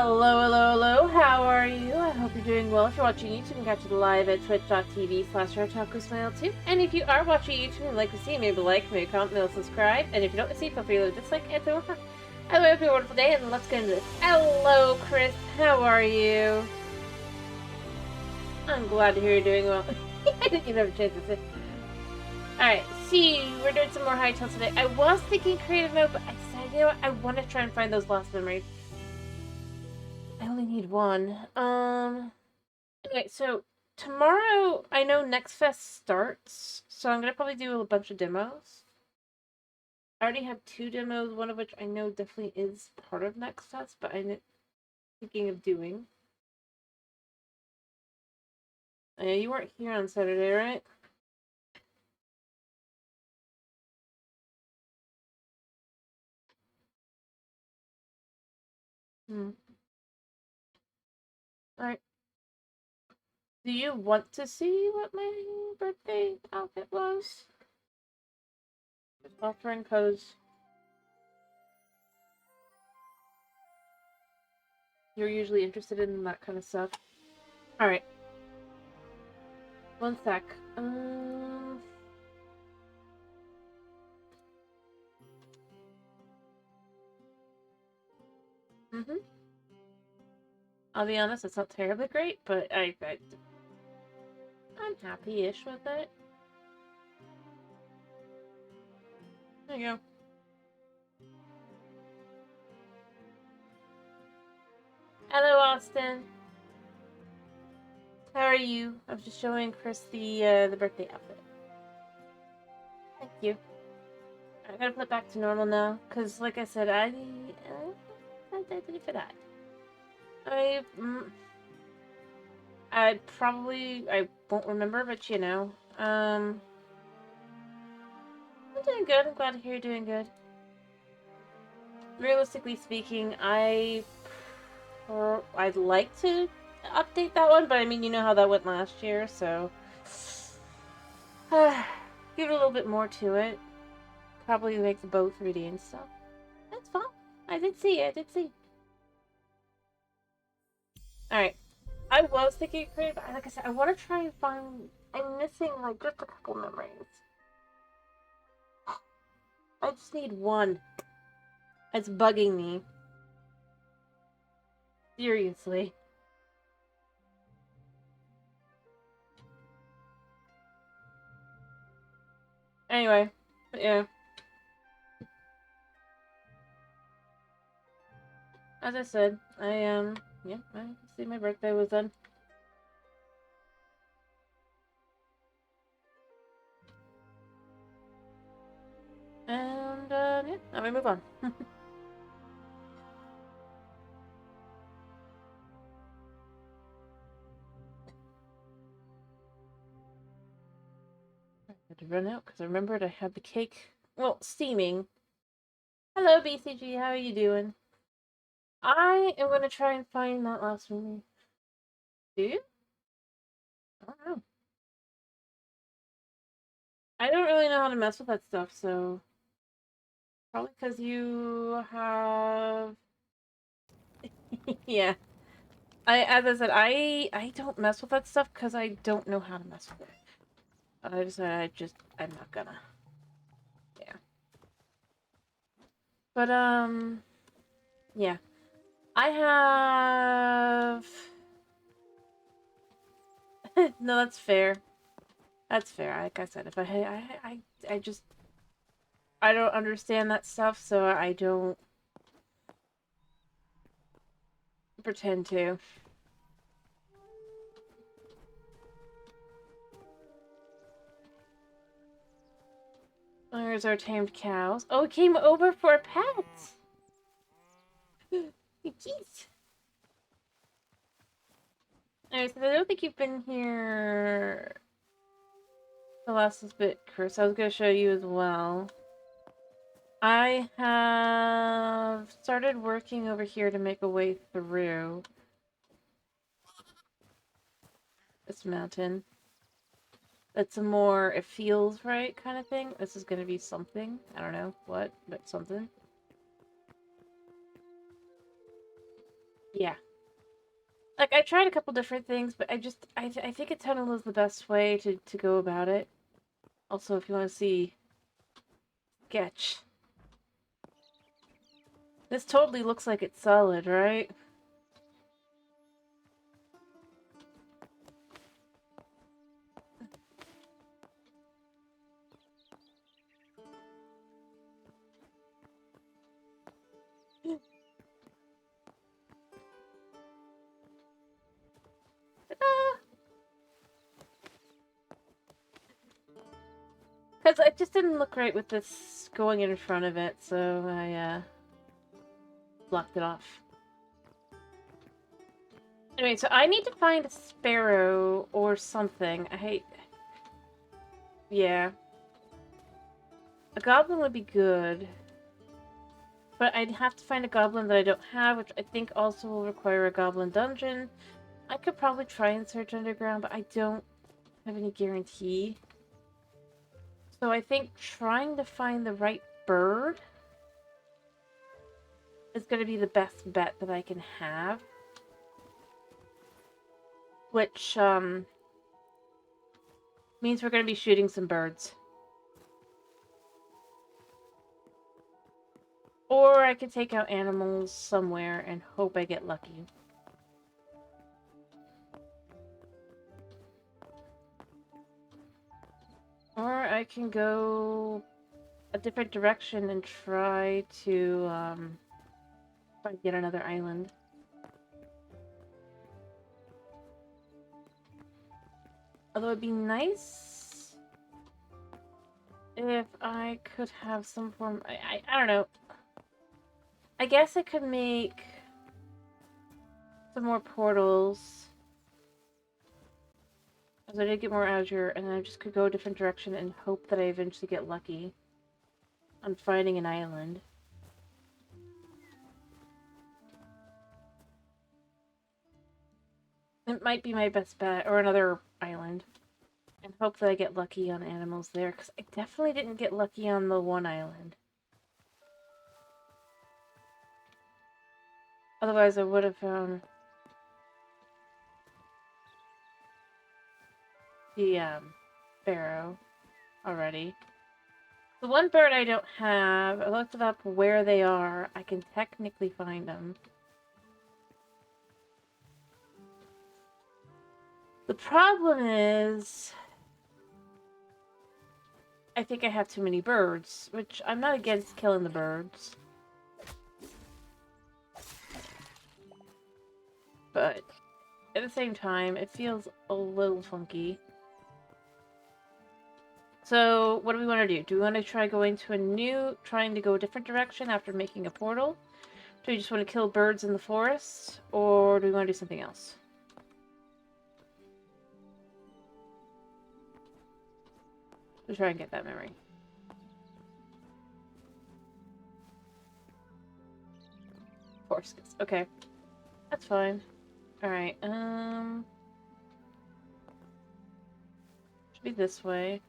Hello, hello, hello, how are you? I hope you're doing well. If you're watching YouTube, you can catch it live at twitch.tv/RotakuSmile2. And if you are watching YouTube and like to see, maybe like, maybe comment, maybe subscribe. And if you don't see, feel free to leave a dislike and so on. Either way, hope you have a wonderful day, and let's get into this. Hello, Chris, how are you? I'm glad to hear you're doing well. I didn't even have a chance to say. Alright, see, we're doing some more Hytale today. I was thinking creative mode, but I decided, you know what, I want to try and find those lost memories. I only need one. Okay, so tomorrow, I know Next Fest starts, so I'm gonna probably do a bunch of demos. I already have 2 demos, one of which I know definitely is part of Next Fest, but I'm thinking of doing. You weren't here on Saturday, right? Alright. Do you want to see what my birthday outfit was? Just offering, because you're usually interested in that kind of stuff. Alright. One sec. I'll be honest, it's not terribly great, but I'm happy-ish with it. There you go. Hello, Austin. How are you? I was just showing Chris the birthday outfit. Thank you. I gotta put it back to normal now, because like I said, I did for that. I won't remember, but you know. I'm doing good. I'm glad to hear you're doing good. Realistically speaking, I'd like to update that one, but I mean, you know how that went last year, so give it a little bit more to it. Probably make the bow 3D and stuff. That's fine. I did see. Alright. I was thinking creative, but like I said, I want to try and find... I'm missing, like, just a couple memories. I just need one. It's bugging me. Seriously. Anyway, yeah. As I said, I see my birthday was done. And, yeah, now we move on. I had to run out because I remembered I had the cake, well, steaming. Hello, BCG, how are you doing? I am going to try and find that last movie. Do you? I don't know. I don't really know how to mess with that stuff, so... Probably because you have... yeah. As I said, I don't mess with that stuff because I don't know how to mess with it. I'm not gonna. Yeah. But, yeah. I have... no, that's fair. That's fair. Like I said, if I just... I don't understand that stuff, so I don't pretend to. There's our tamed cows. Oh, it came over for a pet! Jeez. Alright, so I don't think you've been here the last bit, Chris. I was going to show you as well. I have started working over here to make a way through this mountain. It's a more, it feels right kind of thing. This is going to be something. I don't know what, but something. Yeah. Like, I tried a couple different things, but I think a tunnel is the best way to go about it. Also, if you want to see sketch. This totally looks like it's solid, right? Because it just didn't look right with this going in front of it, so I blocked it off. Anyway, so I need to find a sparrow or something. Yeah. A goblin would be good. But I'd have to find a goblin that I don't have, which I think also will require a goblin dungeon. I could probably try and search underground, but I don't have any guarantee. So I think trying to find the right bird is going to be the best bet that I can have. Which, means we're going to be shooting some birds. Or I could take out animals somewhere and hope I get lucky. Or I can go a different direction and try to get another island. Although it'd be nice if I could have some form... I don't know. I guess I could make some more portals. As I did get more azure, and then I just could go a different direction and hope that I eventually get lucky on finding an island. It might be my best bet, or another island. And hope that I get lucky on animals there, because I definitely didn't get lucky on the one island. Otherwise, I would have found the sparrow already. The one bird I don't have, I looked it up where they are. I can technically find them. The problem is, I think I have too many birds, which I'm not against killing the birds. But at the same time, it feels a little funky. So, what do we want to do? Do we want to try going to trying to go a different direction after making a portal? Do we just want to kill birds in the forest? Or do we want to do something else? We'll try and get that memory. Forest. Okay. That's fine. Alright, should be this way.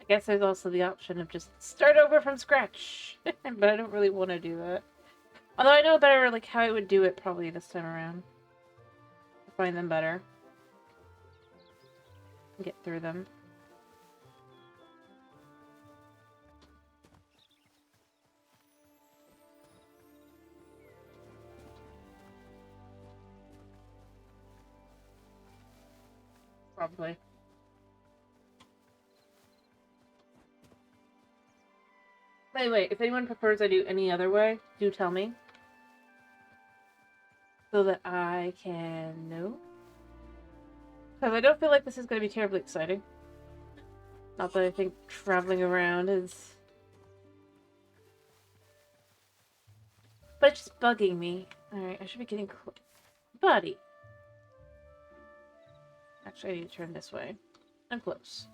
I guess there's also the option of just start over from scratch, but I don't really want to do that. Although I know better, like, how I would do it probably this time around. Find them better. And get through them. Probably. Anyway, if anyone prefers I do any other way, do tell me. So that I can know. Because I don't feel like this is going to be terribly exciting. Not that I think traveling around is... But it's just bugging me. Alright, I should be getting close. Buddy! Actually, I need to turn this way. I'm close.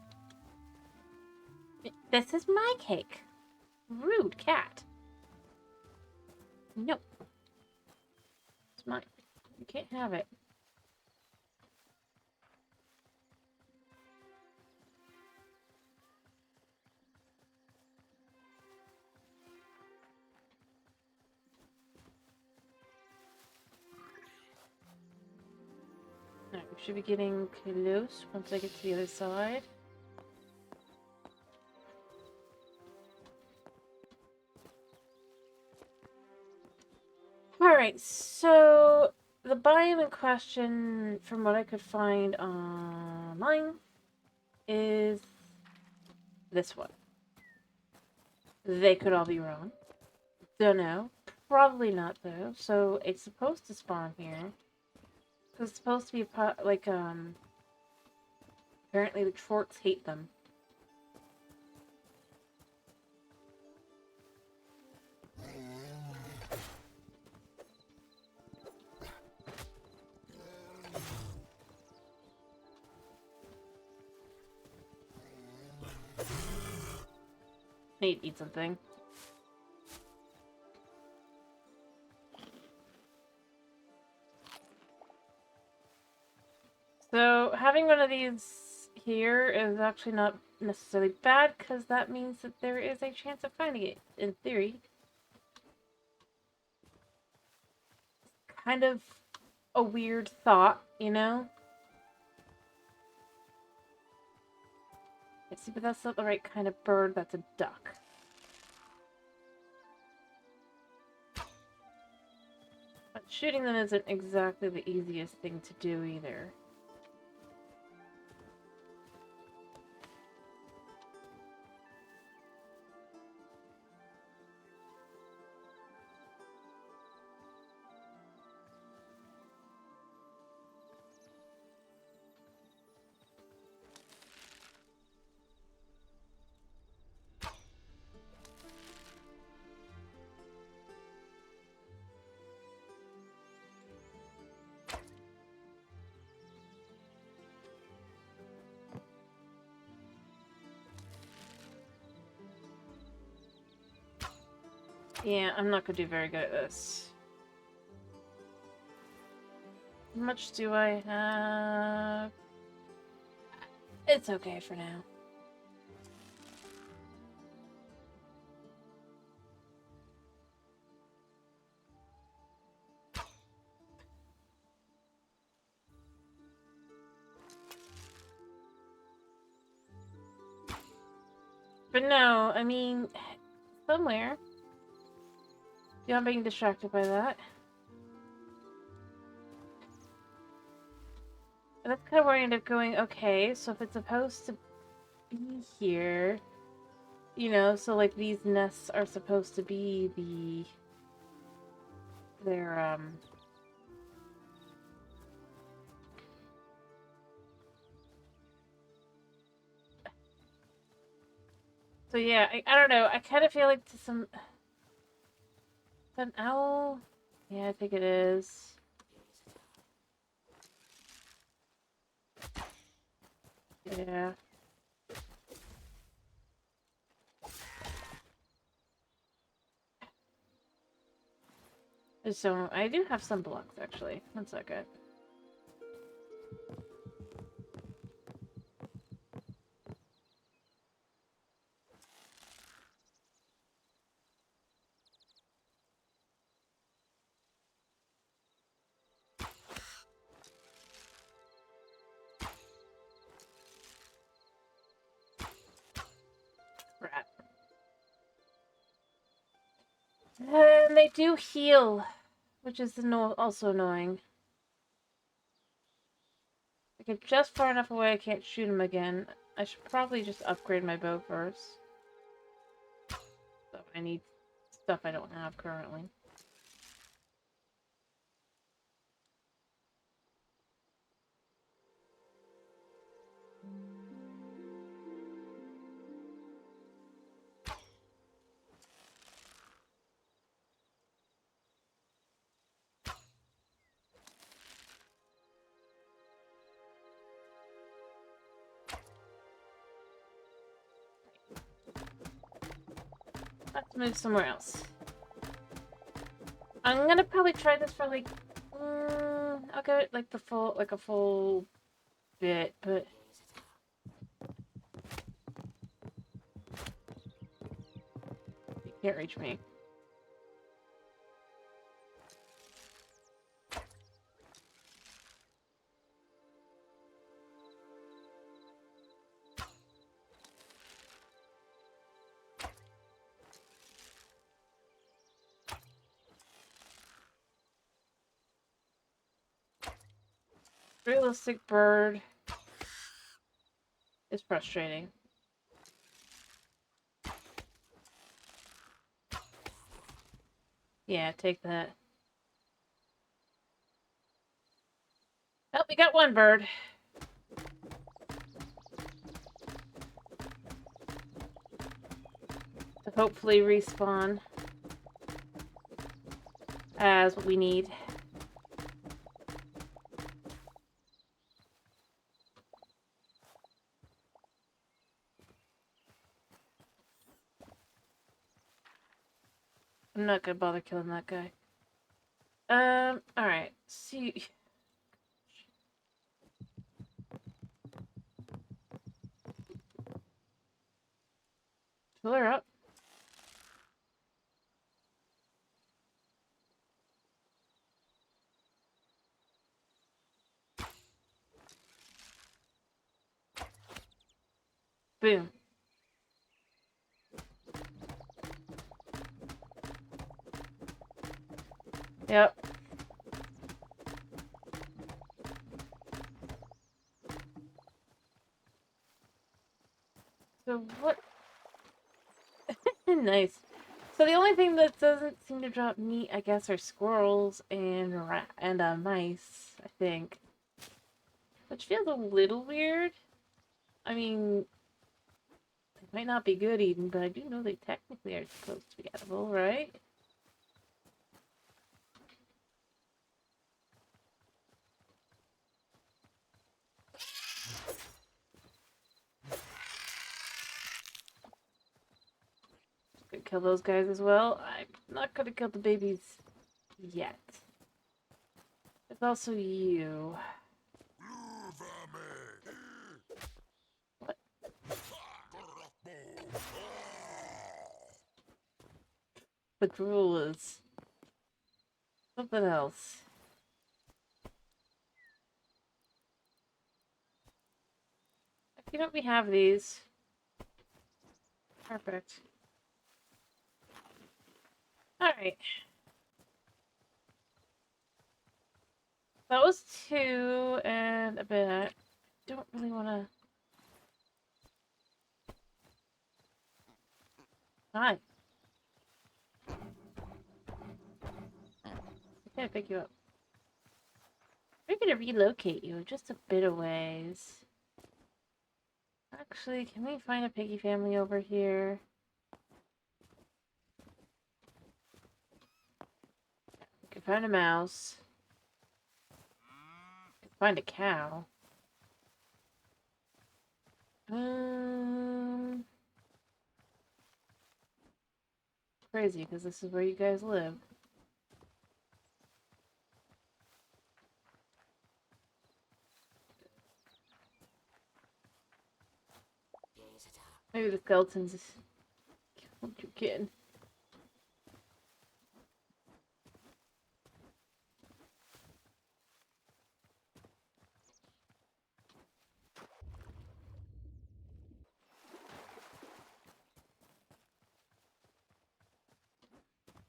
This is my cake. Rude cat. No. It's mine. You can't have it. Alright, we should be getting close once I get to the other side. Alright, so the biome in question, from what I could find online, is this one. They could all be wrong. Don't know. Probably not, though. So it's supposed to spawn here. It's supposed to be, like, apparently the Trorks hate them. I need to eat something. So having one of these here is actually not necessarily bad, because that means that there is a chance of finding it, in theory. Kind of a weird thought, you know? See, but that's not the right kind of bird, that's a duck. But shooting them isn't exactly the easiest thing to do either. Yeah, I'm not gonna do very good at this. How much do I have? It's okay for now. But no, I mean, somewhere. Yeah, I'm being distracted by that. And that's kind of where I end up going, okay, so if it's supposed to be here, you know, so like these nests are supposed to be their, so yeah, I don't know, I kind of feel like to some, an owl? Yeah, I think it is. Yeah. So, I do have some blocks, actually. One second. Rat. And they do heal, which is also annoying. I get just far enough away I can't shoot him again. I should probably just upgrade my bow first. So I need stuff I don't have currently. Let's move somewhere else. I'm gonna probably try this for like, I'll go like a full bit, but you can't reach me. Realistic bird is frustrating. Yeah, take that. Oh, we got one bird. To hopefully respawn as what we need. I'm not gonna bother killing that guy. Alright. See. Fill her up. Boom. Yep. So what? Nice. So the only thing that doesn't seem to drop meat, I guess, are squirrels and mice, I think. Which feels a little weird. I mean, they might not be good eating, but I do know they technically are supposed to be edible, right? Gonna kill those guys as well. I'm not gonna kill the babies yet. It's also you. What? The gruel is something else. You know, we have these. Perfect. Alright. That was 2 and a bit. I don't really want to... Hi. I can't pick you up. We're gonna relocate you just a bit of ways. Actually, can we find a piggy family over here? We can find a mouse. We can find a cow. Crazy, because this is where you guys live. Maybe the skeletons just killed your kid.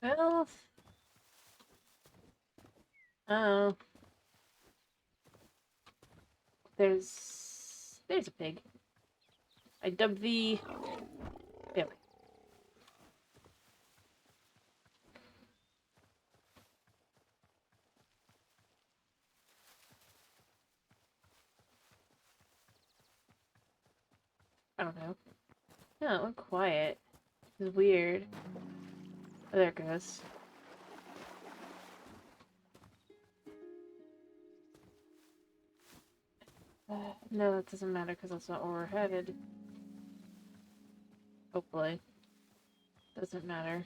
Well... Oh. There's a pig. I dubbed the family. I don't know. No, it went quiet. This is weird. Oh, there it goes. No, that doesn't matter because that's not where we're headed. Hopefully. Doesn't matter.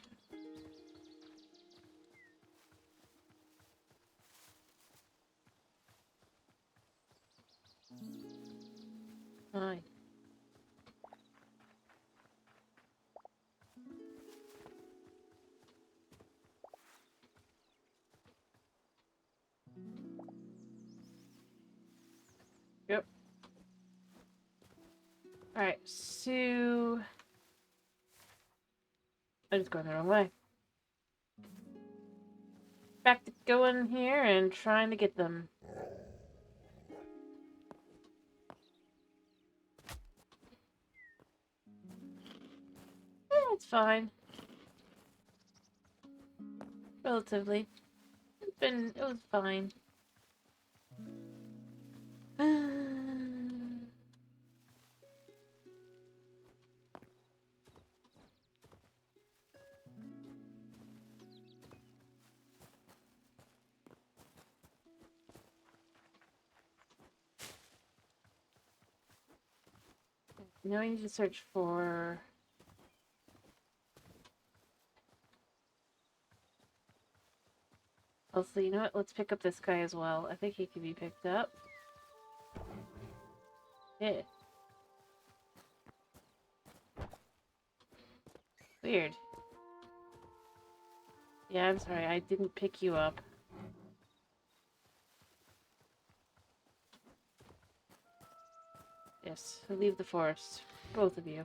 Fine. Yep. Alright, so... I'm just going the wrong way. Back to going here and trying to get them. It's fine. Relatively. It was fine. Now we need to search for... Also, you know what? Let's pick up this guy as well. I think he can be picked up. Yeah. Weird. Yeah, I'm sorry. I didn't pick you up. Yes, leave the forest. Both of you.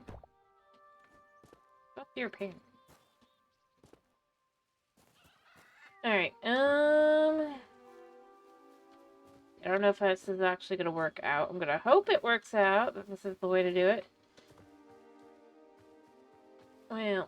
Fuck your parents. Alright, I don't know if this is actually gonna work out. I'm gonna hope it works out, that this is the way to do it. Well...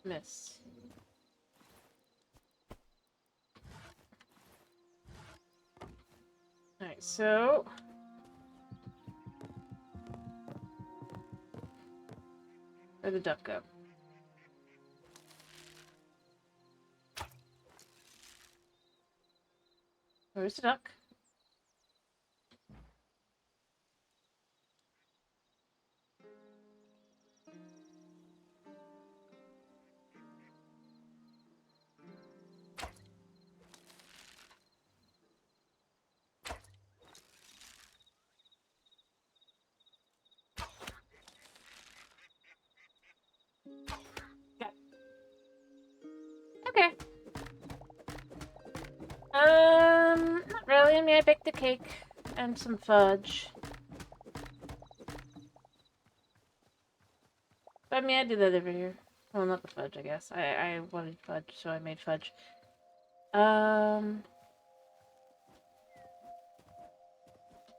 Miss. Alright, so... Where'd the duck go? Where's the duck? Okay. Not really. I mean, I baked a cake and some fudge. But I mean, I did that every year. Well, not the fudge, I guess. I wanted fudge, so I made fudge. I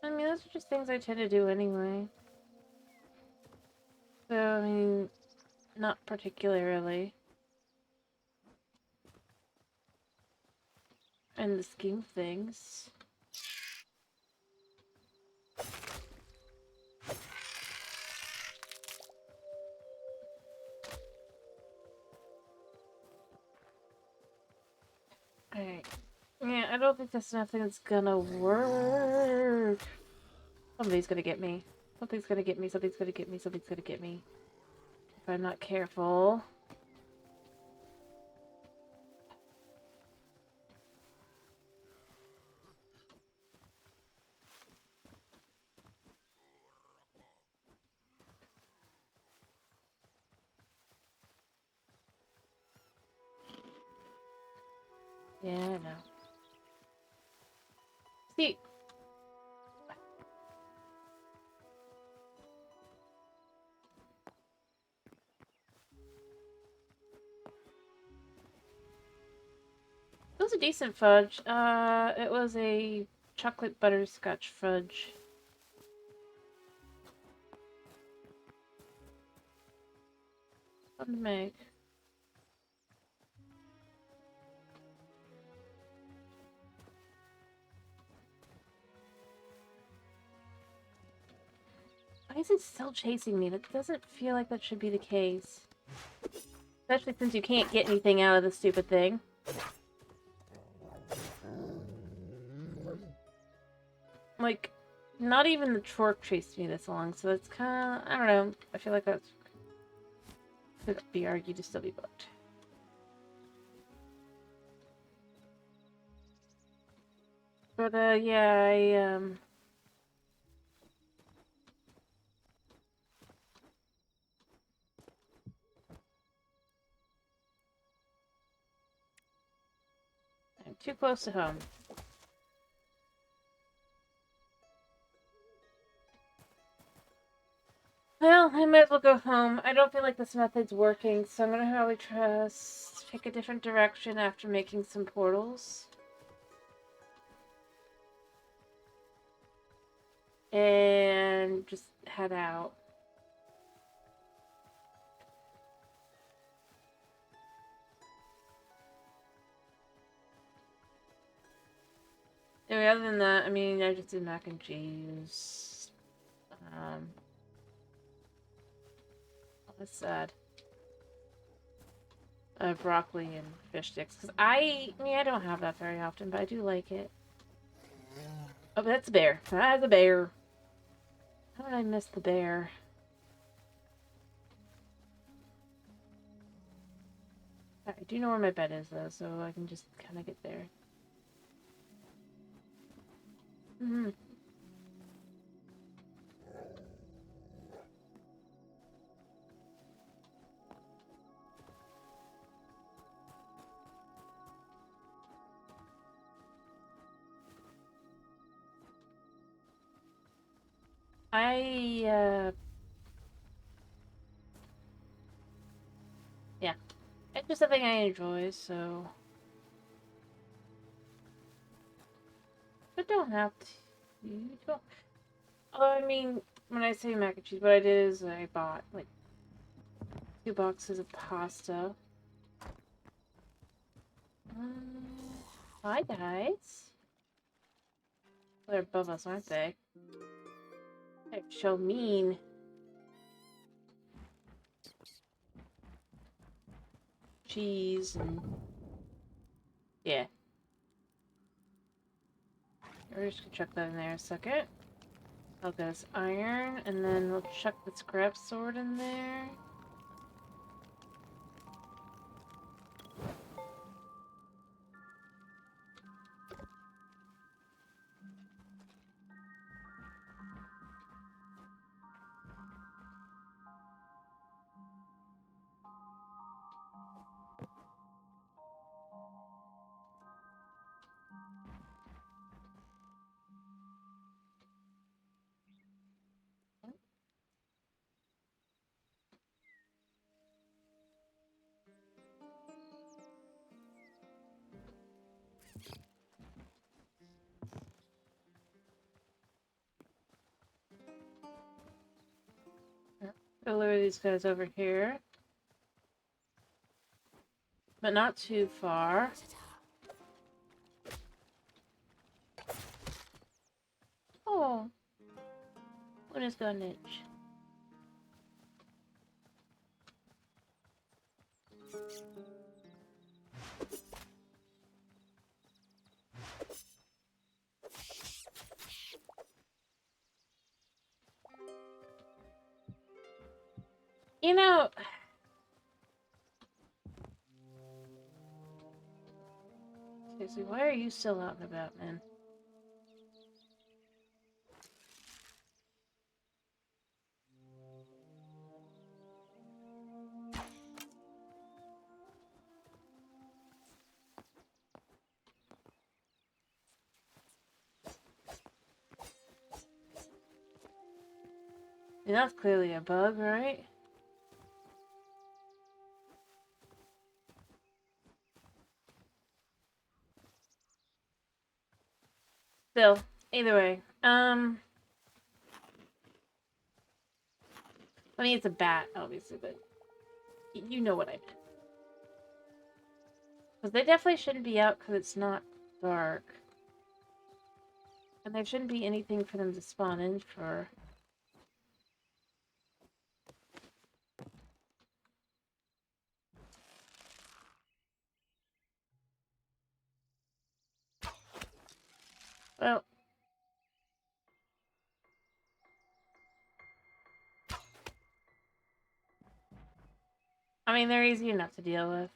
mean, those are just things I tend to do anyway. So, I mean, not particularly. In the scheme of things. Alright. Yeah, I don't think that's nothing that's gonna work. Somebody's gonna get me. Something's gonna get me, something's gonna get me, something's gonna get me. If I'm not careful. Yeah, I know. See... It was a decent fudge. It was a chocolate butterscotch fudge. Fun to make. I Why is it still chasing me? That doesn't feel like that should be the case. Especially since you can't get anything out of the stupid thing. Like, not even the torque chased me this long, so it's kind of... I don't know. I feel like that's... could be argued to still be booked. But, yeah, I'm too close to home. Well, I might as well go home. I don't feel like this method's working, so I'm gonna probably take a different direction after making some portals. And just head out. Anyway, other than that, I mean, I just did mac and cheese. That's sad. Broccoli and fish sticks. Because I mean, I don't have that very often, but I do like it. Oh, but that's a bear. That's a bear. How did I miss the bear? I do know where my bed is, though, so I can just kind of get there. Yeah. It's just something I enjoy, so... But don't have to. You don't... Although, I mean, when I say mac and cheese, what I did is I bought, like, 2 boxes of pasta. Hi, guys. They're above us, aren't they? They're so mean. Cheese and... yeah. We're just gonna chuck that in there a second. I'll get this iron, and then we'll chuck the scrap sword in there. I'll lure these guys over here. But not too far. Oh. What is got an itch? You know... seriously, why are you still out and about, man? I mean, that's clearly a bug, right? Still, either way. I mean, it's a bat, obviously, but you know what I meant. Because they definitely shouldn't be out because it's not dark. And there shouldn't be anything for them to spawn in for. I mean, they're easy enough to deal with.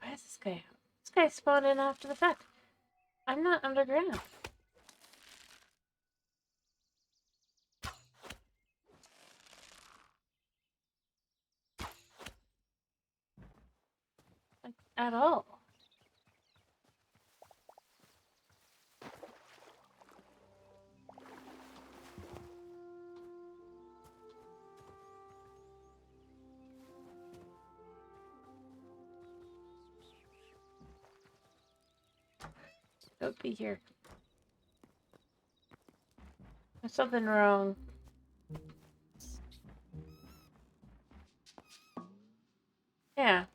Why is this guy out? This guy spawned in after the fact. I'm not underground. Like, at all. Don't be here. There's something wrong. Yeah.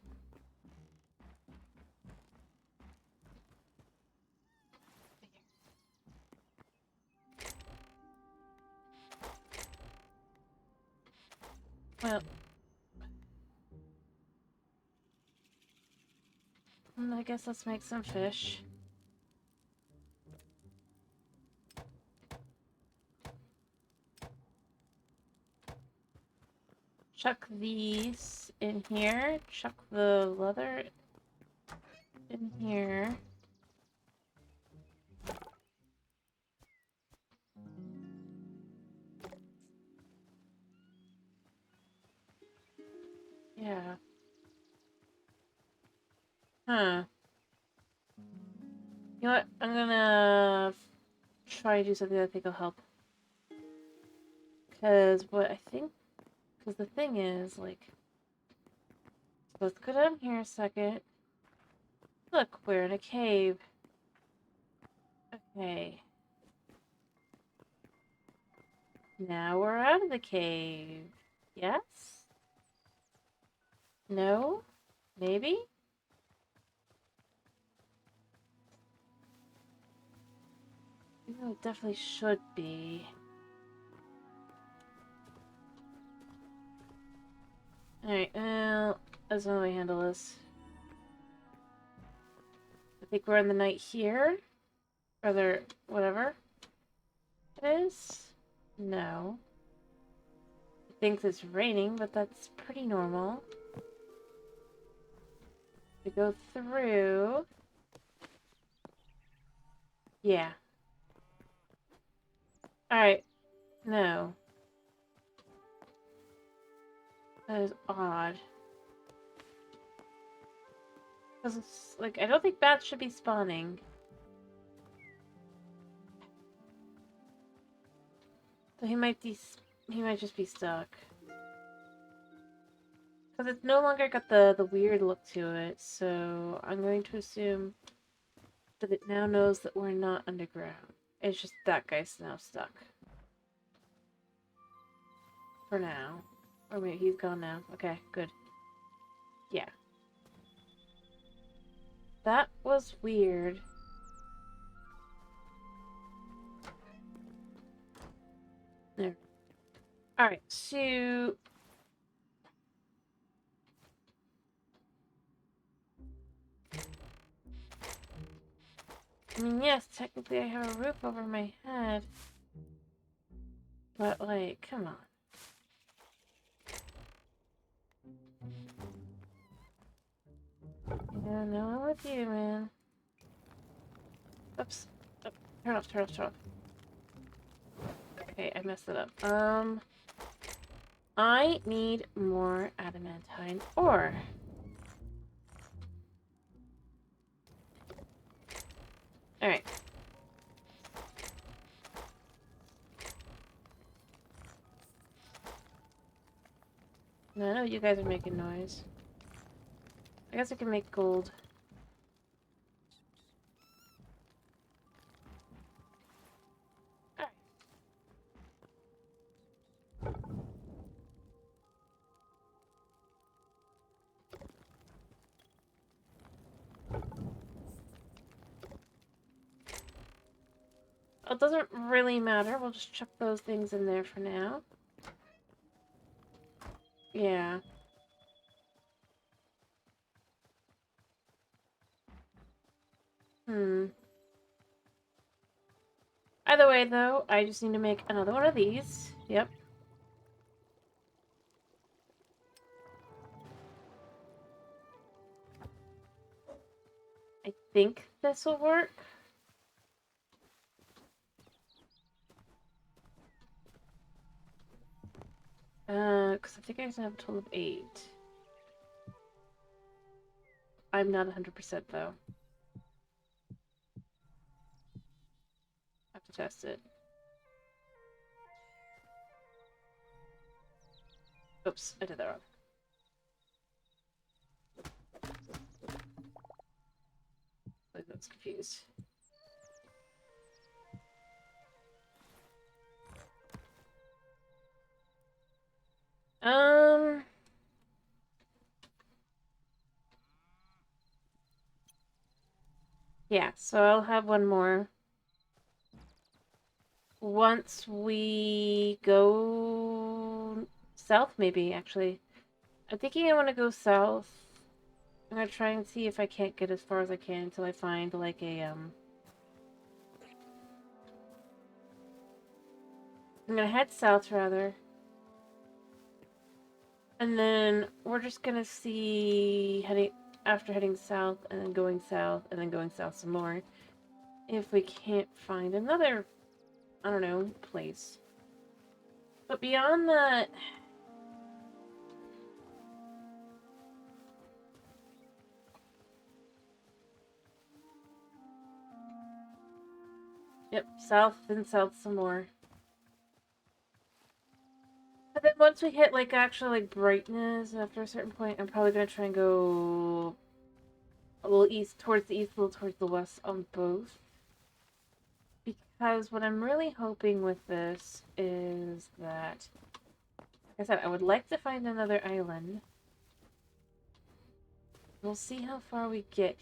Well, I guess let's make some fish. Chuck these in here. Chuck the leather in here. Yeah. Huh. You know what? I'm gonna try to do something that I think will help. Because the thing is, like, let's go down here a second. Look, we're in a cave. Okay. Now we're out of the cave. Yes? No? Maybe? It definitely should be. Alright, well, that's how I handle this. I think we're in the night here. Or whatever it is. No. I think it's raining, but that's pretty normal. We go through. Yeah. Alright. No. That is odd. Because it's like, I don't think bats should be spawning. So he might just be stuck. Because it's no longer got the weird look to it, so I'm going to assume that it now knows that we're not underground. It's just that guy's now stuck. For now. Or maybe he's gone now. Okay, good. Yeah. That was weird. There. Alright, so... I mean, yes, technically I have a roof over my head. But, like, come on. Yeah, no one with you, man. Oops. Oh, turn off, turn off, turn off. Okay, I messed it up. I need more adamantine ore. Alright. No, I know you guys are making noise. I guess I can make gold. Alright. Well, it doesn't really matter. We'll just chuck those things in there for now. Yeah. Hmm. Either way, though, I just need to make another one of these. Yep. I think this will work. Because I think I have a total of 8. I'm not 100% though. I have to test it. Oops, I did that wrong. I was confused. Yeah, so I'll have one more. Once we go south, maybe, actually. I'm thinking I want to go south. I'm gonna try and see if I can't get as far as I can until I find, like, I'm gonna head south, rather. And then we're just gonna see, after heading south, and then going south, and then going south some more, if we can't find another, I don't know, place. But beyond that... Yep, south and south some more. But then once we hit, like, actual, like, brightness after a certain point, I'm probably gonna try and go a little east, towards the east, a little towards the west on both. Because what I'm really hoping with this is that, like I said, I would like to find another island. We'll see how far we get.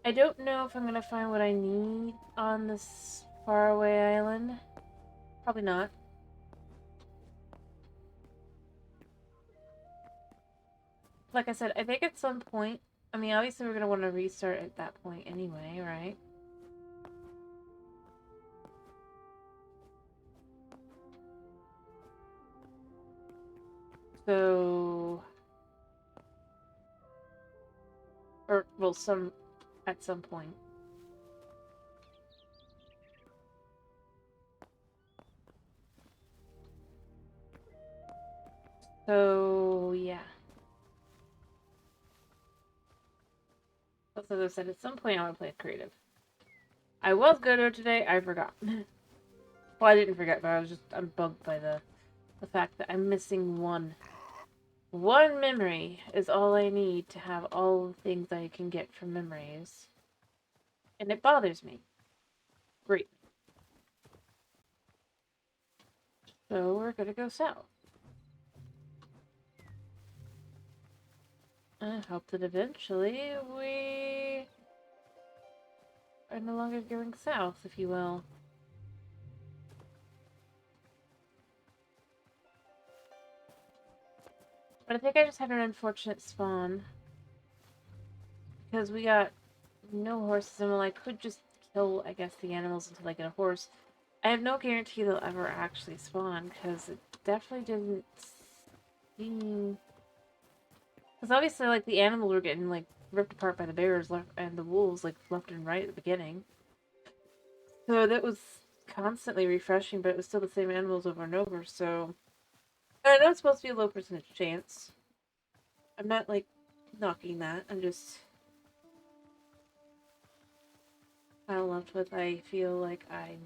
I don't know if I'm gonna find what I need on this faraway island. Probably not. Like I said, I think at some point, I mean, obviously we're gonna want to restart at that point anyway, right? So... Or, well, at some point. So, yeah. As I said, at some point I want to play creative. I was going to today, I forgot. Well, I didn't forget, but I'm bugged by the fact that I'm missing one. One memory is all I need to have all the things I can get from memories. And it bothers me. Great. So we're gonna go south. I hope that eventually we are no longer going south, if you will. But I think I just had an unfortunate spawn. Because we got no horses, and well, I could just kill, I guess, the animals until I get a horse. I have no guarantee they'll ever actually spawn, because it definitely didn't seem... Because obviously, like, the animals were getting, like, ripped apart by the bears and the wolves, like, left and right at the beginning. So that was constantly refreshing, but it was still the same animals over and over, so... I know it's supposed to be a low percentage chance. I'm not, like, knocking that. I'm just... kind of left with, I feel like I'm...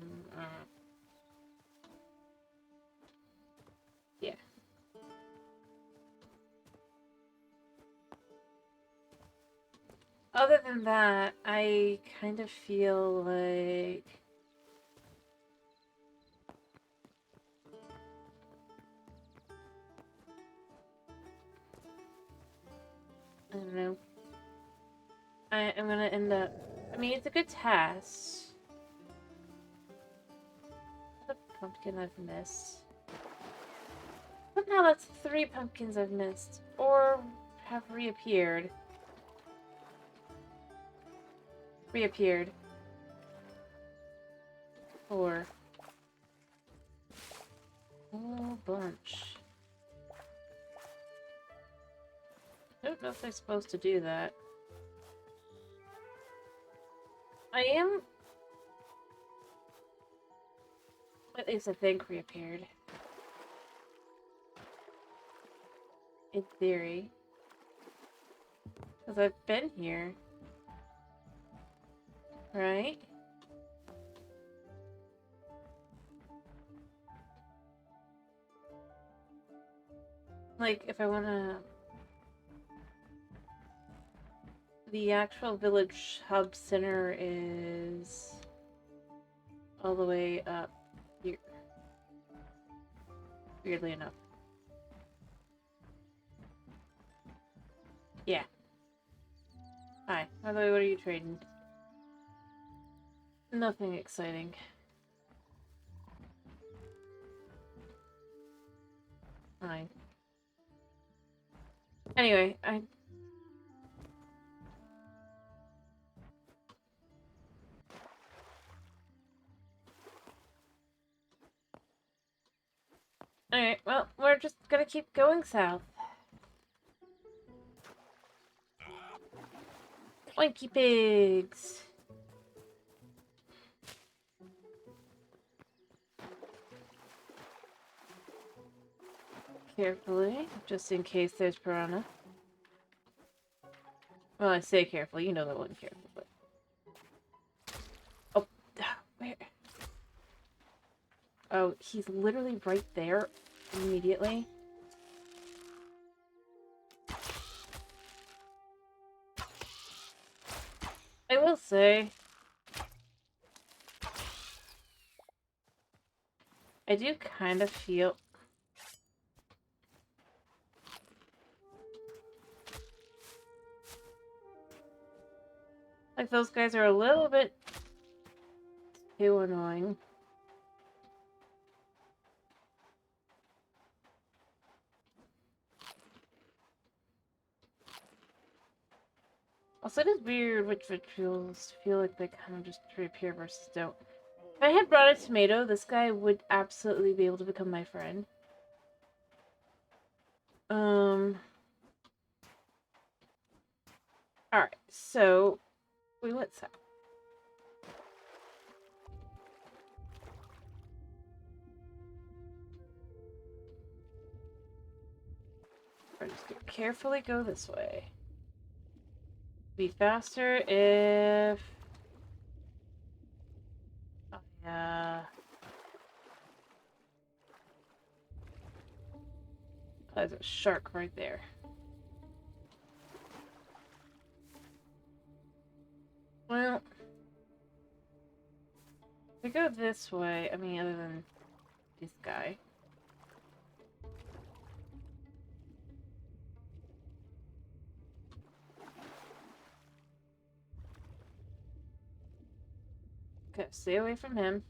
yeah. Other than that, I kind of feel like... I don't know. I'm gonna end up... I mean, it's a good task. What a pumpkin I've missed. Somehow that's 3 pumpkins I've missed. Or have reappeared. Reappeared. 4. bunch. I don't know if they're supposed to do that. I am... At least I think reappeared. In theory. Because I've been here. Right? Like, if I wanna... The actual village hub center is... all the way up here. Weirdly enough. Yeah. Hi. By the way, what are you trading? Nothing exciting. Fine. Anyway, Alright, well, we're just gonna keep going south. Oinky pigs! Carefully, just in case there's piranha. Well, I say carefully, you know that wasn't careful, but... Oh, where? Oh, he's literally right there, immediately. I will say... I do kind of feel... like those guys are a little bit too annoying. Also, it is weird which feels feel like they kind of just reappear versus don't. If I had brought a tomato, this guy would absolutely be able to become my friend. Alright, so we went south. We're just gonna carefully go this way. Be faster if there's a shark right there. Well, if we go this way, I mean, other than this guy. Okay, stay away from him.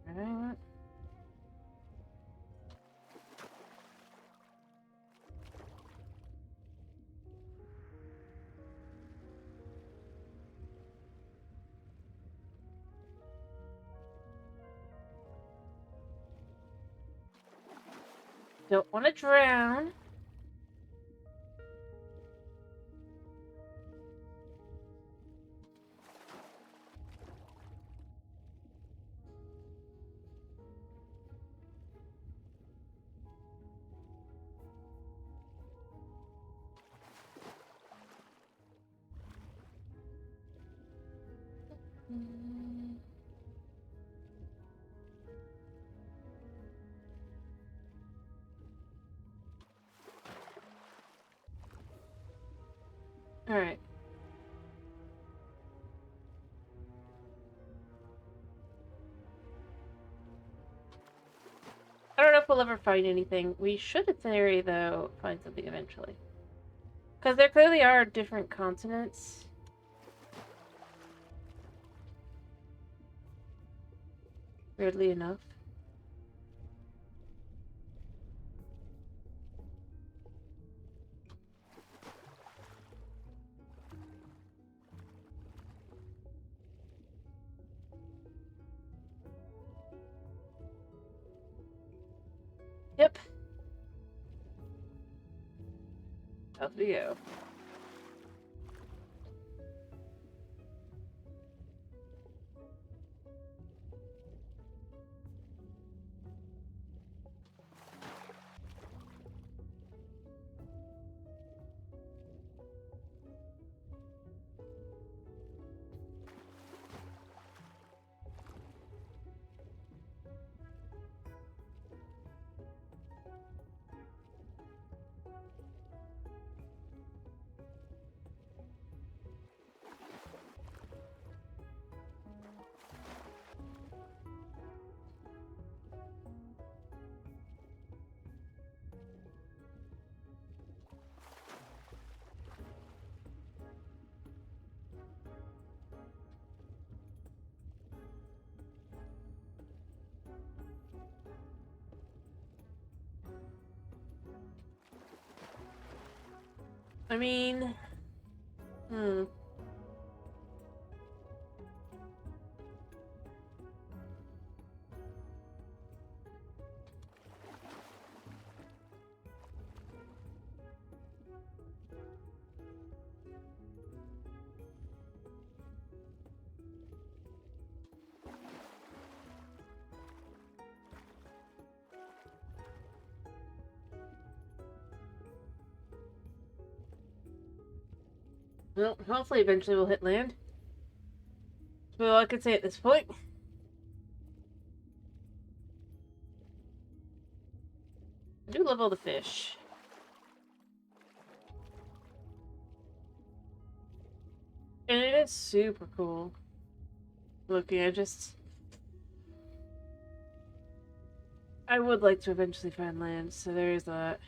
Alright. Don't want to drown. Alright. I don't know if we'll ever find anything. We should, in theory, though, find something eventually. Because there clearly are different continents. Weirdly enough. Yep. Out we go. I mean, well, hopefully eventually we'll hit land. That's all I could say at this point. I do love all the fish. And it is super cool looking. I would like to eventually find land, so there's that.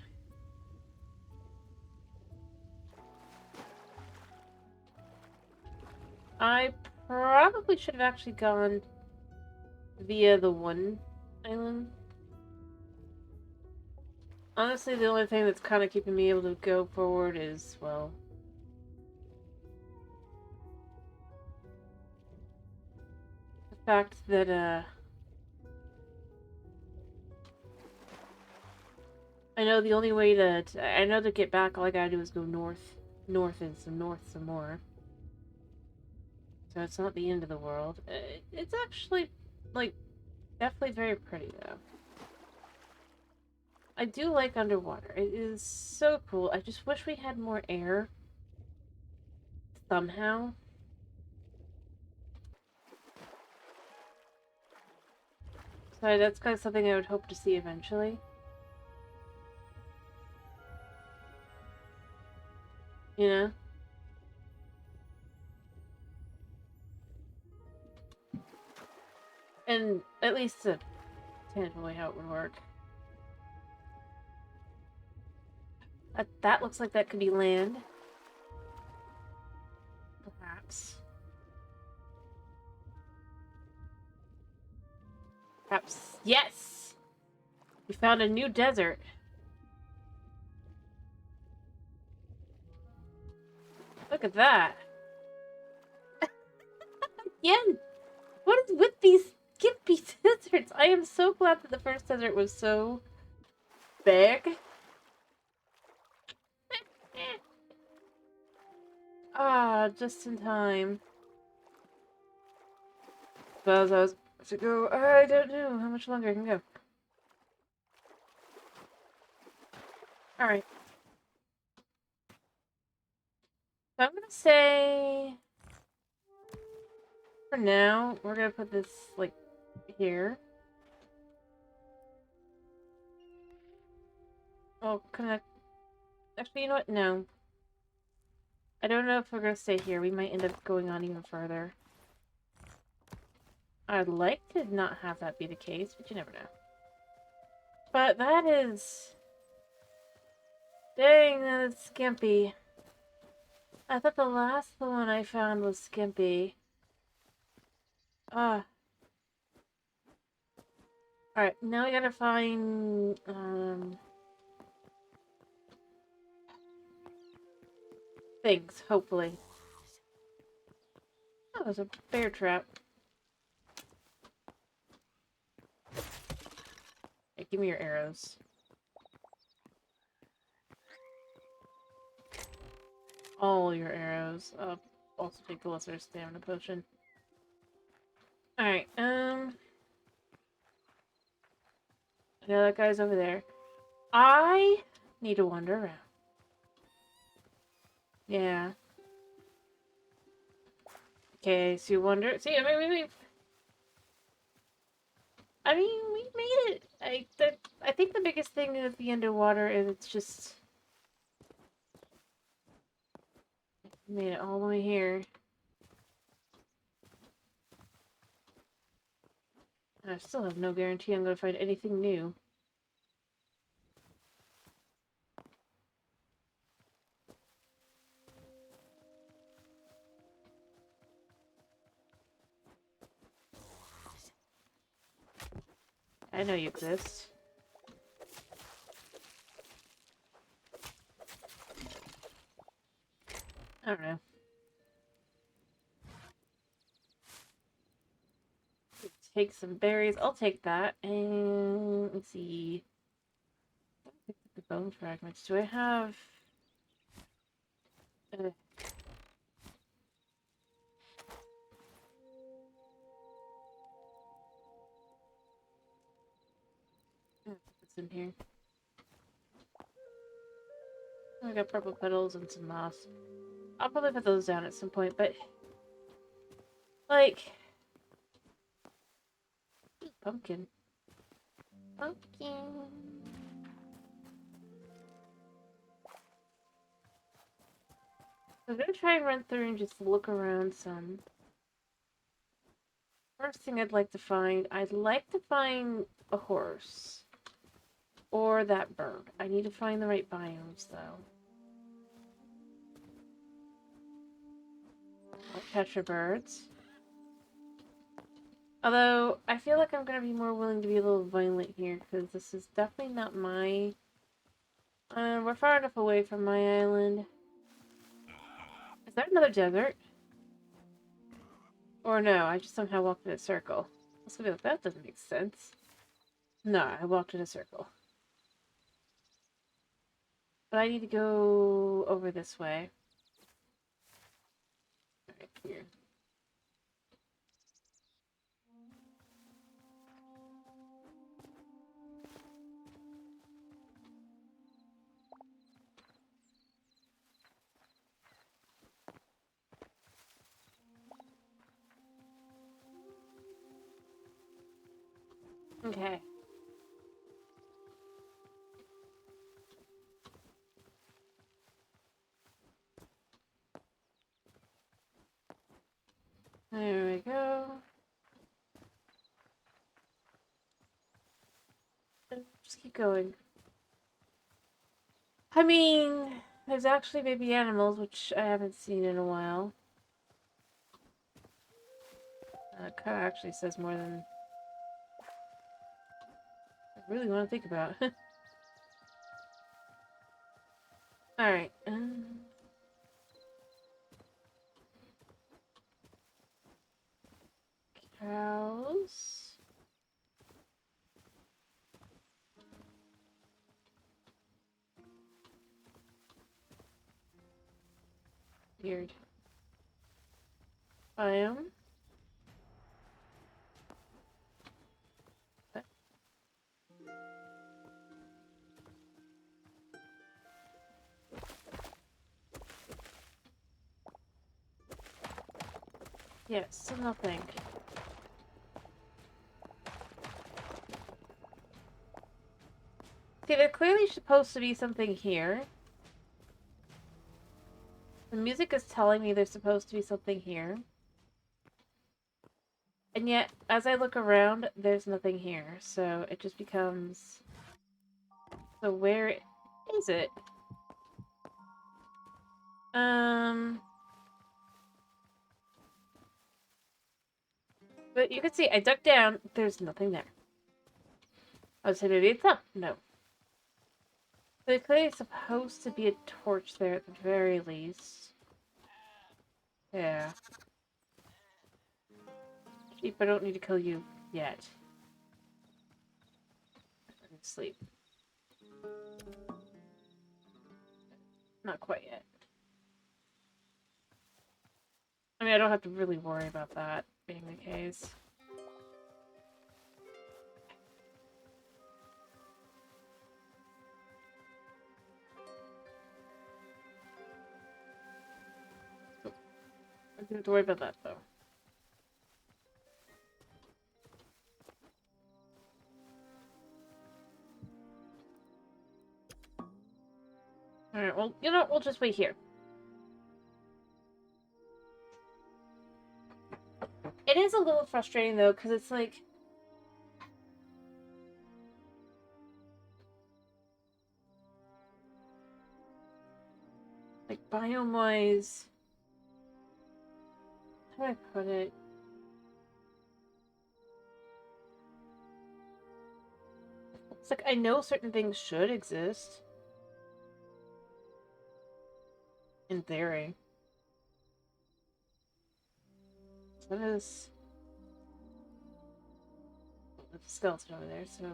I probably should have actually gone via the one island. Honestly, the only thing that's kind of keeping me able to go forward is, well, the fact that, I know the only way I know to get back, all I gotta do is go north and some more. So it's not the end of the world. It's actually, like, definitely very pretty, though. I do like underwater. It is so cool. I just wish we had more air. Somehow. So that's kind of something I would hope to see eventually. You know? And at least a tangible way how it would work. That looks like that could be land. Perhaps. Perhaps. Yes! We found a new desert. Look at that. Again! What is with these skimpy deserts? I am so glad that the first desert was so big. Ah, just in time. Suppose I was to go. I don't know how much longer I can go. Alright. So I'm gonna say, for now, we're gonna put this, like, here. Oh, connect. Actually, you know what? No. I don't know if we're gonna stay here. We might end up going on even further. I'd like to not have that be the case, but you never know. But that is... Dang, that is skimpy. I thought the last one I found was skimpy. Ah. Alright, now we gotta find, things, hopefully. Oh, there's a bear trap. Hey, give me your arrows. all your arrows. I'll also take the lesser stamina potion. Alright, yeah, that guy's over there. I need to wander around. Yeah. Okay, so you wonder. See, I mean, we made it. I think the biggest thing with the underwater is it's just made it all the way here. And I still have no guarantee I'm going to find anything new. I know you exist. I don't know. Take some berries. I'll take that. And let's see. The bone fragments. Do I have? Uh, what's in here? I got purple petals and some moss. I'll probably put those down at some point, but like pumpkin. Pumpkin. I'm gonna try and run through and just look around some. First thing I'd like to find a horse. Or that bird. I need to find the right biomes, though. I'll catch the birds. Although, I feel like I'm gonna be more willing to be a little violent here, because this is definitely not my... we're far enough away from my island. Is that another desert? Or no, I just somehow walked in a circle. I was gonna be like, that doesn't make sense. No, I walked in a circle. But I need to go over this way. Alright, here. Okay. There we go. Just keep going. I mean, there's actually baby animals, which I haven't seen in a while. Kind of actually says more than I really want to think about. Alright. Cows. Weird. Biome. Yes, nothing. See, there's clearly supposed to be something here. The music is telling me there's supposed to be something here. And yet, as I look around, there's nothing here. So it just becomes... So where is it? But you can see, I dug down, there's nothing there. I would say maybe it's up. No. There's clearly supposed to be a torch there at the very least. Yeah. Sheep, I don't need to kill you yet. I need to sleep. Not quite yet. I mean, I don't have to really worry about that being the case. I don't have to worry about that, though. Alright, well, you know what? We'll just wait here. It is a little frustrating, though, because it's like... Like, biome-wise... How do I put it? It's like, I know certain things should exist. In theory. So that is... There's a skeleton over there, so...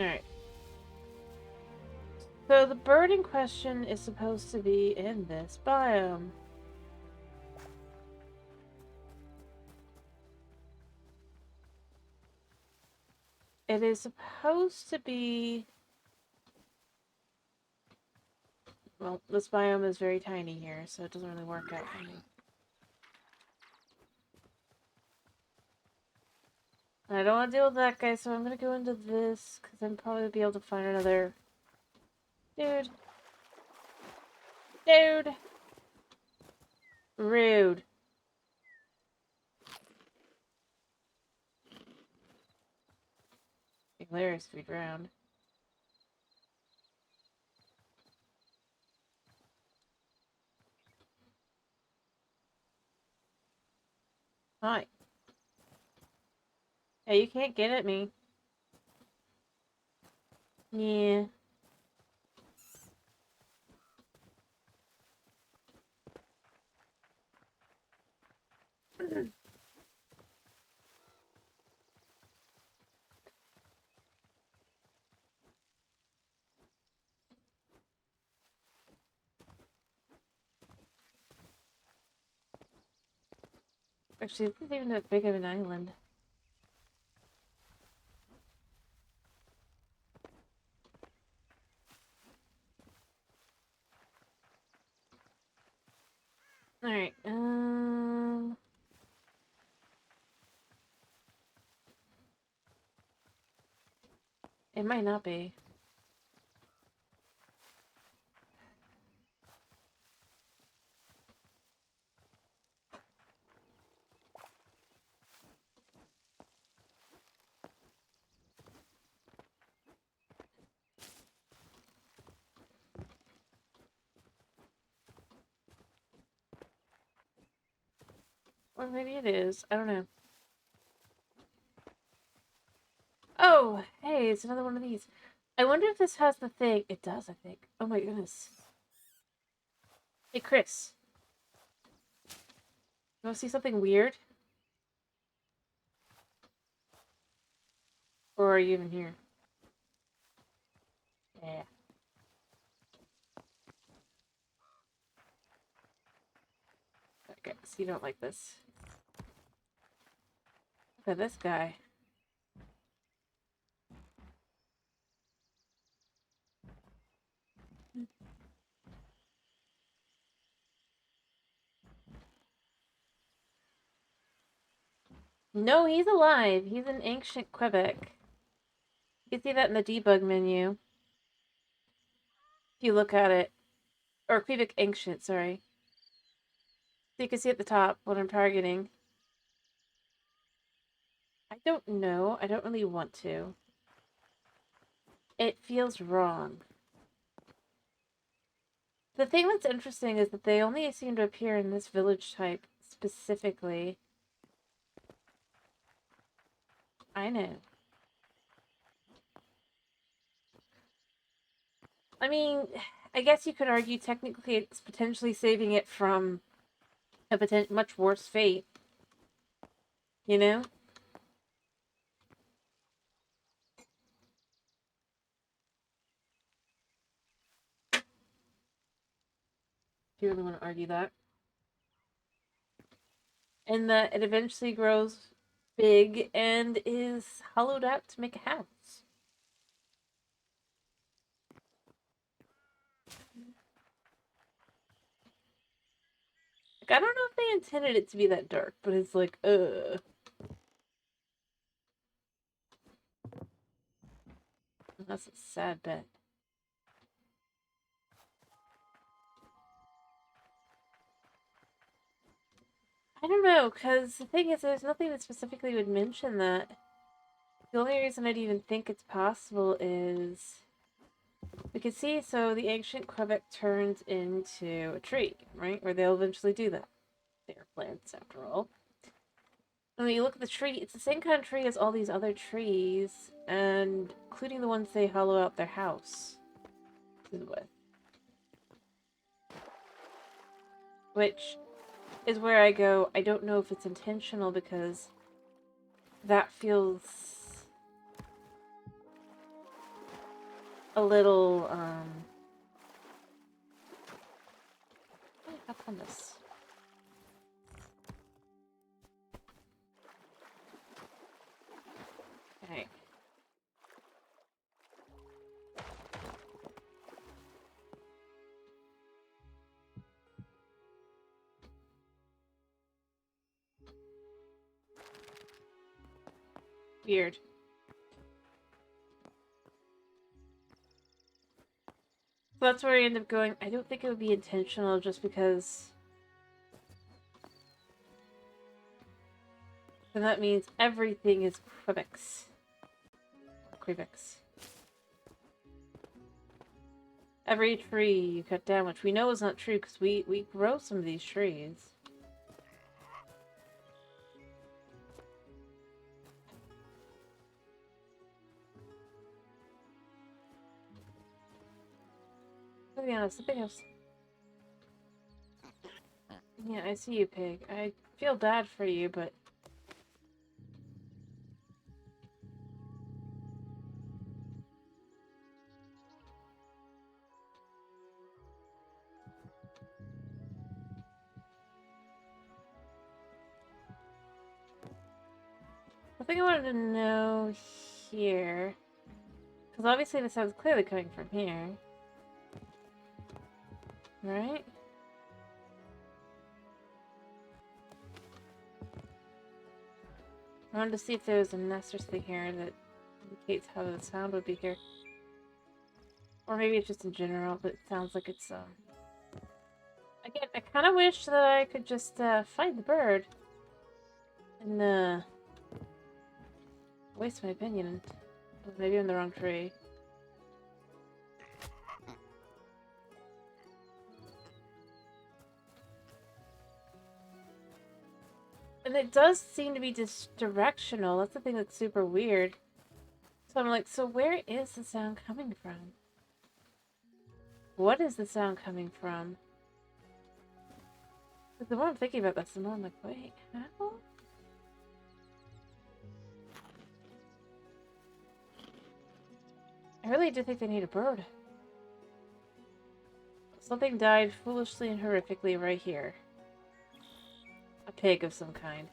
Alright. So the bird in question is supposed to be in this biome. It is supposed to be... Well, this biome is very tiny here, so it doesn't really work out for me. I don't want to deal with that guy, so I'm gonna go into this, because I'm probably gonna be able to find another... Dude. Dude! Rude. Hilarious if we drowned. Hi. Hey, you can't get at me. Yeah. Actually, this isn't even that big of an island. Alright, it might not be. Or maybe it is. I don't know. Oh, hey, it's another one of these. I wonder if this has the thing. It does, I think. Oh my goodness. Hey, Chris. You want to see something weird? Or are you even here? Yeah. Okay, so you don't like this. Look at this guy. No, he's alive. He's in ancient Quebec. You can see that in the debug menu. If you look at it. Or Quebec Ancient, sorry. So you can see at the top what I'm targeting. I don't know. I don't really want to. It feels wrong. The thing that's interesting is that they only seem to appear in this village type specifically. I know. I mean, I guess you could argue technically it's potentially saving it from a much worse fate. You know? If you really want to argue that. And that it eventually grows big and is hollowed out to make a house. Like, I don't know if they intended it to be that dark, but it's like, That's a sad bet. I don't know, because the thing is, there's nothing that specifically would mention that. The only reason I'd even think it's possible is... We can see, so the ancient Quebec turns into a tree, right? Or they'll eventually do that. They're plants, after all. And when you look at the tree, it's the same kind of tree as all these other trees, and including the ones they hollow out their house with. Which is where I go, I don't know if it's intentional, because that feels a little, up on this. Okay. Weird. So that's where I end up going. I don't think it would be intentional, just because then that means everything is Quebecs. Quebecs. Every tree you cut down, which we know is not true because we grow some of these trees. To be honest, the big house. Yeah, I see you, pig. I feel bad for you, but I think I wanted to know here, because obviously the sound's clearly coming from here, right? I wanted to see if there was a nest or something here that indicates how the sound would be here. Or maybe it's just in general, but it sounds like it's, Again, I kind of wish that I could just, find the bird. And, waste my opinion. Maybe I'm in the wrong tree. And it does seem to be directional. That's the thing that's super weird. So I'm like, so where is the sound coming from? What is the sound coming from? But the more I'm thinking about this, the more I'm like, wait, how? I really do think they need a bird. Something died foolishly and horrifically right here. A pig of some kind.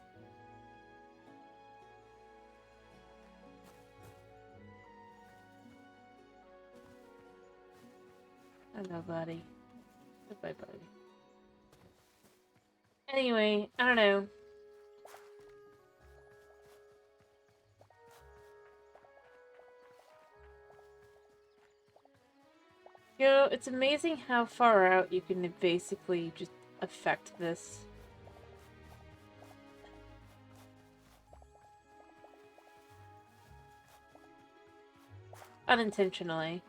I know, buddy. Goodbye, buddy. Anyway, I don't know. You know, it's amazing how far out you can basically just affect this. Unintentionally.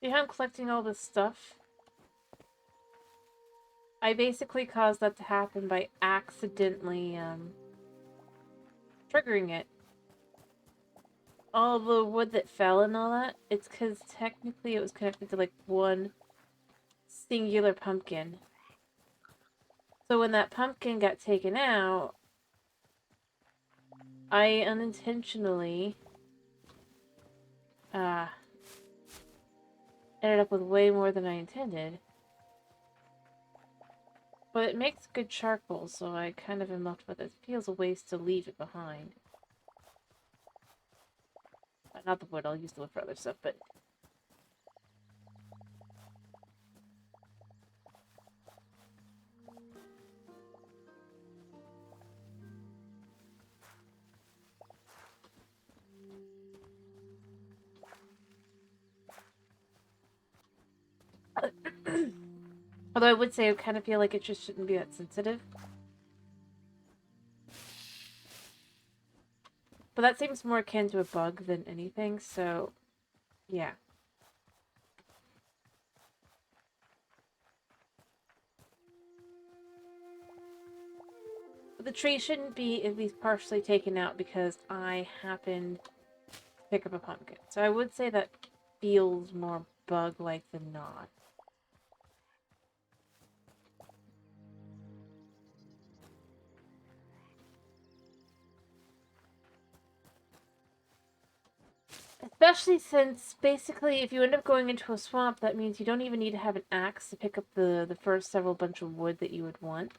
See how I'm collecting all this stuff? I basically caused that to happen by accidentally, triggering it. All the wood that fell and all that, it's because technically it was connected to, like, one singular pumpkin. So when that pumpkin got taken out, I unintentionally, ended up with way more than I intended. But it makes good charcoal, so I kind of am left with it. It feels a waste to leave it behind. Not the wood, I'll use the wood for other stuff, but... Although I would say I kind of feel like it just shouldn't be that sensitive. But that seems more akin to a bug than anything, so... yeah. But the tree shouldn't be at least partially taken out because I happened to pick up a pumpkin. So I would say that feels more bug-like than not. Especially since, basically, if you end up going into a swamp, that means you don't even need to have an axe to pick up the first several bunch of wood that you would want.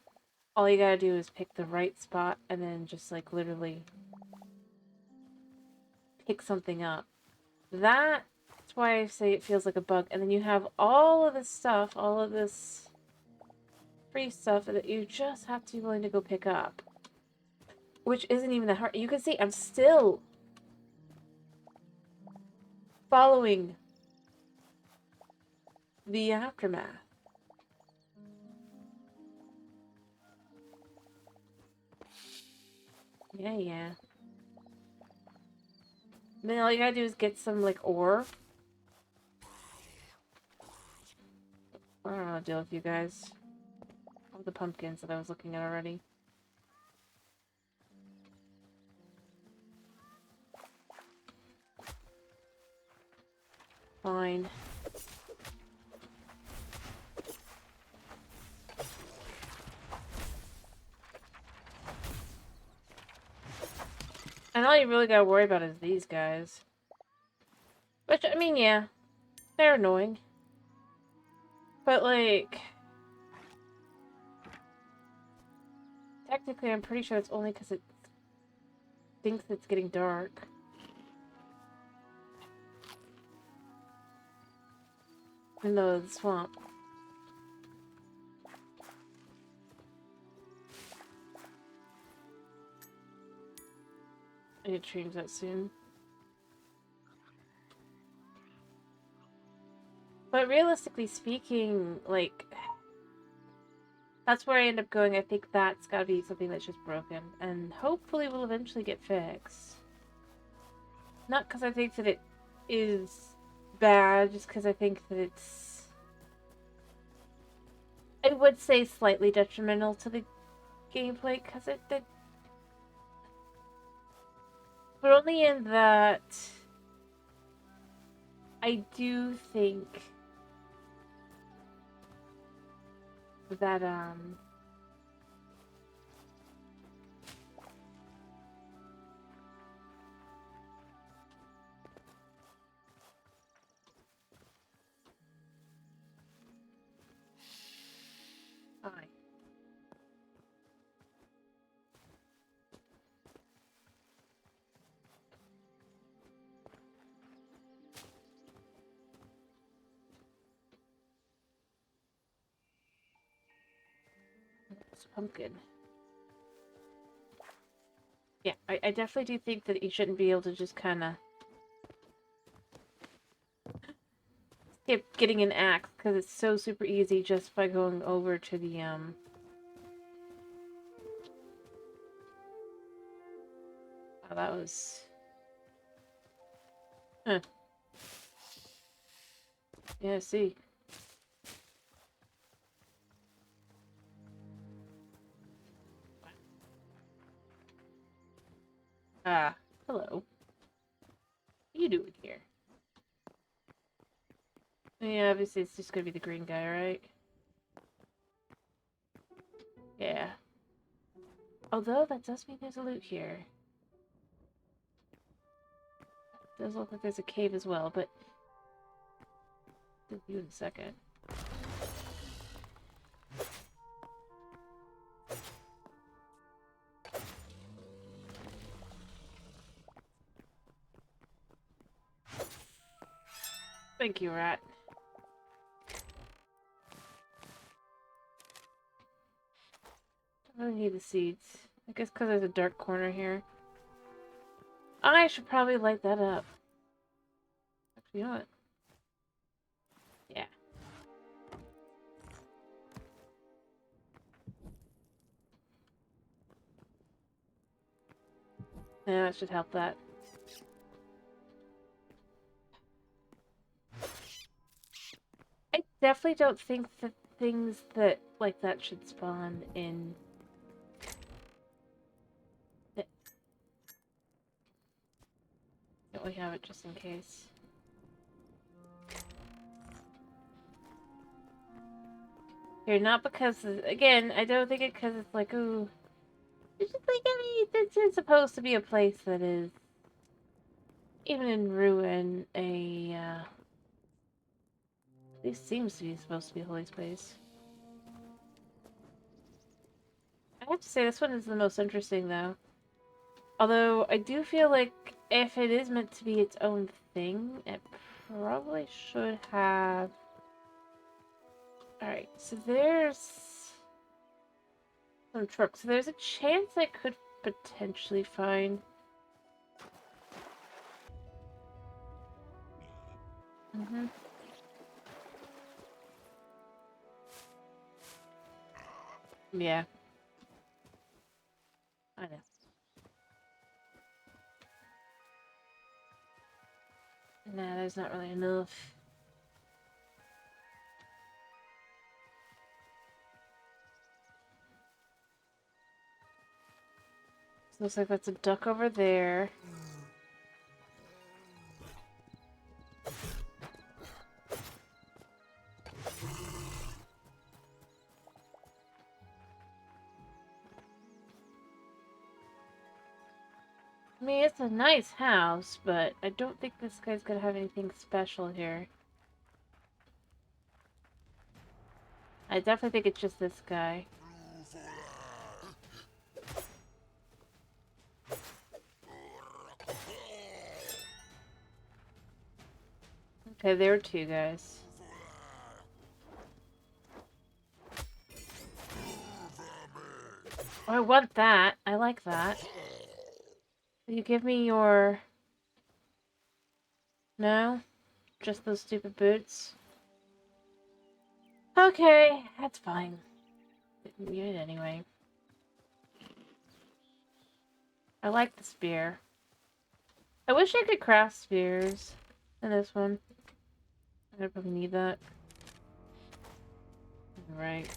All you gotta do is pick the right spot and then just, like, literally pick something up. That's why I say it feels like a bug. And then you have all of this stuff, all of this free stuff that you just have to be willing to go pick up. Which isn't even that hard. You can see I'm still following the aftermath. Yeah. Then all you gotta do is get some, like, ore. I don't know how to deal with you guys. All the pumpkins that I was looking at already. Fine. And all you really gotta worry about is these guys. Which, I mean, yeah. They're annoying. But, like... technically, I'm pretty sure it's only because it thinks it's getting dark. In the swamp. I need to change that soon. But realistically speaking, like... that's where I end up going. I think that's gotta be something that's just broken. And hopefully will eventually get fixed. Not because I think that it is bad, just because I think that it's... I would say slightly detrimental to the gameplay, because it did... but only in that... I do think... that, Hi. It's a pumpkin. Yeah, I definitely do think that you shouldn't be able to just kind of skip getting an axe, because it's so super easy just by going over to the, oh, that was... huh. Yeah, see. Ah, hello. What are you doing here? Yeah, obviously it's just gonna be the green guy, right? Yeah. Although, that does mean there's a loot here. Does look like there's a cave as well, but... I'll do you in a second. Thank you, rat. I don't need the seeds. I guess because there's a dark corner here. I should probably light that up. Actually, you know what? Yeah. Yeah, that should help that. I definitely don't think that things that like that should spawn in... Don't we have it just in case? Here, not because... Again, I don't think it because it's like, ooh... It's just like, I mean, this is supposed to be a place that is... Even in ruin, this seems to be supposed to be a holy space. I have to say, this one is the most interesting, though. Although, I do feel like if it is meant to be its own thing, it probably should have... Alright, so there's... some trucks. So there's a chance I could potentially find... Mm-hmm. Yeah. I know. Nah, there's not really enough. So looks like that's a duck over there. I mean, it's a nice house, but I don't think this guy's gonna have anything special here. I definitely think it's just this guy. Okay, there are two guys. Oh, I want that. I like that. Will you give me your... No? Just those stupid boots? Okay, that's fine. Didn't need it anyway. I like the spear. I wish I could craft spears in this one. I probably need that. Right.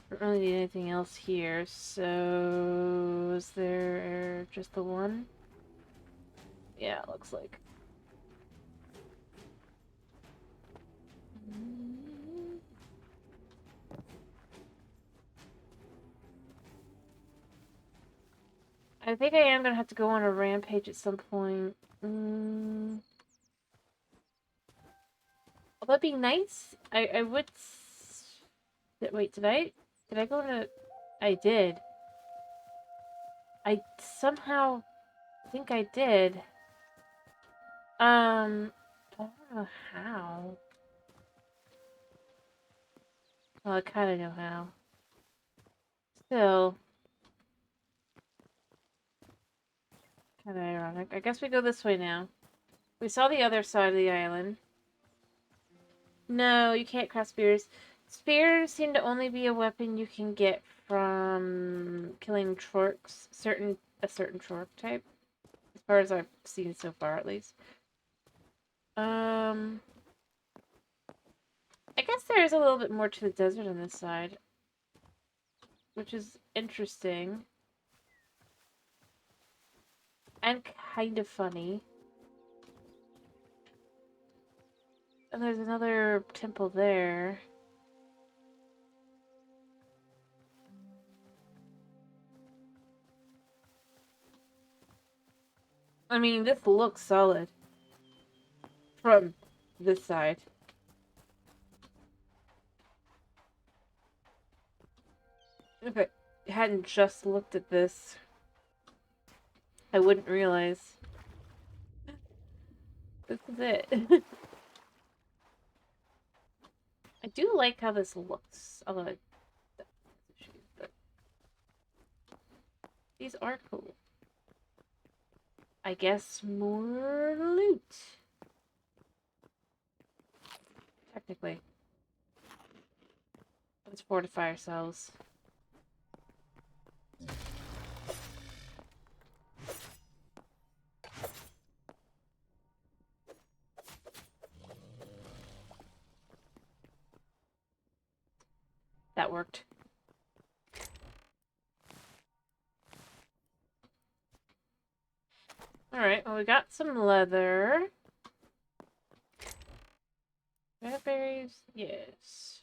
Don't really need anything else here, so... Is there just the one? Yeah, it looks like. I think I am gonna have to go on a rampage at some point. Will that be nice? I would... Wait, did I go to... I did. I somehow think I did. I don't know how. Well, I kind of know how. Still. Kind of ironic. I guess we go this way now. We saw the other side of the island. No, you can't craft spears. Spears seem to only be a weapon you can get from killing Trorks. A certain Trork type. As far as I've seen so far, at least. I guess there is a little bit more to the desert on this side, which is interesting and kind of funny. And there's another temple there. I mean, this looks solid from this side. If I hadn't just looked at this, I wouldn't realize. This is it. I do like how this looks, although it but these are cool. I guess more loot. Technically. Let's fortify ourselves. That worked. Alright, well we got some leather. Raspberries? Yes.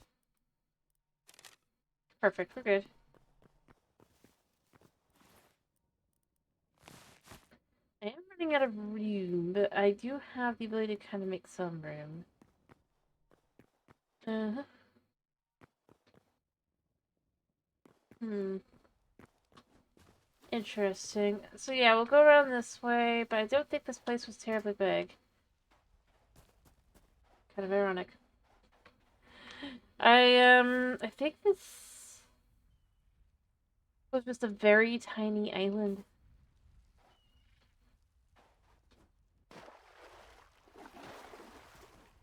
Perfect, we're good. I am running out of room, but I do have the ability to kind of make some room. Interesting. So yeah, we'll go around this way, but I don't think this place was terribly big. Kind of ironic. I think this was just a very tiny island.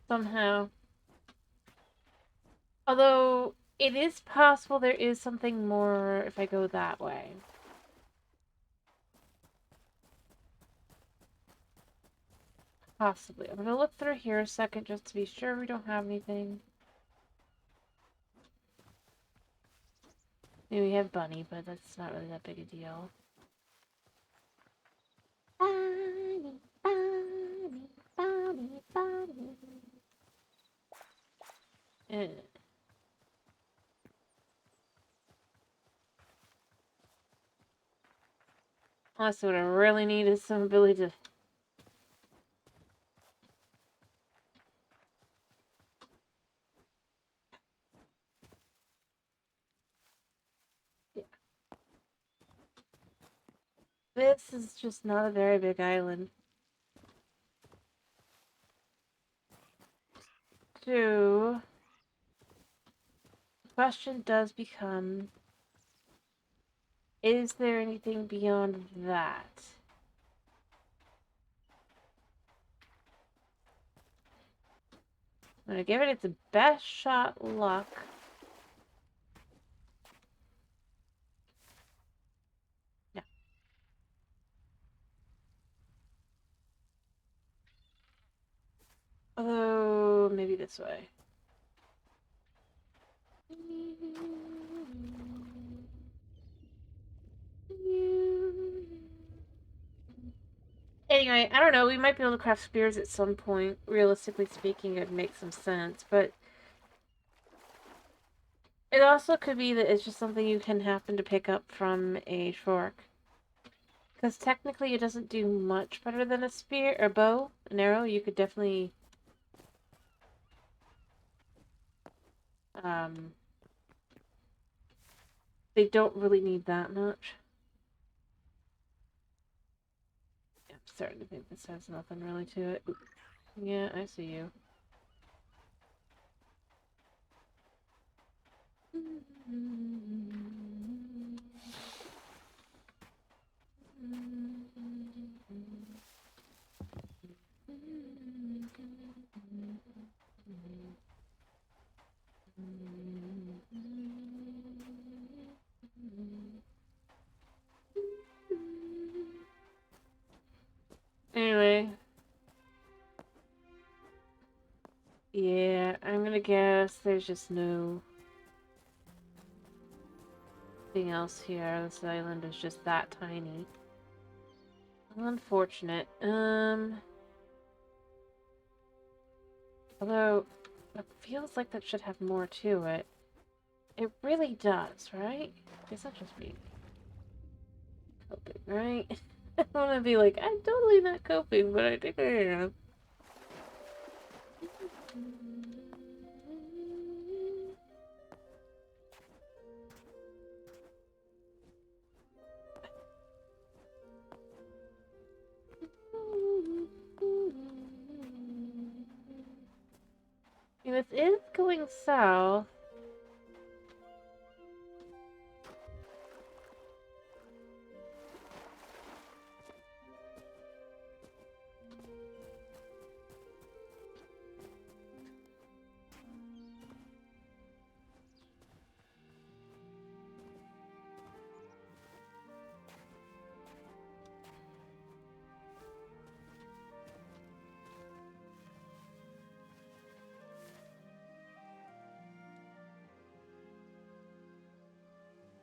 Somehow. Although, it is possible there is something more if I go that way. Possibly. I'm gonna look through here a second just to be sure we don't have anything. Maybe we have Bunny, but that's not really that big a deal. Bunny, Bunny, Bunny, Bunny. Honestly, what I really need is some ability to... Yeah. This is just not a very big island. Two. The question does become... Is there anything beyond that? I'm gonna give it its best shot luck. No. Although, maybe this way. Anyway, I don't know, we might be able to craft spears at some point. Realistically speaking, it'd make some sense, but... It also could be that it's just something you can happen to pick up from a fork. Because technically it doesn't do much better than a spear, or bow, an arrow. You could definitely... They don't really need that much. I'm starting to think this has nothing really to it. Yeah, I see you. Anyway. Yeah, I'm gonna guess there's just no thing else here. This island is just that tiny. Unfortunate. Although, it feels like that should have more to it. It really does, right? Guess that just me coping, right? I want to be like, I'm totally not coping, but I think I am. This is going south.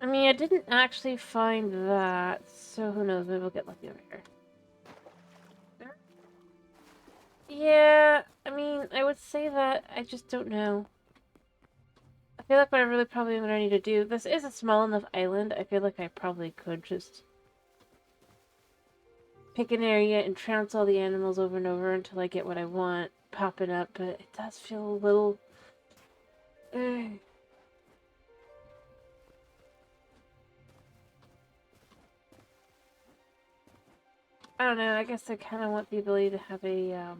I mean, I didn't actually find that, so who knows, maybe we'll get lucky over here. Yeah, I mean, I would say that, I just don't know. I feel like what I really probably what I need to do, this is a small enough island, I feel like I probably could just pick an area and trounce all the animals over and over until I get what I want popping up, but it does feel a little... I don't know, I guess I kind of want the ability to have a,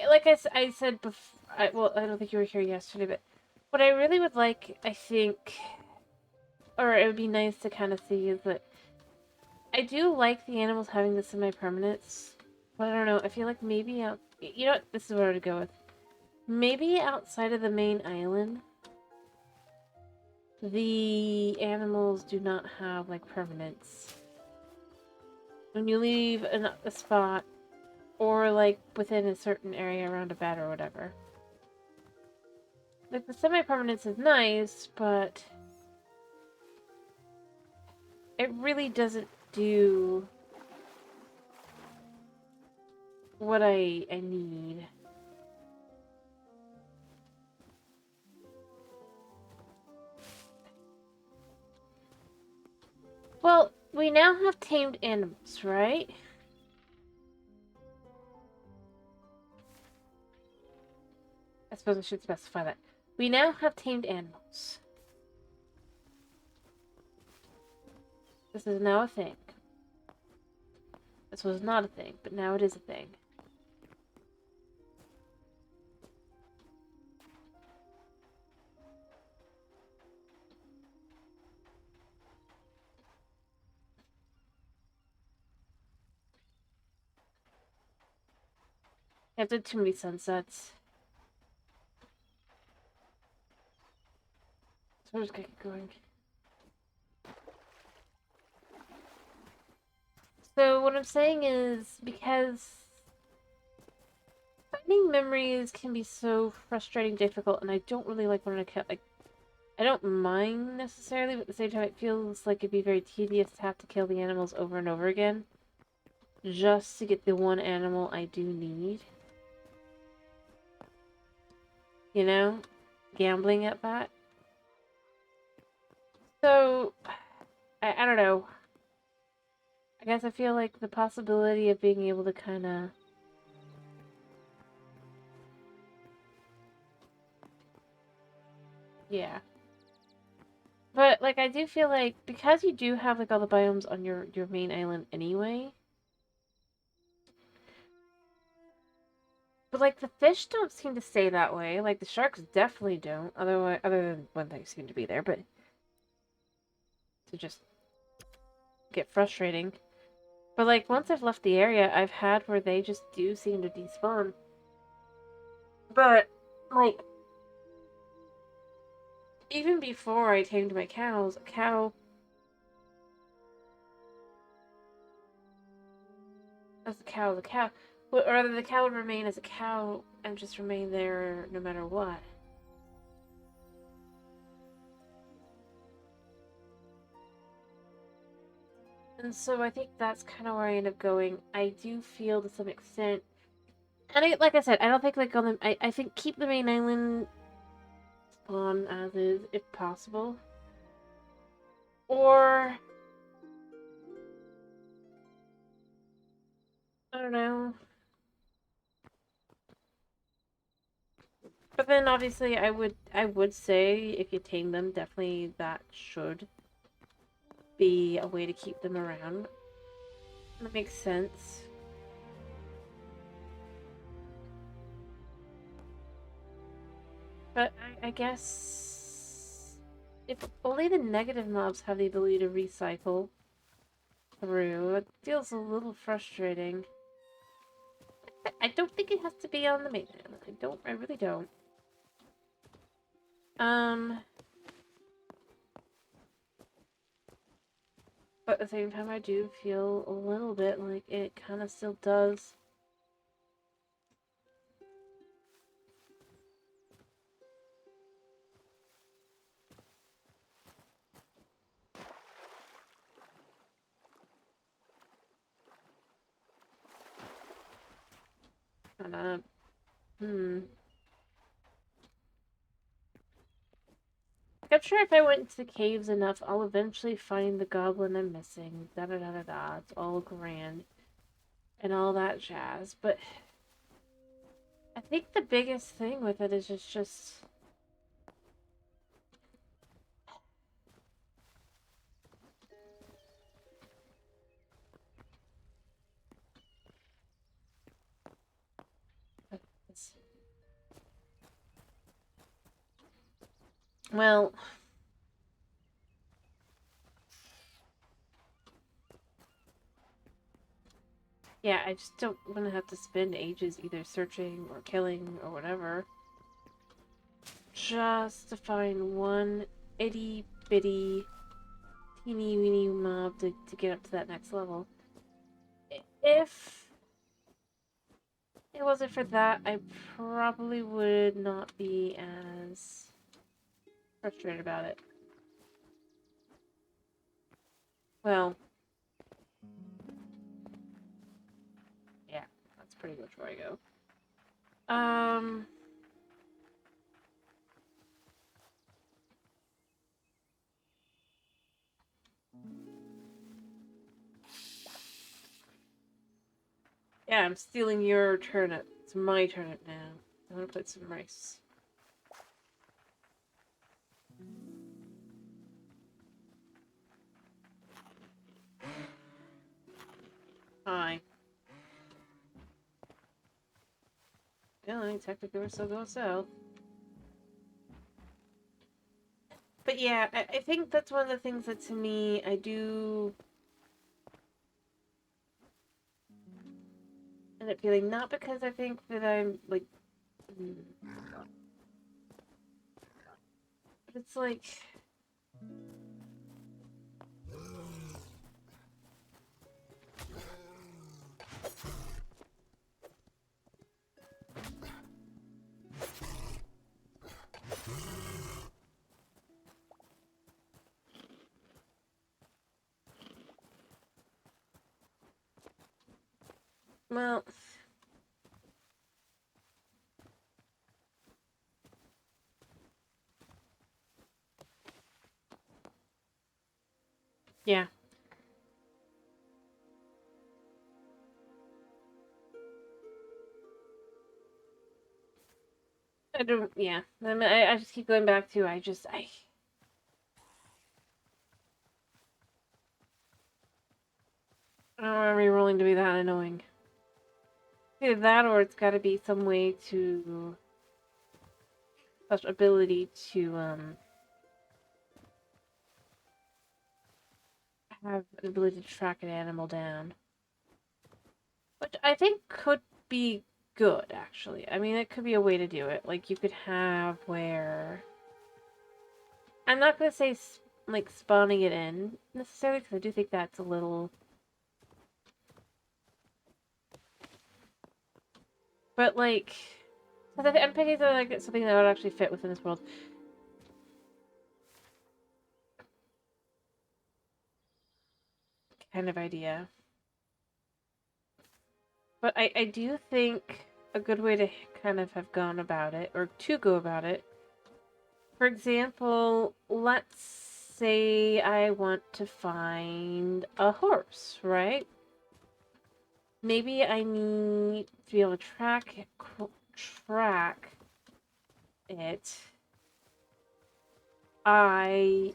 like I said before, well, I don't think you were here yesterday, but what I really would like, I think, or it would be nice to kind of see is that I do like the animals having the semi-permanence, but I don't know, I feel like maybe out, you know what, this is what I would go with. Maybe outside of the main island, the animals do not have, like, permanence. When you leave a spot, or, like, within a certain area around a bed or whatever. Like, the semi-permanence is nice, but it really doesn't do what I need. Well, we now have tamed animals, right? I suppose I should specify that. We now have tamed animals. This is now a thing. This was not a thing, but now it is a thing. I've done too many sunsets. So we're just gonna keep going. So what I'm saying is, because finding memories can be so frustrating, difficult, and I don't really like when I don't mind necessarily, but at the same time it feels like it'd be very tedious to have to kill the animals over and over again. Just to get the one animal I do need. You know? Gambling at that. So, I don't know. I guess I feel like the possibility of being able to kind of... Yeah. But, like, I do feel like, because you do have, like, all the biomes on your main island anyway... But, like, the fish don't seem to stay that way. Like, the sharks definitely don't. Other than when they seem to be there, but... To just... get frustrating. But, like, once I've left the area, I've had where they just do seem to despawn. But, like... Even before I tamed my cows, a cow... As a cow, the cow. Or rather, the cow would remain as a cow and just remain there no matter what. And so I think that's kind of where I end up going. I do feel to some extent, and like I said, I don't think like on the. I think keep the main island spawn as is if possible, or I don't know. But then obviously I would say if you tame them, definitely that should be a way to keep them around. That makes sense. But I guess if only the negative mobs have the ability to recycle through, it feels a little frustrating. I don't think it has to be on the mainland. I really don't. But at the same time, I do feel a little bit like it kind of still does. Kind of, I'm sure if I went into the caves enough, I'll eventually find the goblin I'm missing. Da da da da da. It's all grand. And all that jazz. But I think the biggest thing with it is just well, yeah, I just don't want to have to spend ages either searching or killing or whatever just to find one itty bitty teeny weeny mob to get up to that next level. If it wasn't for that, I probably would not be as frustrated about it. Well, yeah, that's pretty much where I go. Yeah, I'm stealing your turnip. It's my turnip now. I'm gonna put some rice. Hi. Yeah, I mean, technically we're still going south. But yeah, I think that's one of the things that to me, I do end up feeling, not because I think that I'm like, but it's like, well, yeah. I don't, yeah. I mean, I just keep going back to, I don't want re-rolling to be that annoying. Either that or it's gotta be some way to, such ability to, have an ability to track an animal down. Which I think could be good, actually. I mean, it could be a way to do it. Like, you could have where... I'm not going to say, like, spawning it in, necessarily, because I do think that's a little... But like, so the NPCs are like something that would actually fit within this world. Kind of idea. But I do think a good way to kind of have gone about it, or to go about it, for example, let's say I want to find a horse, right? Maybe I need to be able to track it. I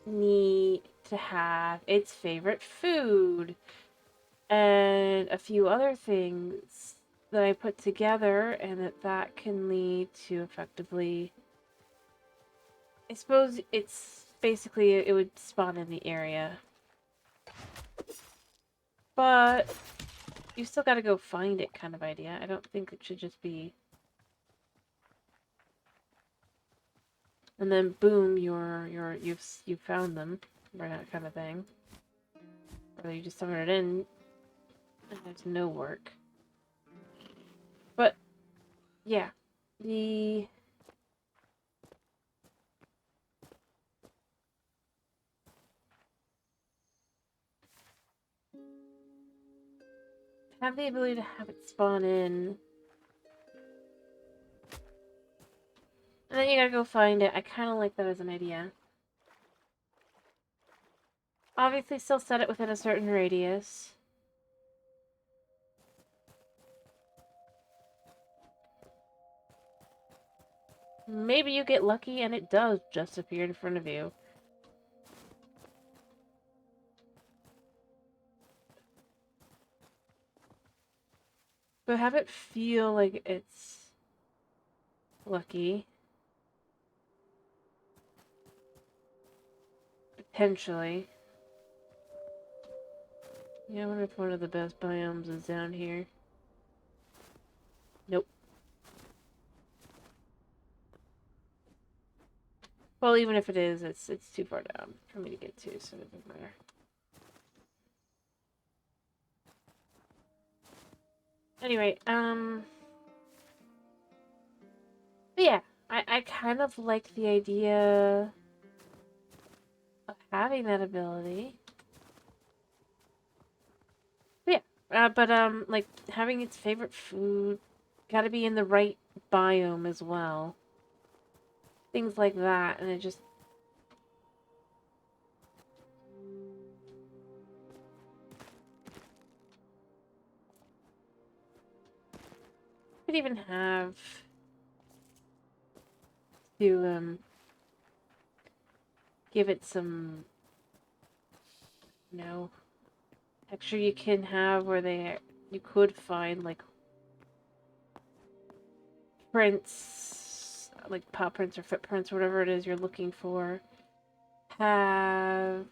need to have its favorite food and a few other things that I put together, and that can lead to effectively, I suppose it's basically, it would spawn in the area. But you still gotta go find it kind of idea. I don't think it should just be... And then boom, you've found them, right? That kind of thing. Or you just summoned it in, and there's no work. But yeah, have the ability to have it spawn in, and then you gotta go find it. I kind of like that as an idea. Obviously, still set it within a certain radius. Maybe you get lucky and it does just appear in front of you. But have it feel like it's lucky. Potentially. Yeah, I wonder if one of the best biomes is down here. Nope. Well, even if it is, it's too far down for me to get to, so it doesn't matter. Anyway, but yeah, I kind of like the idea of having that ability. But yeah, like, having its favorite food, gotta be in the right biome as well. Things like that, and it just... could even have to, give it some, texture you can have where you could find, like, prints, like paw prints or footprints or whatever it is you're looking for. Have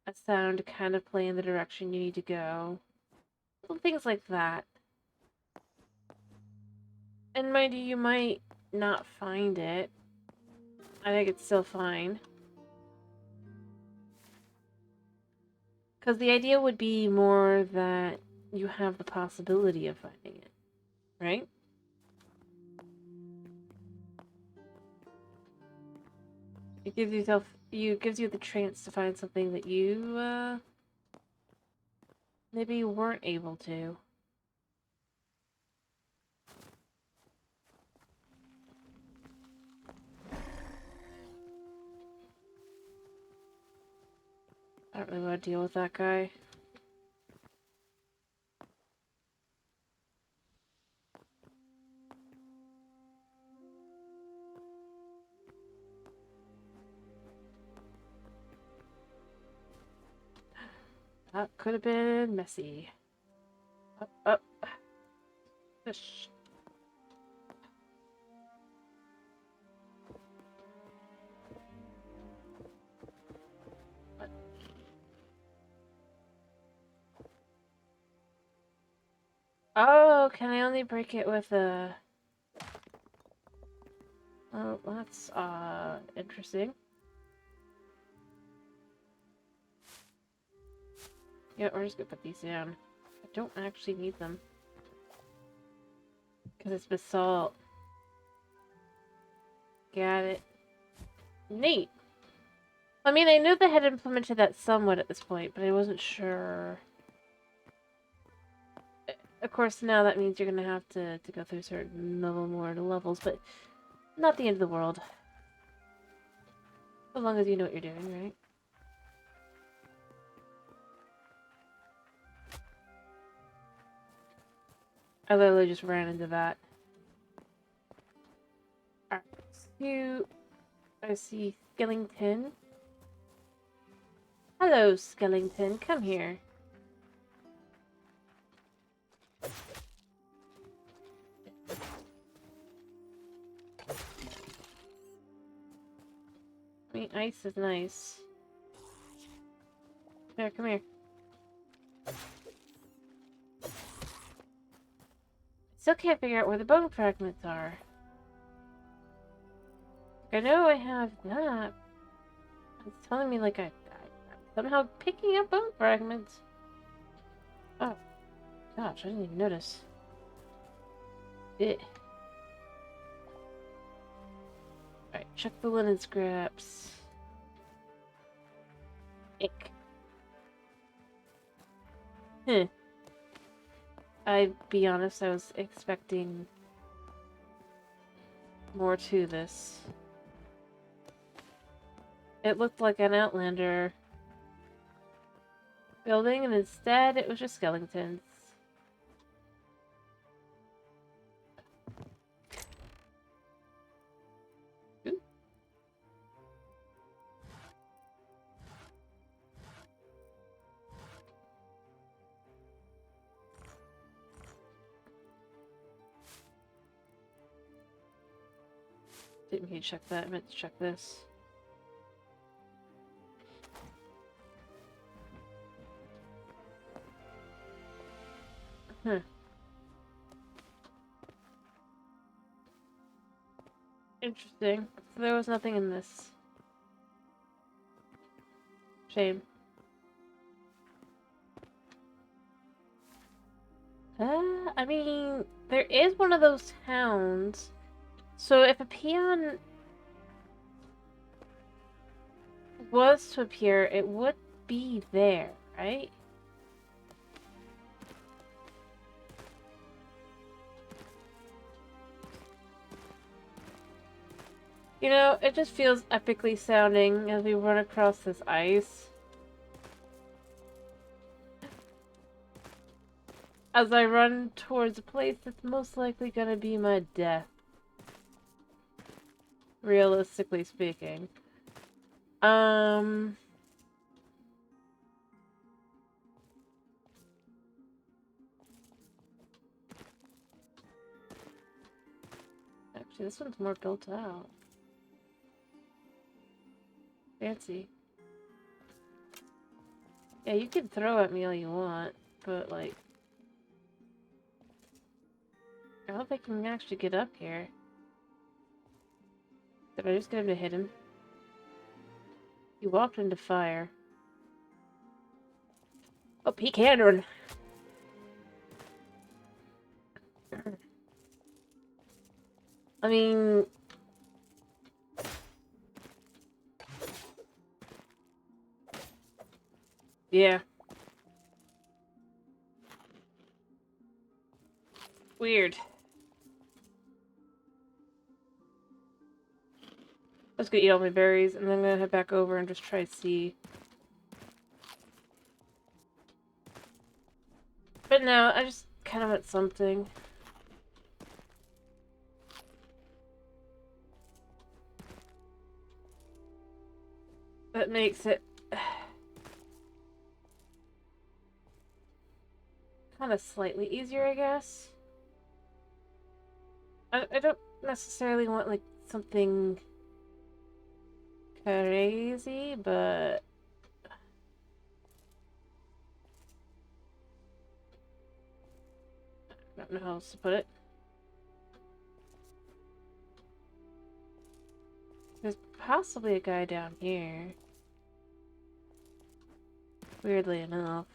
a sound to kind of play in the direction you need to go. Little things like that. And mind you, you might not find it. I think it's still fine. Because the idea would be more that you have the possibility of finding it, right? It gives you the chance to find something that you maybe weren't able to. I don't really want to deal with that guy. That could have been messy. Up, up. Fish. What? Oh, can I only break it with a... Oh, that's, interesting. Yeah, we're just gonna put these down. I don't actually need them. Because it's basalt. Got it. Neat. I mean, I knew they had implemented that somewhat at this point, but I wasn't sure. Of course, now that means you're going to have to go through certain more levels, but not the end of the world. As long as you know what you're doing, right? I literally just ran into that. Alright, so I see Skellington. Hello, Skellington. Come here. I mean, ice is nice. Here, come here. Still can't figure out where the bone fragments are. I know I have that. It's telling me like I'm somehow picking up bone fragments. Oh, gosh, I didn't even notice. Alright, check the linen scraps. Ick. I'd be honest, I was expecting more to this. It looked like an Outlander building, and instead it was just skeletons. Ooh. Didn't mean to check that, I meant to check this. Interesting. So there was nothing in this. Shame. I mean, there is one of those towns. So if a peon was to appear, it would be there, right? You know, it just feels epically sounding as we run across this ice. As I run towards a place that's most likely gonna be my death. Realistically speaking. Actually, this one's more built out. Fancy. Yeah, you can throw at me all you want, but like... I don't think I can actually get up here. Did I just get him to hit him? He walked into fire. Oh, he can run! I mean... yeah. Weird. I was gonna eat all my berries, and then I'm gonna head back over and just try to see. But no, I just kind of want something. That makes it kind of slightly easier, I guess. I don't necessarily want, like, something crazy, but... I don't know how else to put it. There's possibly a guy down here. Weirdly enough.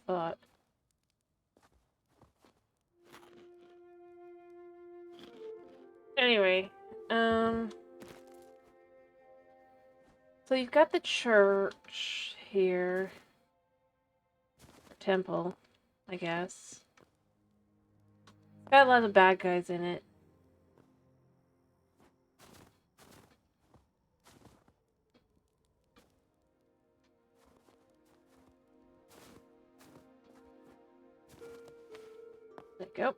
thought. Anyway, so you've got the church here. Or temple, I guess. Got a lot of bad guys in it. There you go.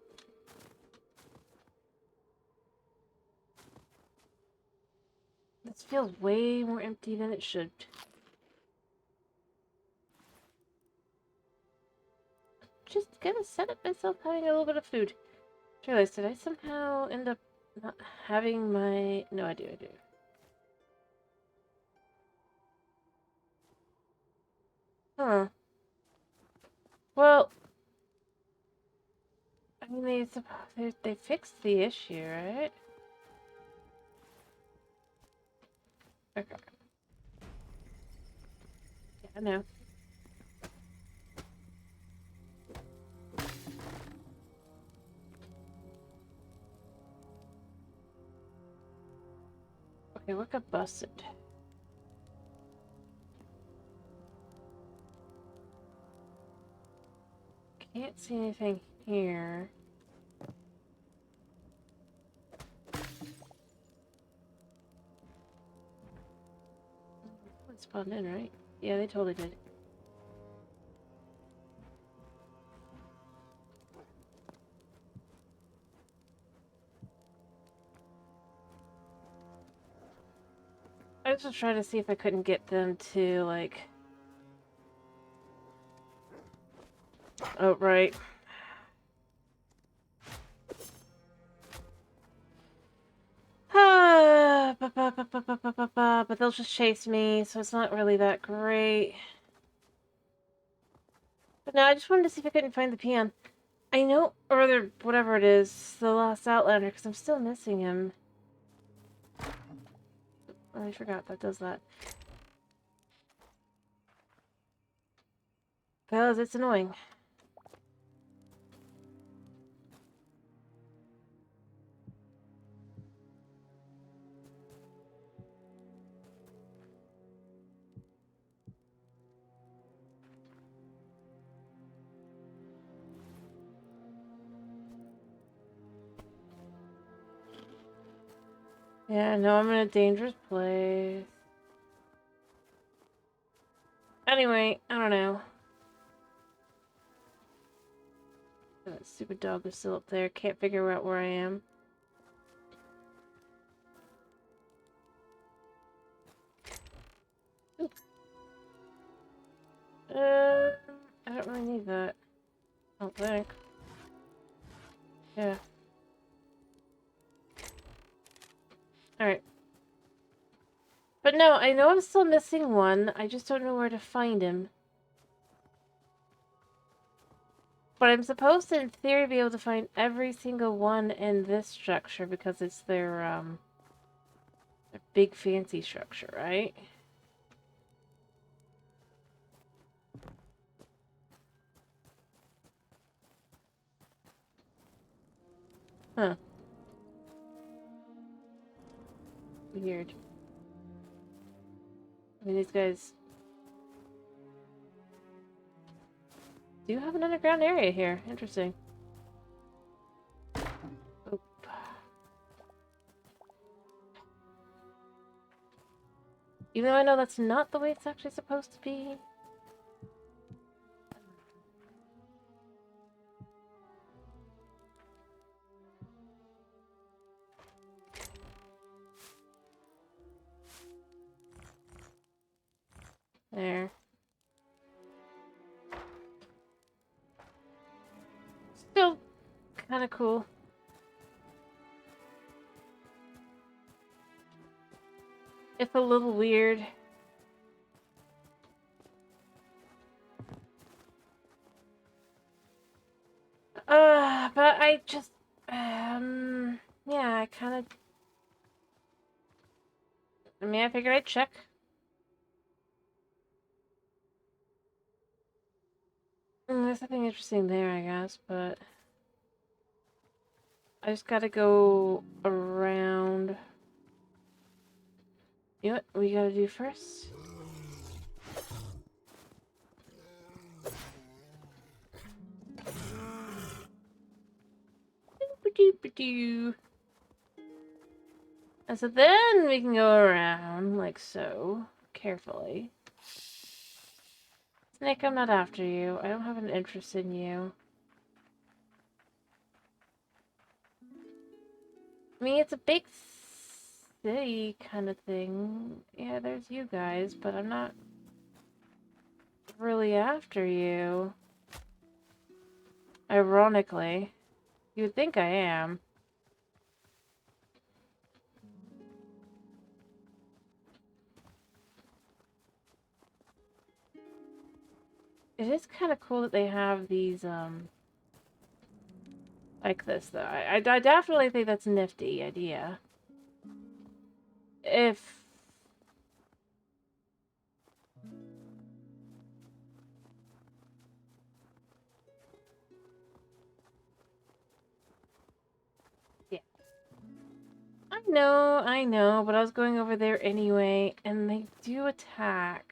This feels way more empty than it should. Just gonna set up myself having a little bit of food. I realized, did I somehow end up not having my... No, I do. Huh. Well, I mean, they fixed the issue, right? Okay. Yeah, I know. Okay, what got busted? Can't see anything here. It spawned in, right? Yeah, they totally did. I was just trying to see if I couldn't get them to, like... Oh, right. But they'll just chase me, so it's not really that great. But no, I just wanted to see if I couldn't find the peon. I know, or whatever it is, the last Outlander, because I'm still missing him. Oh, I forgot that does that. Because it's annoying. Yeah, no, I'm in a dangerous place. Anyway, I don't know. That stupid dog is still up there. Can't figure out where I am. Ooh. I don't really need that. I don't think. Yeah. Alright. But no, I know I'm still missing one. I just don't know where to find him. But I'm supposed to, in theory, be able to find every single one in this structure because it's their big fancy structure, right? Huh. Weird. I mean, these guys do have an underground area here. Interesting. Oop. Even though I know that's not the way it's actually supposed to be. There. Still kind of cool. If a little weird. But I just, yeah, I kind of, I mean, I figured I'd check. there's something interesting there, I guess, but I just gotta go around. You know what we gotta do first? Doop-a-doop-a-doo. And so then we can go around, like so, carefully. Snake, I'm not after you. I don't have an interest in you. I mean, it's a big city kind of thing. Yeah, there's you guys, but I'm not really after you. Ironically. You would think I am. It is kind of cool that they have these, like this, though. I definitely think that's a nifty idea. If... Yeah. I know, but I was going over there anyway, and they do attack.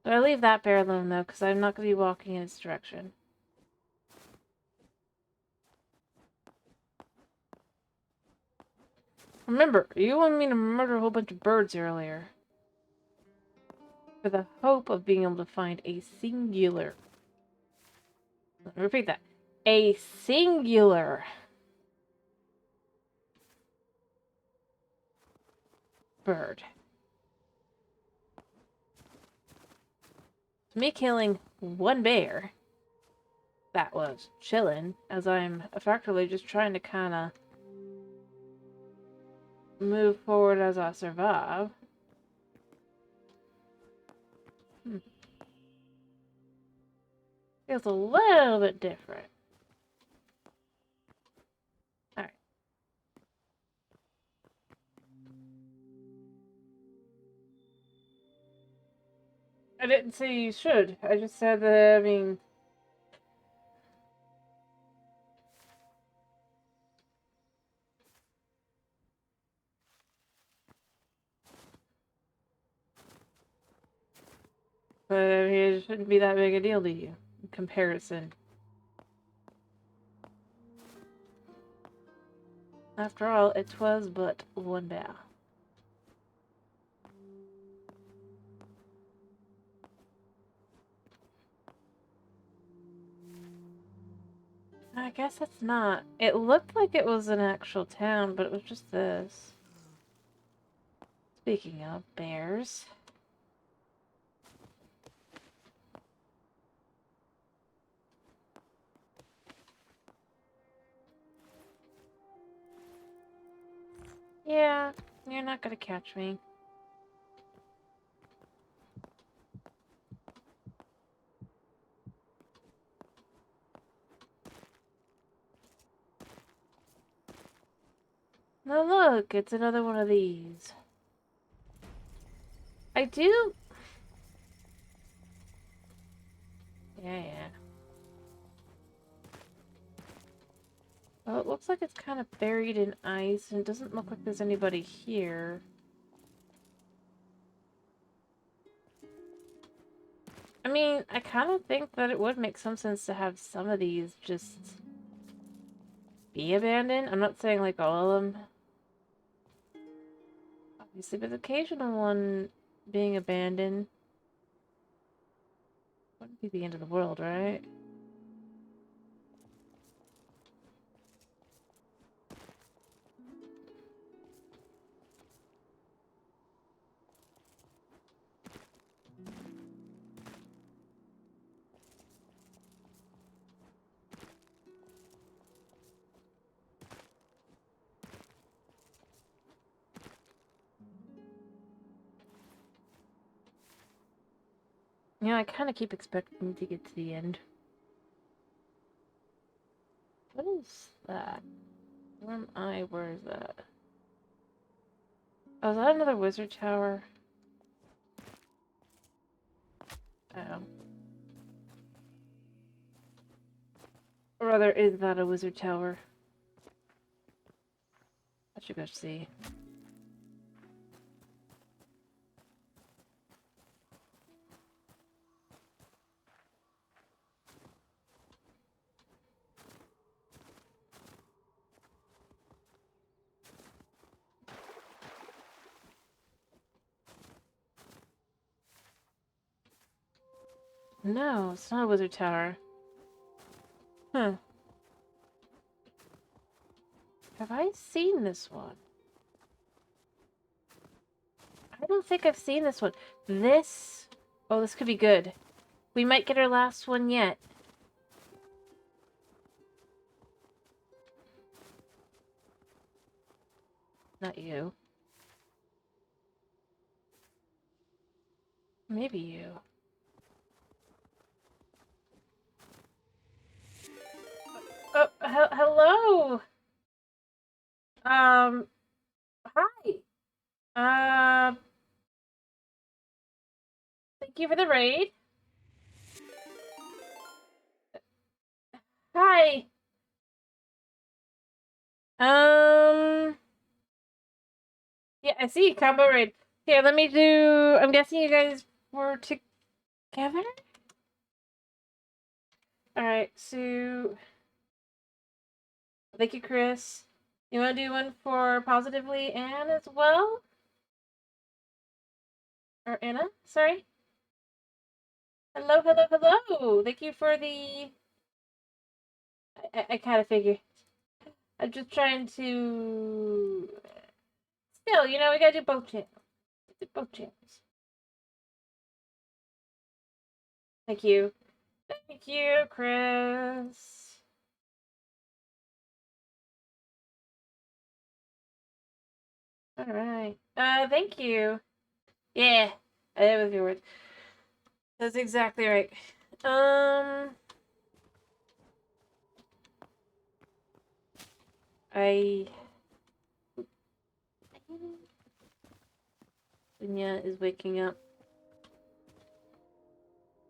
But I leave that bear alone, though, because I'm not going to be walking in its direction. Remember, you wanted me to murder a whole bunch of birds earlier. For the hope of being able to find a singular... Let me repeat that. A singular... bird. Me killing one bear that was chilling, as I'm effectively just trying to kind of move forward as I survive. Feels a little bit different. Alright. I didn't say you should. I just said that, I mean... But I mean, it shouldn't be that big a deal to you, in comparison. After all, it was but one bear. I guess it's not. It looked like it was an actual town, but it was just this. Speaking of bears... Yeah, you're not gonna catch me. Now look, it's another one of these. I do... Yeah. Well, it looks like it's kind of buried in ice, and it doesn't look like there's anybody here. I mean, I kind of think that it would make some sense to have some of these just be abandoned. I'm not saying like all of them. Obviously, but the occasional one being abandoned wouldn't be the end of the world, right? You know, I kind of keep expecting to get to the end. What is that? Where am I? Where is that? Oh, is that another wizard tower? Oh. Or rather, is that a wizard tower? I should go see. No, it's not a wizard tower. Huh. Have I seen this one? I don't think I've seen this one. This... Oh, this could be good. We might get our last one yet. Not you. Maybe you. Oh, hello! Hi! Uh, thank you for the raid. Hi! Yeah, I see, combo raid. Here, let me do... I'm guessing you guys were together? Alright, so... Thank you, Chris. You want to do one for Positively Anne as well? Or Anna? Sorry. Hello, hello, hello! Thank you for the... I kind of figure. I'm just trying to... Still, you know, we gotta do both channels. Do both channels. Thank you. Thank you, Chris. Alright. Thank you. Yeah. That was your word. That's exactly right. Dunya is waking up.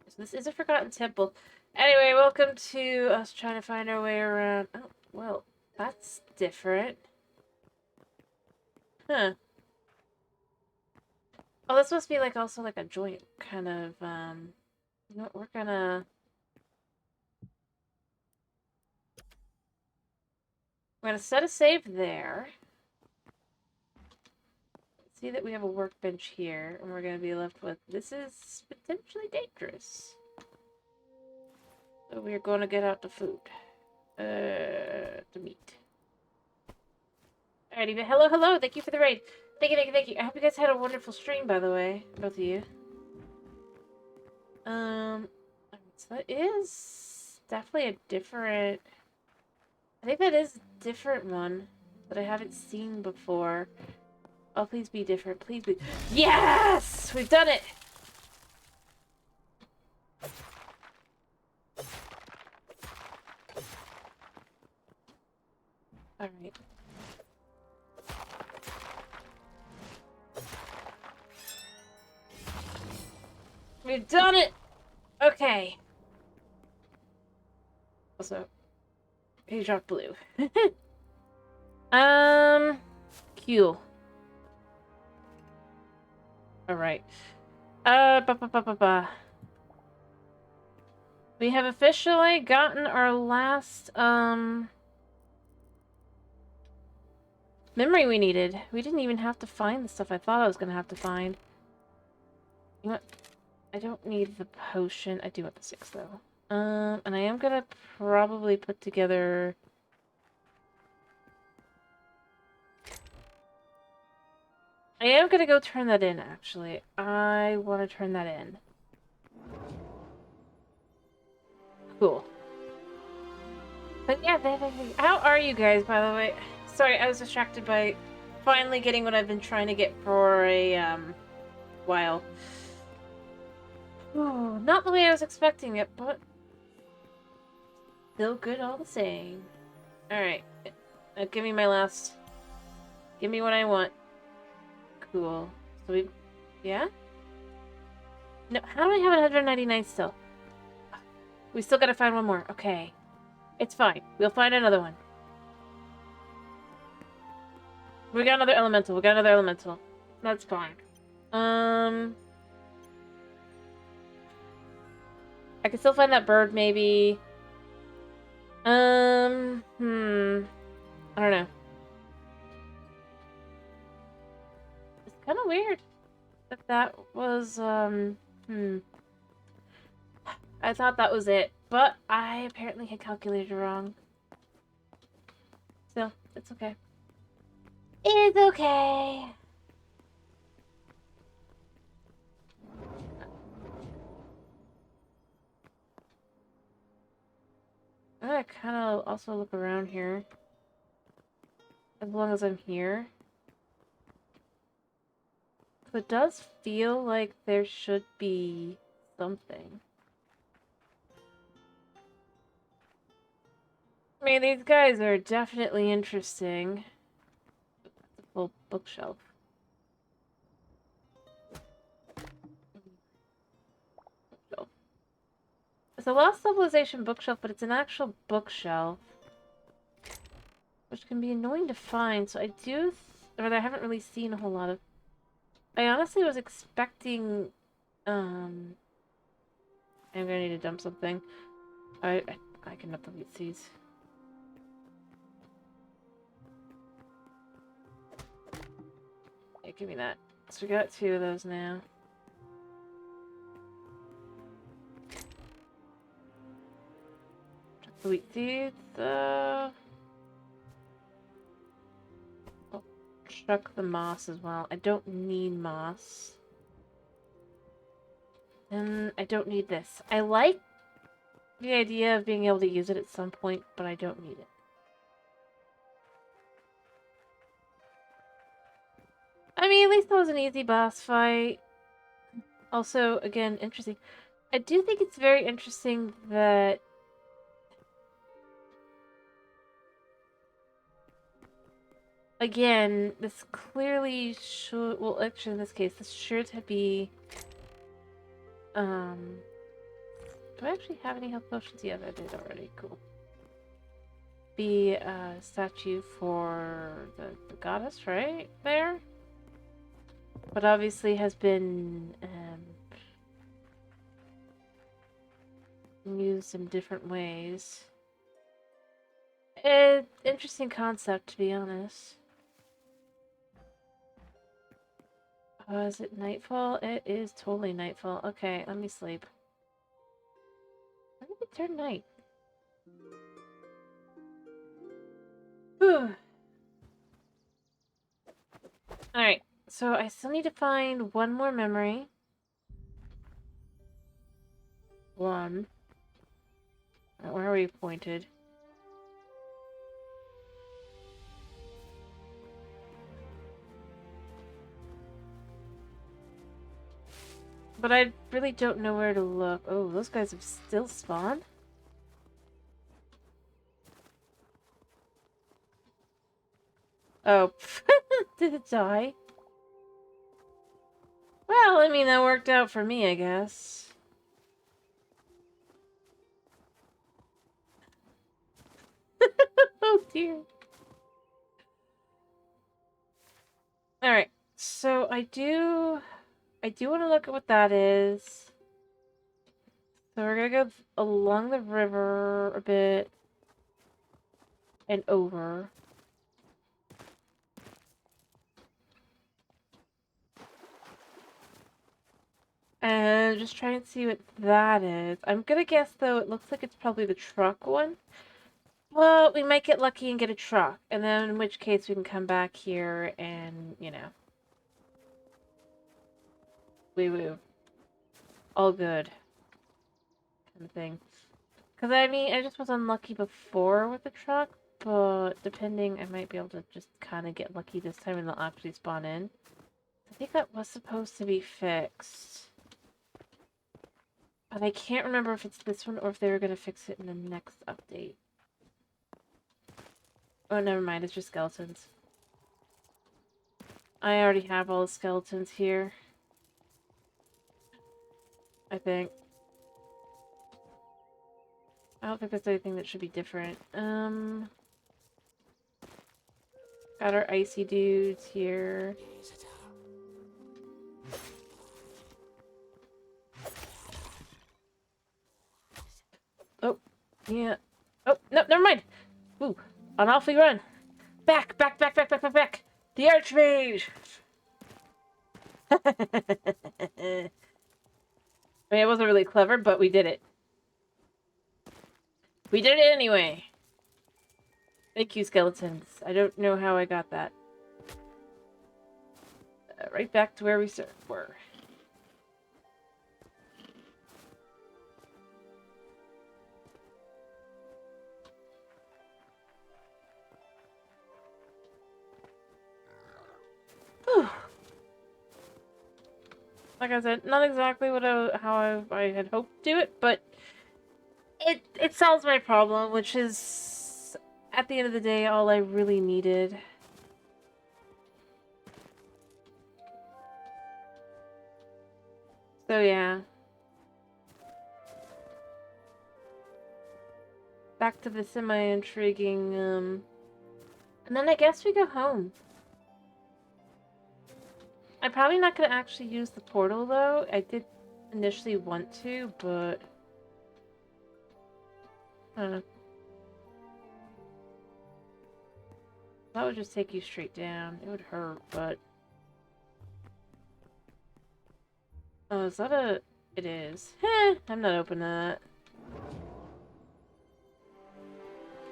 So this is a forgotten temple. Anyway, welcome to us trying to find our way around. Oh, well, that's different. Huh. Oh, this must be like also like a joint kind of, you know what, we're gonna set a save there. See that we have a workbench here, and we're gonna be left with, this is potentially dangerous. So we're gonna get out the food. The meat. Alrighty, but hello, hello, thank you for the raid. Thank you, thank you, thank you. I hope you guys had a wonderful stream, by the way, both of you. So that is definitely a different... I think that is a different one that I haven't seen before. Oh, please be different. Please be... Yes! We've done it! Alright. We've done it! Okay. Also, he dropped blue. Cool. Alright. We have officially gotten our last, memory we needed. We didn't even have to find the stuff I thought I was gonna have to find. You know what? I don't need the potion. I do want the 6, though. And I am gonna probably put together... I am gonna go turn that in, actually. I want to turn that in. Cool. But yeah, how are you guys, by the way? Sorry, I was distracted by finally getting what I've been trying to get for a, while. Oh, not the way I was expecting it, but still good all the same. Alright. Give me my last... Give me what I want. Cool. So we... Yeah? No, how do I have 199 still? We still gotta find one more. Okay. It's fine. We'll find another one. We got another elemental. We got another elemental. That's fine. I can still find that bird, maybe. I don't know. It's kind of weird that was, I thought that was it, but I apparently had calculated wrong. Still, it's okay. It's okay. I'm gonna kind of also look around here. As long as I'm here. It does feel like there should be something. I mean, these guys are definitely interesting. That's a full bookshelf. It's a Lost Civilization bookshelf, but it's an actual bookshelf. Which can be annoying to find, so I do... or I haven't really seen a whole lot of... I honestly was expecting... I'm gonna need to dump something. I can delete these. Yeah, give me that. So we got 2 of those now. Delete these. I'll chuck the moss as well. I don't need moss. And I don't need this. I like the idea of being able to use it at some point, but I don't need it. I mean, at least that was an easy boss fight. Also, again, interesting. I do think it's very interesting that... Again, this clearly should... Well, actually, in this case, this should be... Do I actually have any health potions? Yeah, I did already. Cool. Be a statue for the goddess, right? There? But obviously has been used in different ways. Interesting concept, to be honest. Oh, is it nightfall? It is totally nightfall. Okay, let me sleep. When did it turn night? Whew. Alright, so I still need to find one more memory. One. Where are we pointed? But I really don't know where to look. Oh, those guys have still spawned? Oh, did it die? Well, I mean, that worked out for me, I guess. Oh, dear. Alright, so I do want to look at what that is. So we're gonna go along the river a bit. And over. And just try and see what that is. I'm gonna guess, though, it looks like it's probably the truck one. Well, we might get lucky and get a truck. And then in which case we can come back here and, you know. Woo-woo. All good. Kind of thing. Because, I mean, I just was unlucky before with the truck. But depending, I might be able to just kind of get lucky this time and they'll actually spawn in. I think that was supposed to be fixed. But I can't remember if it's this one or if they were going to fix it in the next update. Oh, never mind. It's just skeletons. I already have all the skeletons here. I think. I don't think there's anything that should be different. Got our icy dudes here. Oh, yeah. Oh, no, never mind. Ooh, on off we run. Back, back, back, back, back, back, back. The Archmage! I mean, it wasn't really clever, but we did it. We did it anyway. Thank you, skeletons. I don't know how I got that. Right back to where we were. Whew. Like I said, not exactly what how I had hoped to do it, but it solves my problem, which is, at the end of the day, all I really needed. So yeah. Back to the semi-intriguing, and then I guess we go home. I'm probably not going to actually use the portal, though. I did initially want to, but I don't know. That would just take you straight down. It would hurt, but... Oh, is that a... It is. I'm not open to that.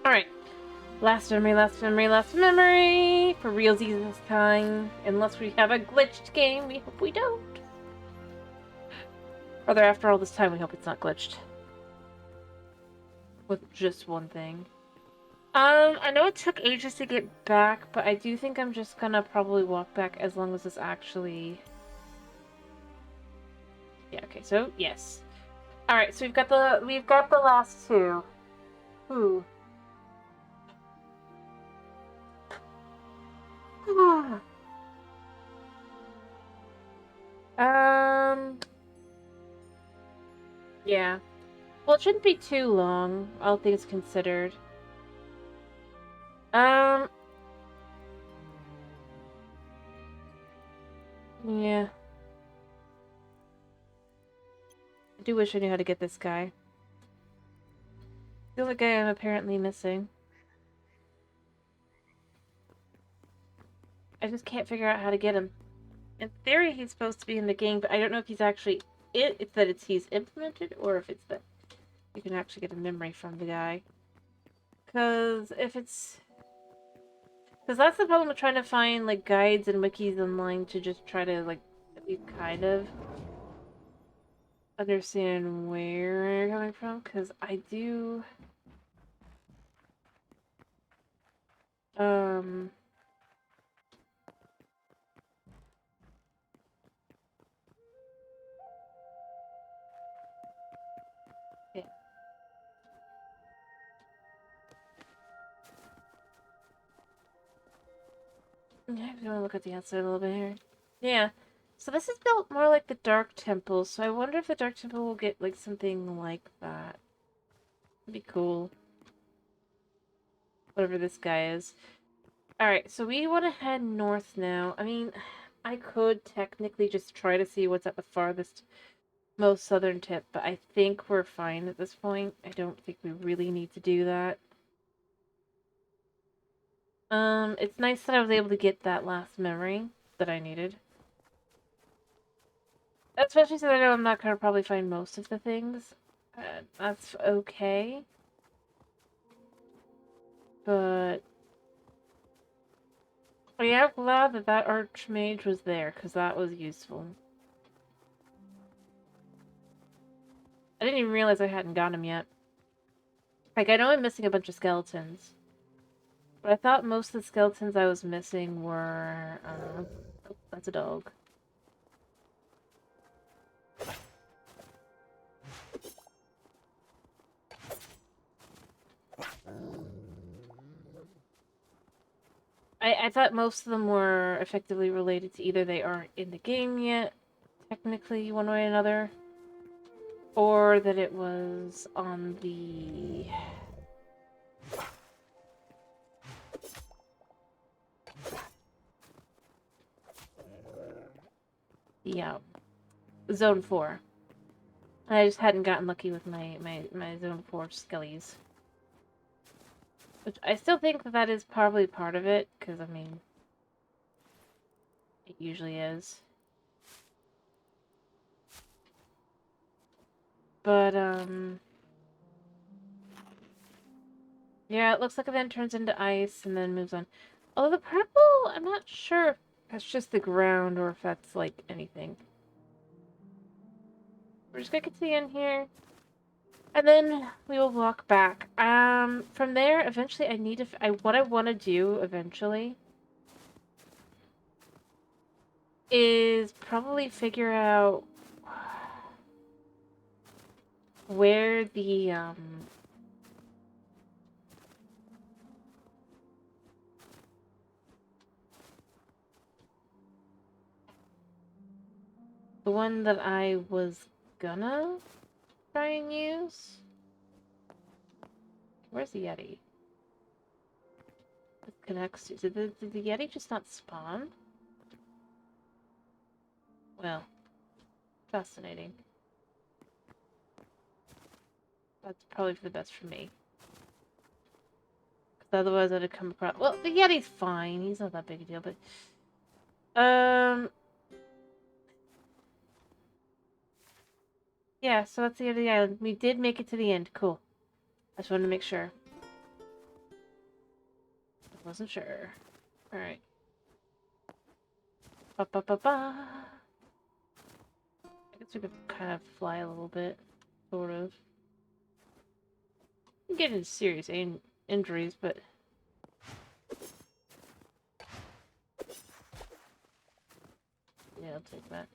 Alright. Last memory, last memory, last memory! For realsies this time. Unless we have a glitched game, we hope we don't. Rather, after all this time, we hope it's not glitched. With just one thing. I know it took ages to get back, but I do think I'm just gonna probably walk back as long as this actually... Yeah, okay, so, yes. Alright, so we've got the last two. Ooh. Yeah. Well, it shouldn't be too long, all things considered. Yeah. I do wish I knew how to get this guy. The other guy I'm apparently missing. I just can't figure out how to get him. In theory, he's supposed to be in the game, but I don't know if he's actually... It's that he's implemented, or if it's that you can actually get a memory from the guy. Because if it's... Because that's the problem with trying to find, like, guides and wikis online to just try to, like, at least kind of understand where you're coming from. Because I do... Yeah. I'm gonna look at the outside a little bit here. Yeah. So this is built more like the Dark Temple, so I wonder if the Dark Temple will get, like, something like that. It'd be cool. Whatever this guy is. Alright, so we want to head north now. I mean, I could technically just try to see what's at the farthest, most southern tip, but I think we're fine at this point. I don't think we really need to do that. It's nice that I was able to get that last memory that I needed. Especially since I know I'm not going to probably find most of the things. That's okay. But... I am glad that that Archmage was there, because that was useful. I didn't even realize I hadn't got him yet. Like, I know I'm missing a bunch of skeletons. But I thought most of the skeletons I was missing were... oh, that's a dog. I thought most of them were effectively related to either they aren't in the game yet, technically, one way or another. Or that it was on the... Yeah, Zone 4. I just hadn't gotten lucky with my Zone 4 skellies. Which I still think that is probably part of it, because, I mean, it usually is. But, yeah, it looks like it then turns into ice and then moves on. Although the purple, I'm not sure if that's just the ground or if that's, like, anything. We're just gonna get to the end here. And then we will walk back. From there, eventually I need to... what I want to do, eventually, is probably figure out where the one that I was gonna try and use. Where's the Yeti? It connects to... Did the Yeti just not spawn? Well, fascinating. That's probably for the best for me. Because otherwise I'd have come across... Well, the Yeti's fine. He's not that big a deal, but... Yeah, so that's the end of the island. We did make it to the end. Cool. I just wanted to make sure. I wasn't sure. Alright. Ba ba ba ba. I guess we could kind of fly a little bit. Sort of. I'm getting serious injuries, but... Yeah, I'll take that.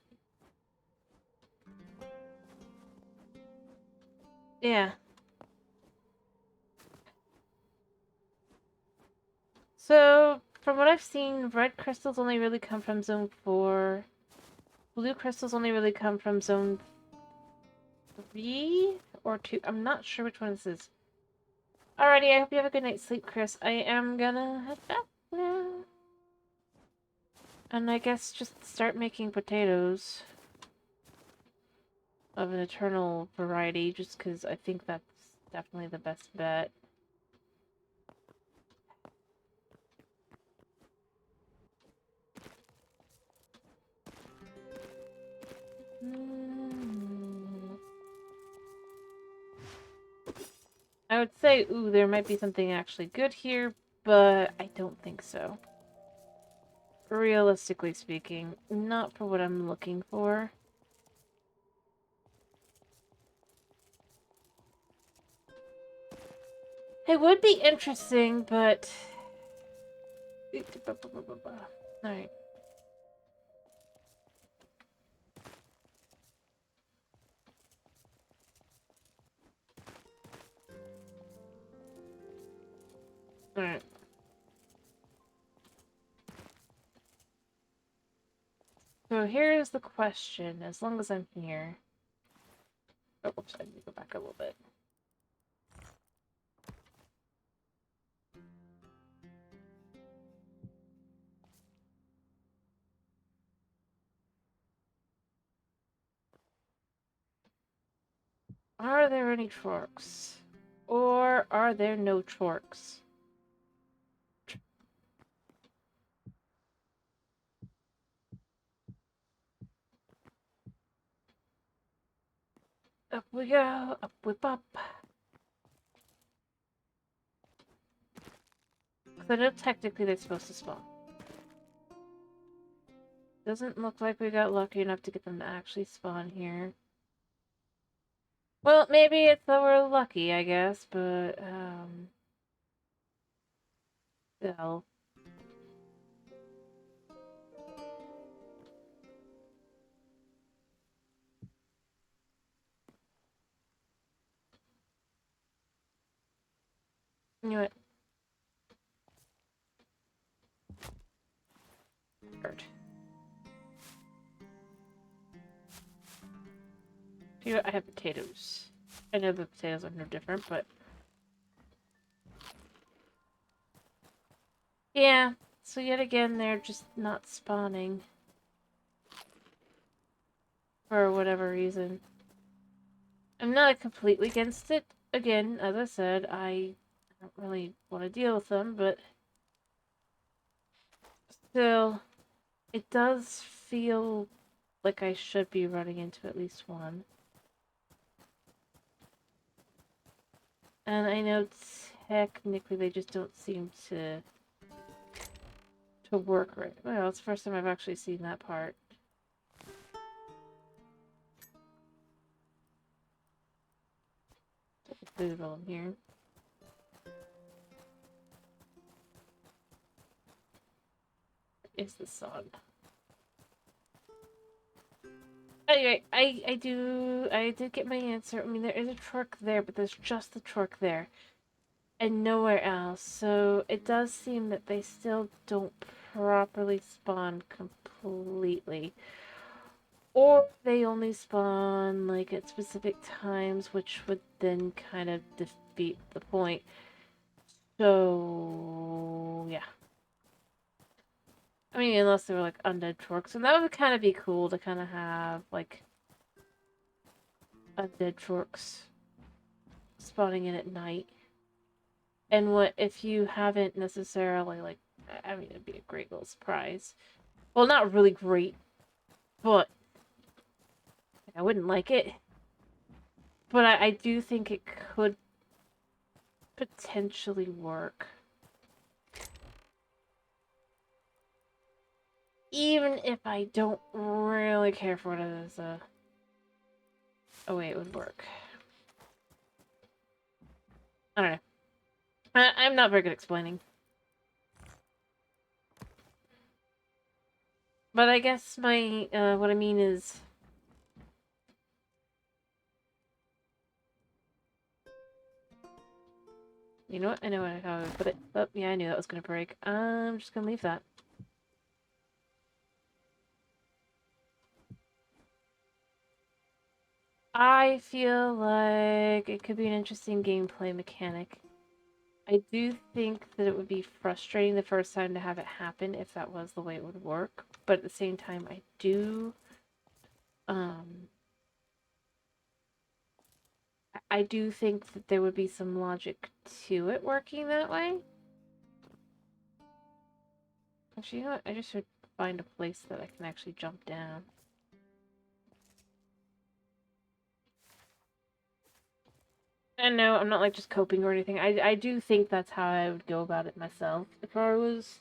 Yeah. So, from what I've seen, red crystals only really come from Zone 4. Blue crystals only really come from Zone 3 or 2. I'm not sure which one this is. Alrighty, I hope you have a good night's sleep, Chris. I am gonna head back now. And I guess just start making potatoes of an eternal variety, just because I think that's definitely the best bet. I would say, ooh, there might be something actually good here, but I don't think so. Realistically speaking, not for what I'm looking for. It would be interesting, but... Alright. Alright. So here's the question, as long as I'm here... Oh, whoops, I need to go back a little bit. Are there any Chorks? Or are there no Chorks? Up we go, up we pop. Because I know technically they're supposed to spawn. Doesn't look like we got lucky enough to get them to actually spawn here. Well, maybe it's that we're lucky, I guess, but, still. Knew it. Bird. Here I have potatoes. I know the potatoes are no different, but... Yeah, so yet again, they're just not spawning. For whatever reason. I'm not completely against it. Again, as I said, I don't really want to deal with them, but... Still, it does feel like I should be running into at least one. And I know technically they just don't seem to work right. Well, it's the first time I've actually seen that part. Visible in here. Is the sun. Anyway, I did get my answer. I mean, there is a truck there, but there's just the truck there. And nowhere else. So it does seem that they still don't properly spawn completely. Or they only spawn, like, at specific times, which would then kind of defeat the point. So, yeah. I mean, unless they were, like, undead trucks. And that would kind of be cool to kind of have, like, undead trucks spawning in at night. And what if you haven't necessarily, like, I mean, it'd be a great little surprise. Well, not really great, but I wouldn't like it. But I do think it could potentially work. Even if I don't really care for it as a way it would work. I don't know. I'm not very good at explaining. But I guess my, what I mean is... You know what? I know how I would put it. Oh, yeah, I knew that was going to break. I'm just going to leave that. I feel like it could be an interesting gameplay mechanic. I do think that it would be frustrating the first time to have it happen if that was the way it would work. But at the same time, I do... I do think that there would be some logic to it working that way. Actually, you know what? I just should find a place that I can actually jump down. And no, I'm not like just coping or anything. I do think that's how I would go about it myself if I was...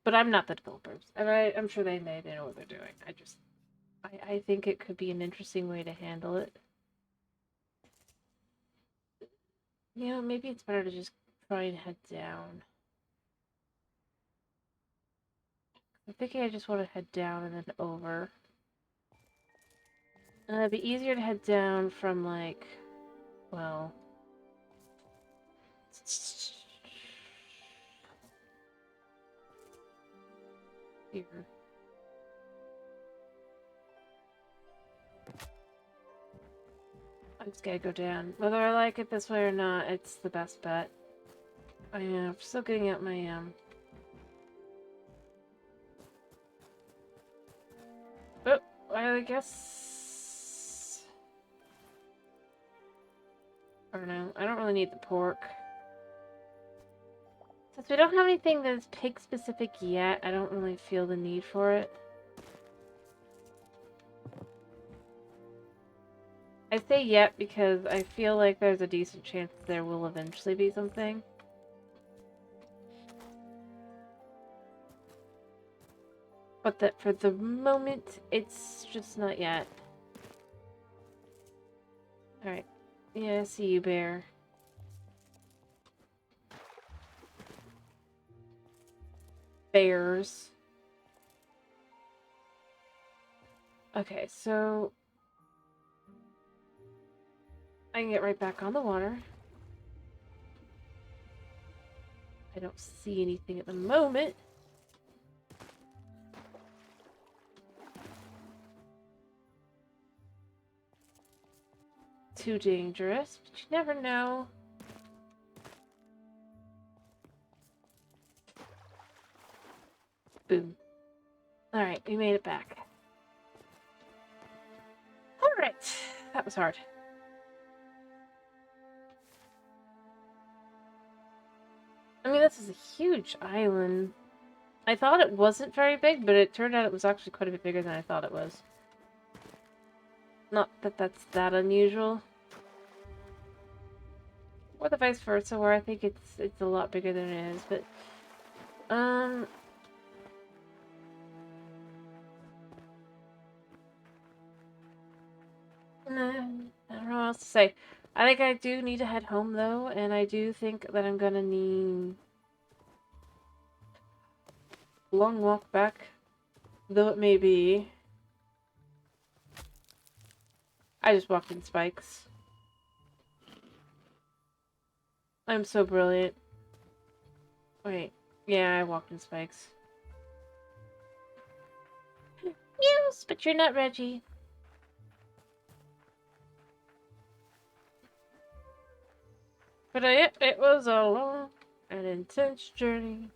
But I'm not the developers. And I'm sure they know what they're doing. I think it could be an interesting way to handle it. You know, maybe it's better to just try and head down. I'm thinking I just want to head down and then over. It'd be easier to head down from, like, well... Here. I'm just gonna go down. Whether I like it this way or not, it's the best bet. I am still getting out my, Oh, I guess... I don't know. I don't really need the pork. Since we don't have anything that is pig-specific yet, I don't really feel the need for it. I say yet because I feel like there's a decent chance there will eventually be something. But that for the moment, it's just not yet. Alright. Yeah, I see you, bear. Bears. Okay, so... I can get right back on the water. I don't see anything at the moment. Too dangerous, but you never know. Boom. Alright, we made it back. Alright, that was hard. I mean, this is a huge island. I thought it wasn't very big, but it turned out it was actually quite a bit bigger than I thought it was. Not that that's that unusual. Or the vice versa, where I think it's a lot bigger than it is, but nah, I don't know what else to say. I think I do need to head home though, and I do think that I'm gonna need a long walk back, though it may be. I just walked in spikes. I'm so brilliant. Wait, yeah, I walked in spikes. Yes, but you're not Reggie. But it was a long and intense journey.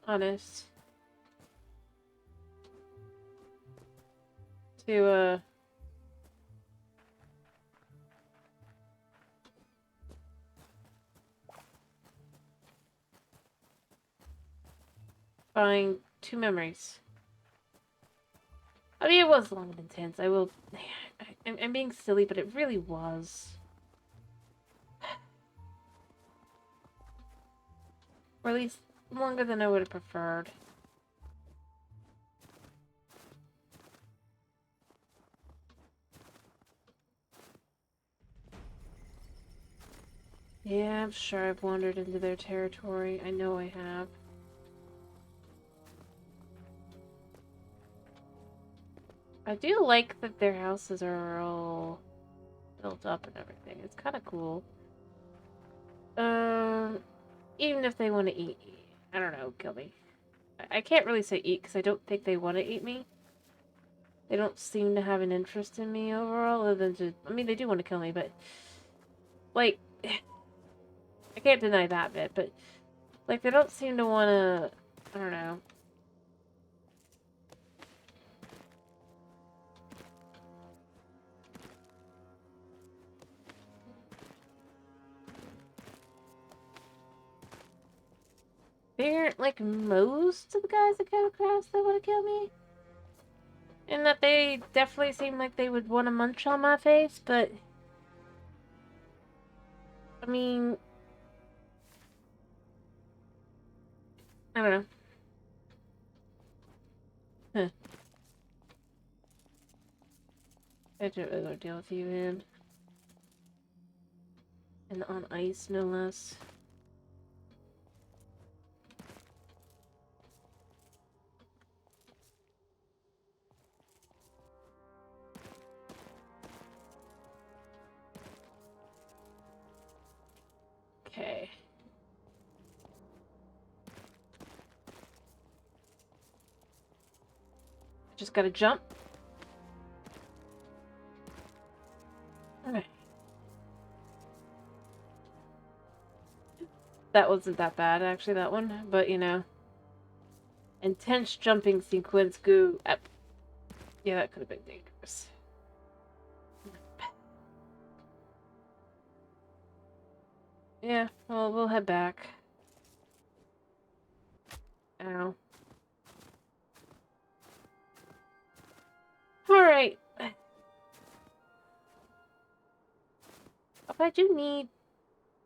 Honest. To, find 2 memories. I mean, it was long and intense. I will... I'm being silly, but it really was. Or at least longer than I would have preferred. Yeah, I'm sure I've wandered into their territory. I know I have. I do like that their houses are all built up and everything. It's kind of cool. Even if they want to eat, I don't know, kill me. I can't really say eat because I don't think they want to eat me. They don't seem to have an interest in me overall, other than to... I mean, they do want to kill me, but... Like... I can't deny that bit, but... Like, they don't seem to want to... I don't know. They're, like, most of the guys that come across that want to kill me. And that they definitely seem like they would want to munch on my face, but... I mean... I don't know. Huh. I don't really want to deal with you, man. And on ice, no less. Okay. Just gotta jump. Okay. That wasn't that bad, actually, that one. But, you know. Intense jumping sequence goo. Yeah, that could have been dangerous. Yeah, well, we'll head back. Ow. Alright. If I do need,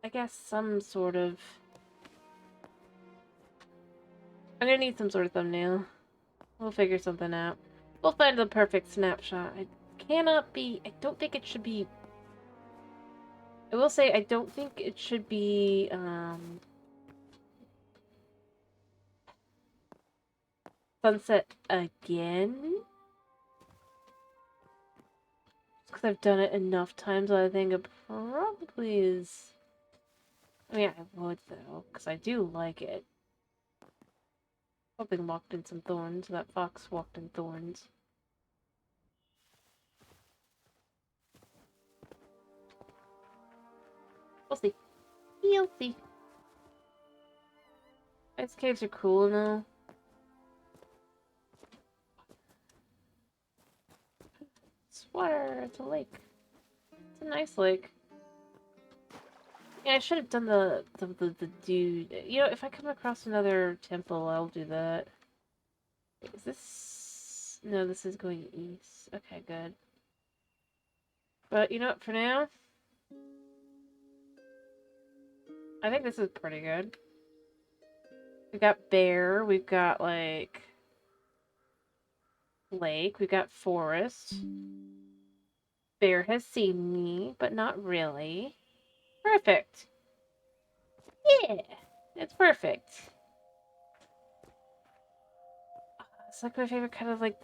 I guess, some sort of... I'm gonna need some sort of thumbnail. We'll figure something out. We'll find the perfect snapshot. I don't think it should be... I will say, I don't think it should be, sunset again. Because I've done it enough times, I think it probably is I mean, I would, though, because I do like it. Something walked in some thorns. That fox walked in thorns. We'll see. You'll see. Ice caves are cool now. Swear, it's a lake. It's a nice lake. Yeah, I should have done the dude. You know, if I come across another temple, I'll do that. Is this... No, this is going east. Okay, good. But, you know what, for now... I think this is pretty good. We've got bear, we've got, like... lake, we've got forest. Bear has seen me, but not really. Perfect. Yeah, it's perfect. It's like my favorite kind of like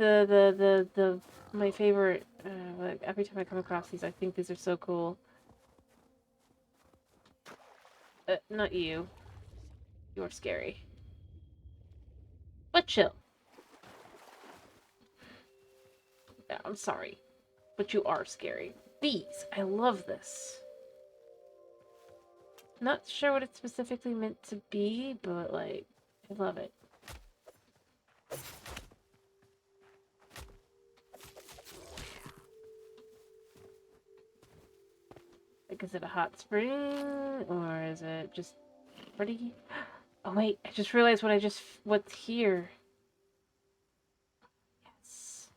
my favorite, like every time I come across these, I think these are so cool. Not you. You're scary. But chill. Yeah, I'm sorry. But you are scary. Bees. I love this. Not sure what it's specifically meant to be, but like, I love it. Like, is it a hot spring? Or is it just pretty? Oh wait, I just realized what's here. Yes.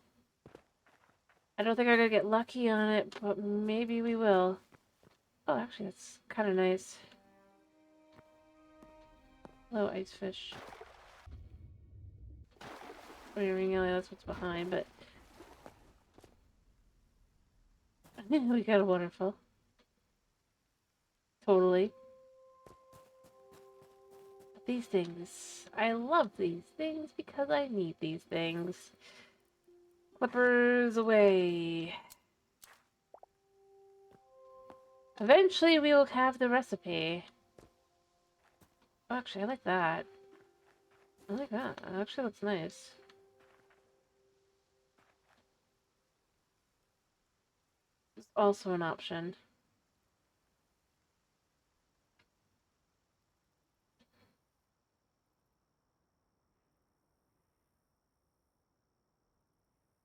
I don't think I'm gonna get lucky on it, but maybe we will. Oh, actually, that's kind of nice. Hello, ice fish. Really, that's what's behind, but... we got a waterfall. Totally. These things. I love these things because I need these things. Clippers away. Eventually we will have the recipe. Oh, actually, I like that. I like that. It actually looks nice. It's also an option.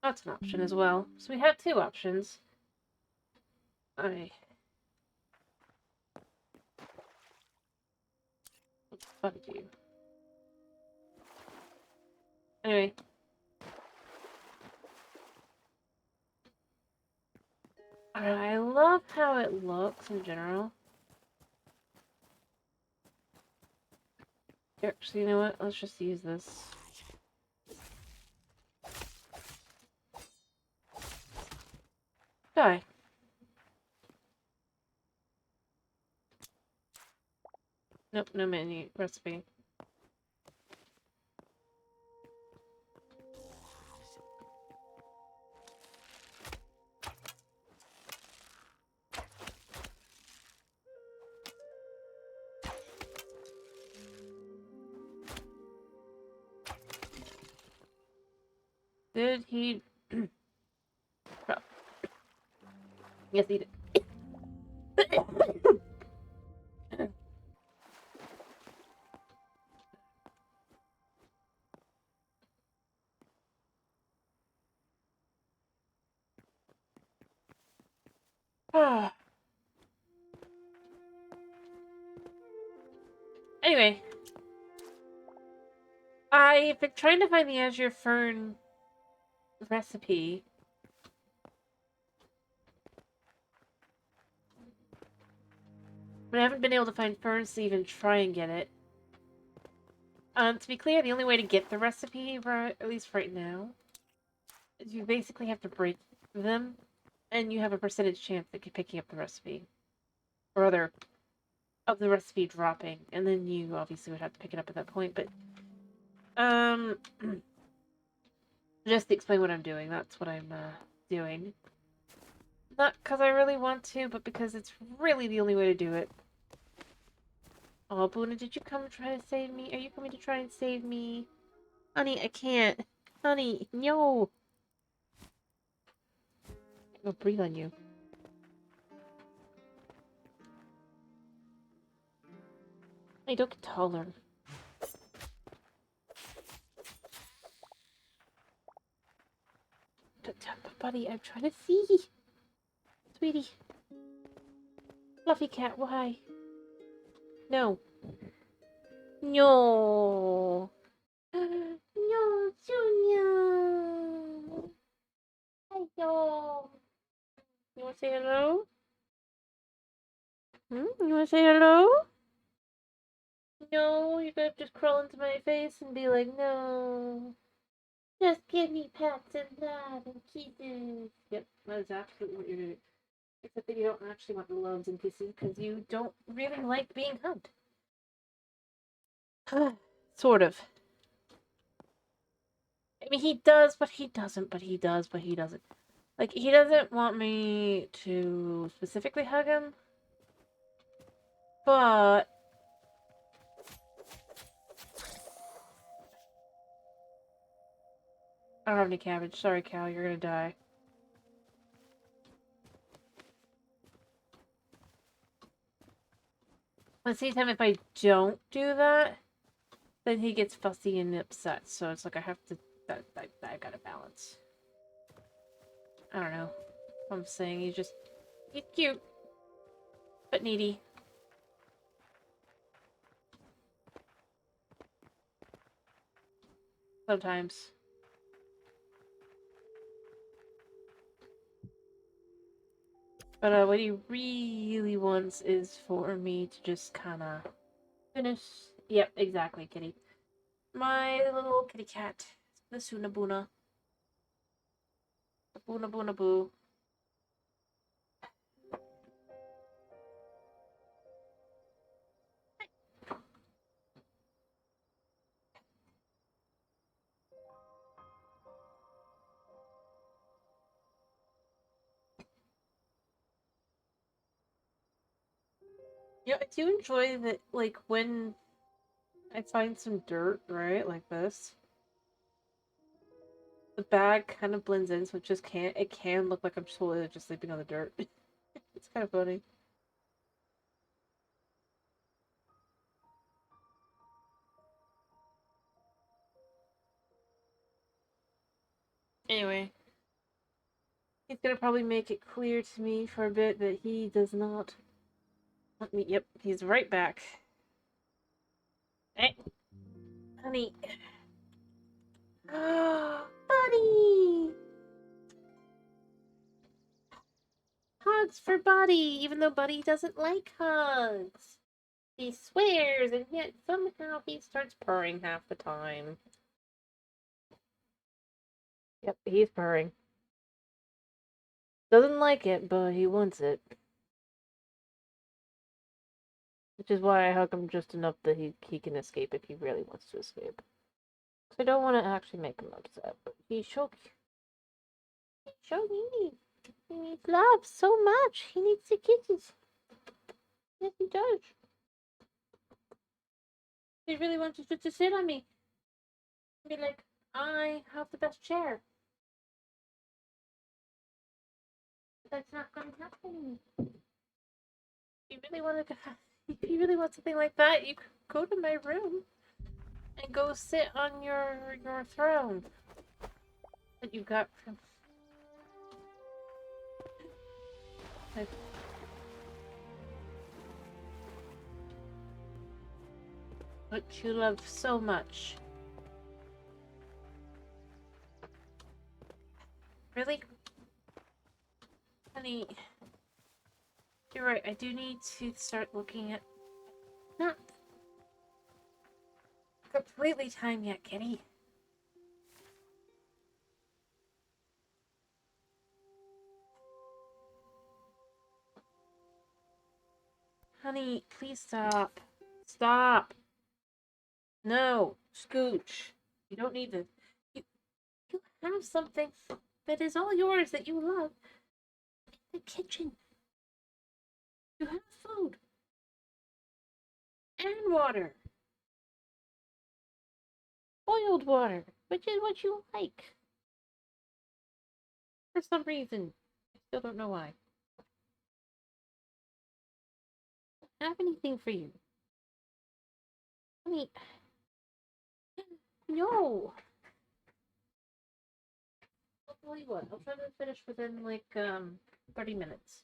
That's an option as well. So we have two options. I... Fuck you. Anyway. I love how it looks in general. Actually, you know what? Let's just use this. Die. Nope, no menu recipe. Did he... Yes, he did. Anyway. I've been trying to find the Azure Fern recipe. But I haven't been able to find ferns to even try and get it. To be clear, the only way to get the recipe, at least right now, is you basically have to break them, and you have a percentage chance that you're picking up the recipe. Or other, of the recipe dropping, and then you obviously would have to pick it up at that point, but, just to explain what I'm doing, that's what I'm, doing. Not because I really want to, but because it's really the only way to do it. Oh, Buna, did you come try to save me? Are you coming to try and save me? Honey, I can't. Honey, no. I'll breathe on you. Hey, don't get taller. Buddy, I'm trying to see. Sweetie. Fluffy cat, why? No. No. No, Junior. Hello. You want to say hello? You want to say hello? No, you're gonna just crawl into my face and be like, no. Just give me pets and love and kisses. Yep, that is absolutely what you're doing. Except that you don't actually want the loves and kisses because you don't really like being hugged. Sort of. I mean, he does, but he doesn't, but he does, but he doesn't. Like, he doesn't want me to specifically hug him, but... I don't have any cabbage. Sorry, Cal, you're gonna die. But at the same time, if I don't do that, then he gets fussy and upset. So it's like I have to... I gotta balance. I don't know. I'm saying he's cute, but needy. Sometimes. But what he really wants is for me to just kind of finish. Yep, exactly, kitty. My little kitty cat, the Sunabuna. Boona boona boo. Yeah, I do enjoy that, like, when I find some dirt, right, like this, the bag kind of blends in, so it can look like I'm totally just sleeping on the dirt. It's kind of funny. Anyway, he's gonna probably make it clear to me for a bit that he does not want me. Yep, he's right back. Hey, honey. Buddy! Hugs for Buddy, even though Buddy doesn't like hugs. He swears, and yet somehow he starts purring half the time. Yep, he's purring. Doesn't like it, but he wants it. Which is why I hug him just enough that he can escape if he really wants to escape. Because I don't want to actually make him upset, but he's so needy. He needs love so much. He needs the kisses. Yes, he does. He really wants you to sit on me. Be like, I have the best chair. That's not going to happen. If you really want to, if you really want something like that, you could go to my room and go sit on your throne that you got from. What you love so much. Really? Honey, you're right. I do need to start looking at... Not completely time yet, kitty. Honey, please stop. Stop. No. Scooch. You don't need to... You, you have something that is all yours that you love. In the kitchen. You have food. And water. Boiled water, which is what you like. For some reason. I still don't know why. I don't have anything for you. Honey. No. I'll tell you what. I'll try to finish within like 30 minutes.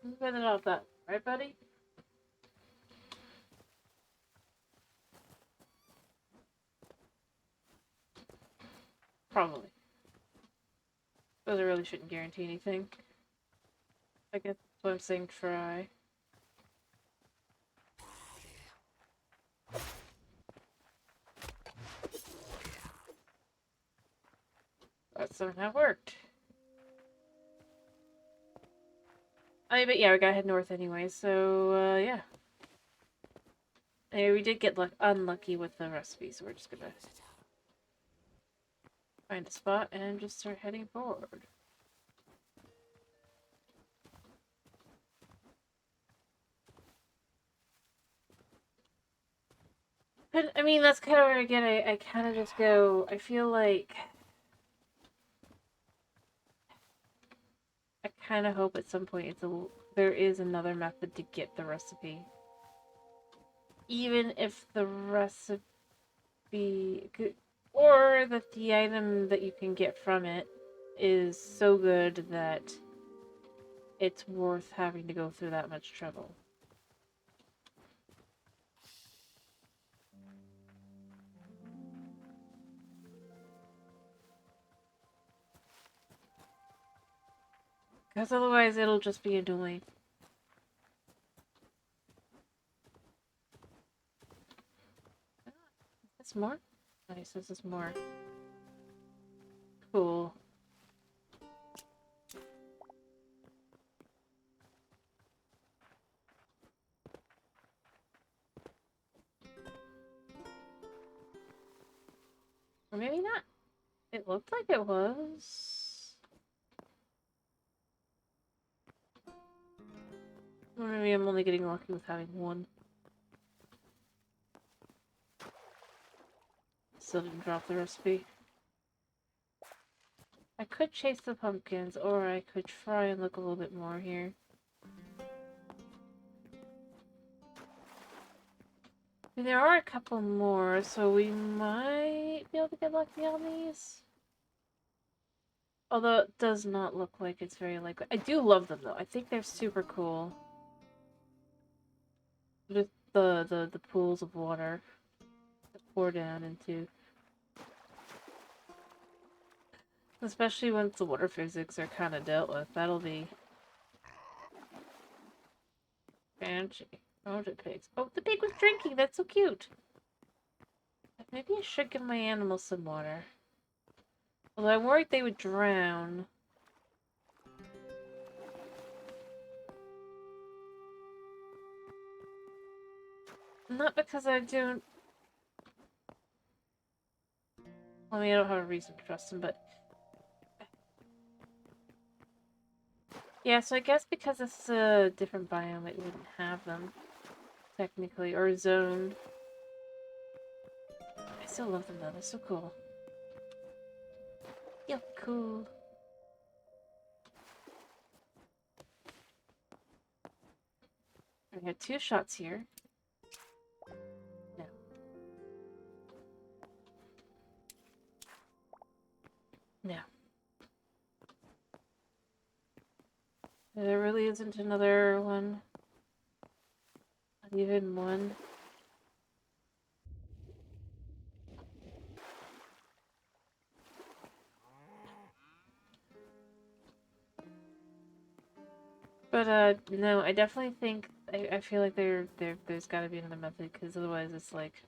I'm gonna finish off that, right, buddy? Probably. But I really shouldn't guarantee anything. I guess that's what I'm saying, try. That somehow worked. I but yeah, we gotta head north anyway, so yeah. Anyway, we did get unlucky with the recipe, so we're just gonna find a spot and just start heading forward. But, I mean, that's kind of where, again, I kind of just go, I feel like I kind of hope at some point there is another method to get the recipe. Even if the recipe, or that the item that you can get from it is so good that it's worth having to go through that much trouble. Because otherwise it'll just be annoying. Is this more? Nice, this is more. Cool. Or maybe not. It looked like it was. Or maybe I'm only getting lucky with having one. Still didn't drop the recipe. I could chase the pumpkins, or I could try and look a little bit more here. I mean, there are a couple more, so we might be able to get lucky on these. Although it does not look like it's very likely. I do love them, though. I think they're super cool. Just the pools of water to pour down into. Especially once the water physics are kind of dealt with. That'll be fancy. Mounted pigs. Oh, the pig was drinking. That's so cute. Maybe I should give my animals some water. Although I'm worried they would drown. Not because I don't... I mean, I don't have a reason to trust them, but... Yeah, so I guess because this is a different biome, it wouldn't have them. Technically. Or zone. I still love them, though. They're so cool. Yeah, cool. We have 2 shots here. No. No. There really isn't another one. Not even one. But, no, I definitely think... I feel like there's gotta be another method, because otherwise it's like...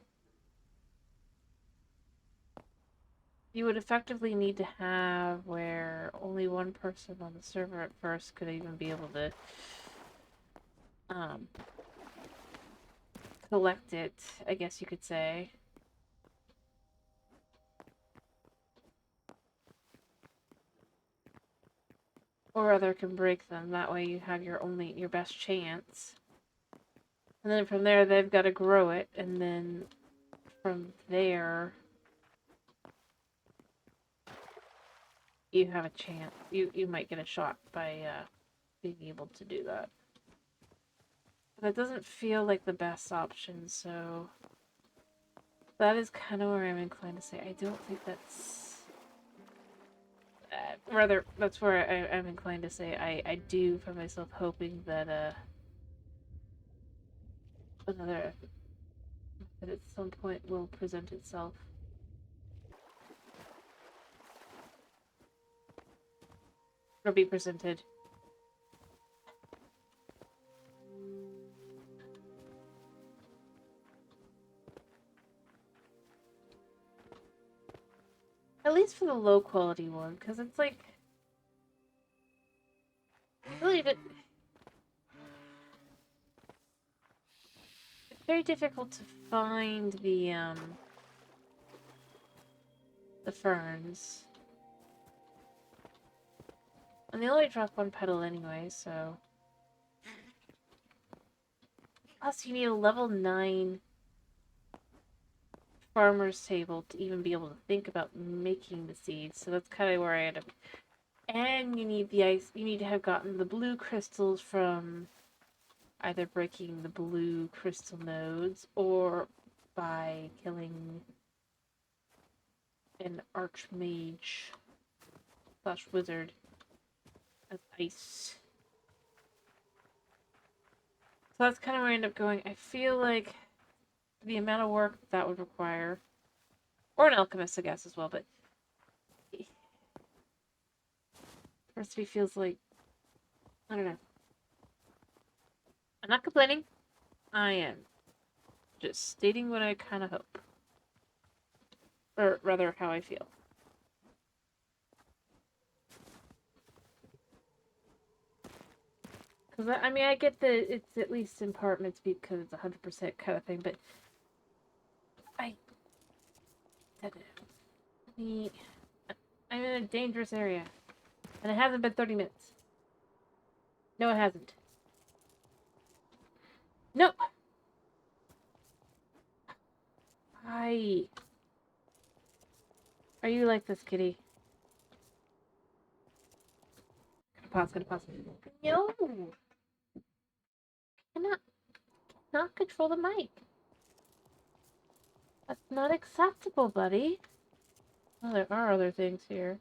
You would effectively need to have where only one person on the server at first could even be able to collect it, I guess you could say. Or other can break them. That way you have your best chance. And then from there, they've got to grow it. And then from there, you have a chance. You might get a shot by being able to do that. But that doesn't feel like the best option, so that is kind of where I'm inclined to say I don't think that's... rather, that's where I'm inclined to say I do find myself hoping that another that at some point will present itself. Or be presented. At least for the low quality one, because it's like really it's very difficult to find the ferns. And they only drop one petal anyway, so... Plus, you need a level 9 farmer's table to even be able to think about making the seeds, so that's kind of where I end up. And you need the ice. You need to have gotten the blue crystals from either breaking the blue crystal nodes or by killing an archmage / wizard as ice. So that's kind of where I end up going. I feel like the amount of work that would require, or an alchemist, I guess, as well, but recipe feels like, I don't know. I'm not complaining. I am just stating what I kind of hope. Or rather, how I feel. Because, I mean, I get that it's at least in part meant to be because it's 100% kind of thing, but I don't know. I'm in a dangerous area. And it hasn't been 30 minutes. No, it hasn't. No! Hi. Are you like this, kitty? Gonna pause. No! Cannot control the mic. That's not acceptable, buddy. Well, there are other things here.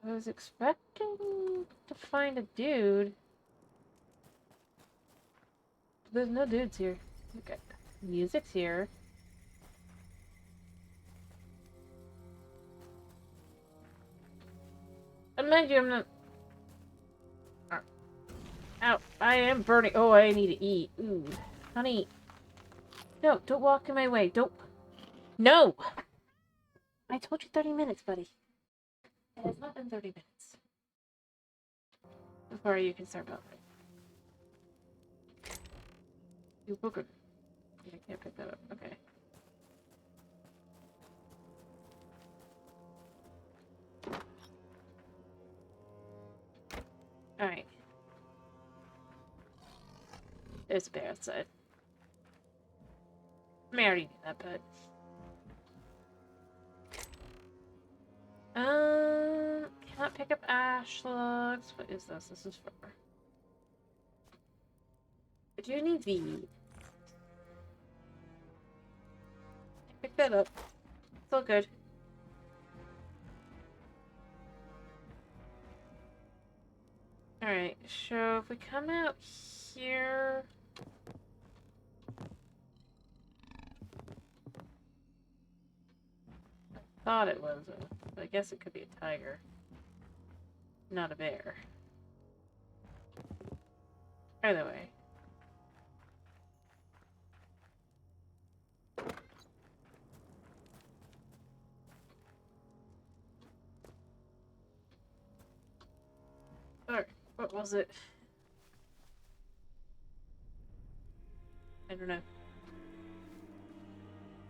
I was expecting to find a dude. There's no dudes here. Okay. Music's here. And mind you, I'm not... Ow, I am burning. Oh, I need to eat. Ooh. Honey. No, don't walk in my way. Don't... No! I told you 30 minutes, buddy. It has not been 30 minutes. Before you can start building. You booger. I can't pick that up. Okay. Alright. There's a bear outside. I mean, I already knew that, but... Cannot pick up ash logs. What is this? This is for... I do need the... Pick that up. It's all good. Alright, so if we come out here... I thought it was, but I guess it could be a tiger. Not a bear. Either way. Alright, what was it? I don't know.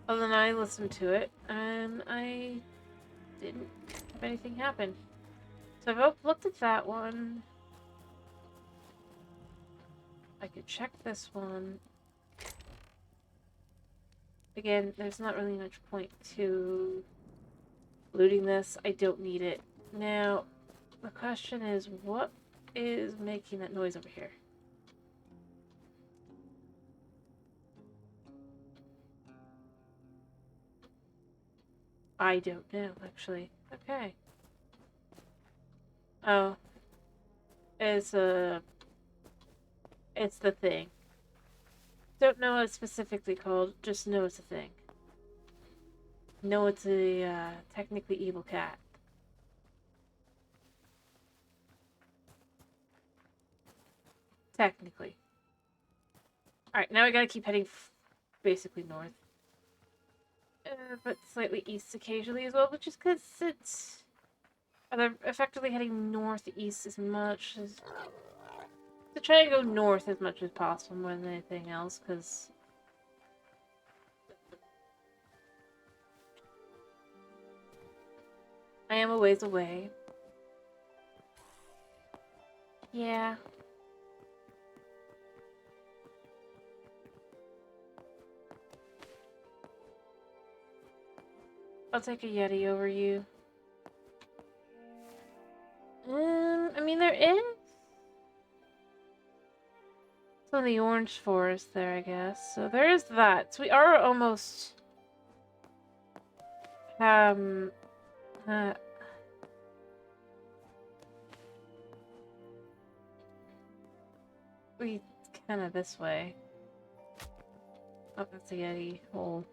Well, then I listened to it, and I didn't if anything happened. So I've looked at that one. I could check this one. Again, there's not really much point to looting this. I don't need it. Now, the question is, what is making that noise over here? I don't know, actually. Okay. Oh. It's the thing. Don't know what it's specifically called, just know it's a thing. Know it's a, technically evil cat. Technically. Alright, now we gotta keep heading basically north. But slightly east occasionally as well, which is because it's... They're effectively heading northeast as much as... To try and go north as much as possible more than anything else, because... I am a ways away. Yeah. I'll take a Yeti over you. I mean, there is some of the orange forest there, I guess. So there is that. So we are almost... we kind of this way. Oh, that's a Yeti hole.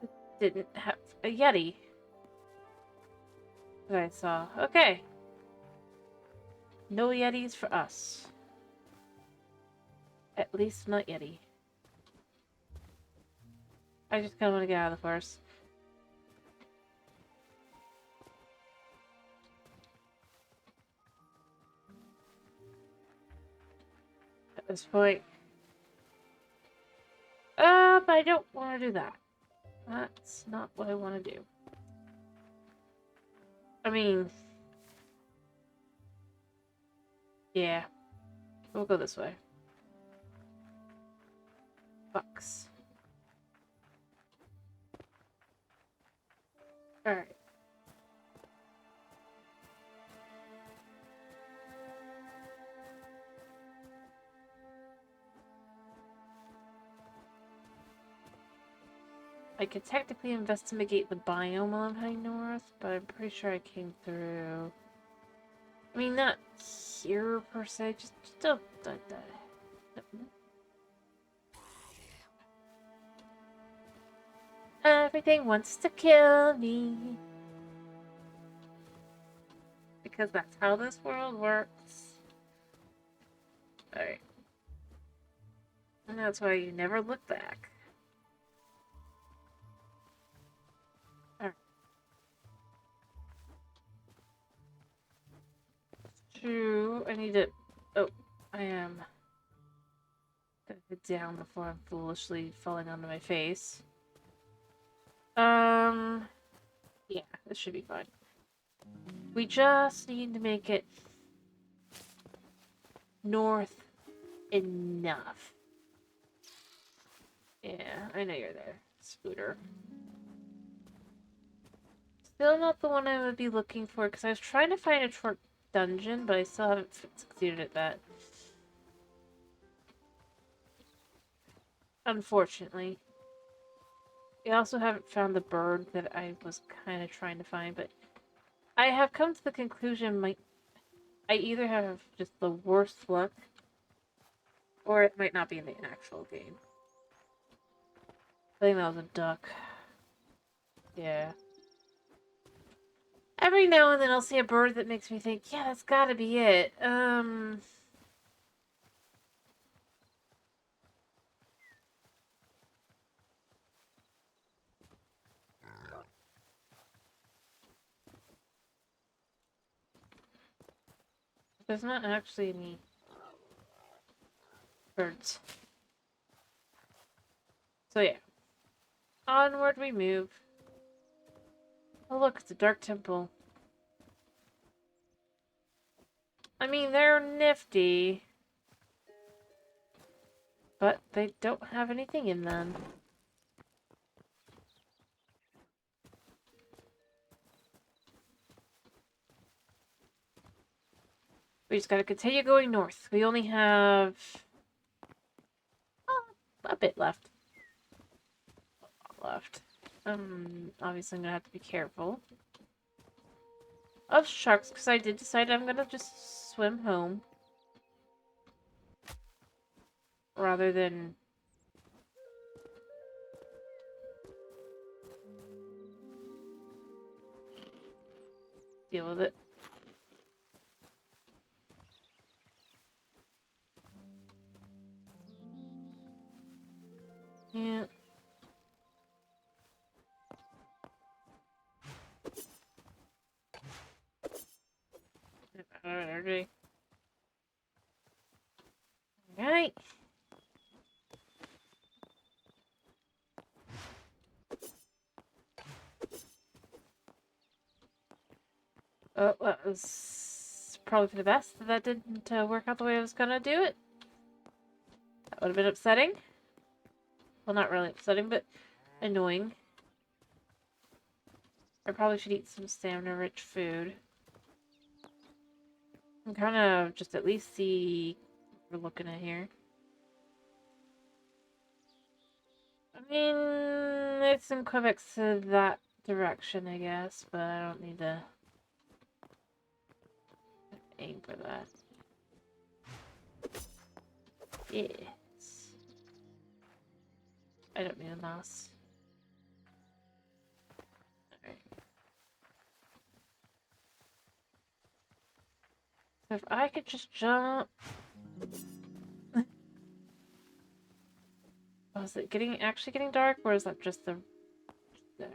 It didn't have a Yeti. That I saw. Okay. No Yetis for us. At least not Yeti. I just kind of want to get out of the forest. At this point. But I don't want to do that. That's not what I want to do. I mean... Yeah. We'll go this way. Bucks. Alright. I could technically investigate the biome while I'm heading north, but I'm pretty sure I came through... I mean, not here per se, just don't die. Everything wants to kill me. Because that's how this world works. Alright. And that's why you never look back. Alright. True. I need to... Oh, I am... Gotta get down before I'm foolishly falling onto my face. Yeah, this should be fine. We just need to make it north enough. Yeah, I know you're there, Scooter. Still not the one I would be looking for, because I was trying to find a short dungeon, but I still haven't succeeded at that. Unfortunately. I also haven't found the bird that I was kind of trying to find, but I have come to the conclusion I either have just the worst luck, or it might not be in the actual game. I think that was a duck. Yeah. Every now and then I'll see a bird that makes me think, yeah, that's gotta be it. There's not actually any birds. So yeah. Onward we move. Oh look, it's a dark temple. I mean, they're nifty. But they don't have anything in them. We just gotta continue going north. We only have a bit left. Obviously I'm gonna have to be careful of sharks because I did decide I'm gonna just swim home rather than deal with it. Yeah. Energy. Alright. Oh, that was probably for the best. That didn't work out the way I was gonna do it. That would have been upsetting. Well, not really upsetting, but annoying. I probably should eat some stamina-rich food. I'm kind of just at least see what we're looking at here. I mean, it's some Quebec to that direction, I guess, but I don't need to aim for that. Yes. I don't need a mouse. Alright. So if I could just jump... Oh, is it actually getting dark, or is that just the... There.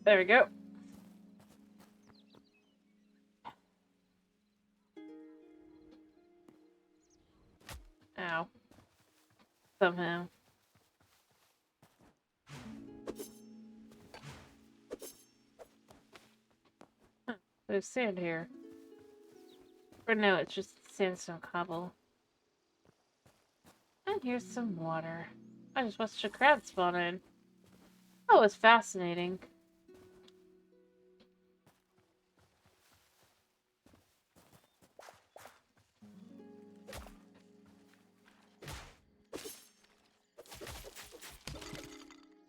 There we go. Ow. Somehow. Huh. There's sand here. Or no, it's just sandstone cobble. And here's some water. I just watched a crab spawn in. Oh, it's fascinating.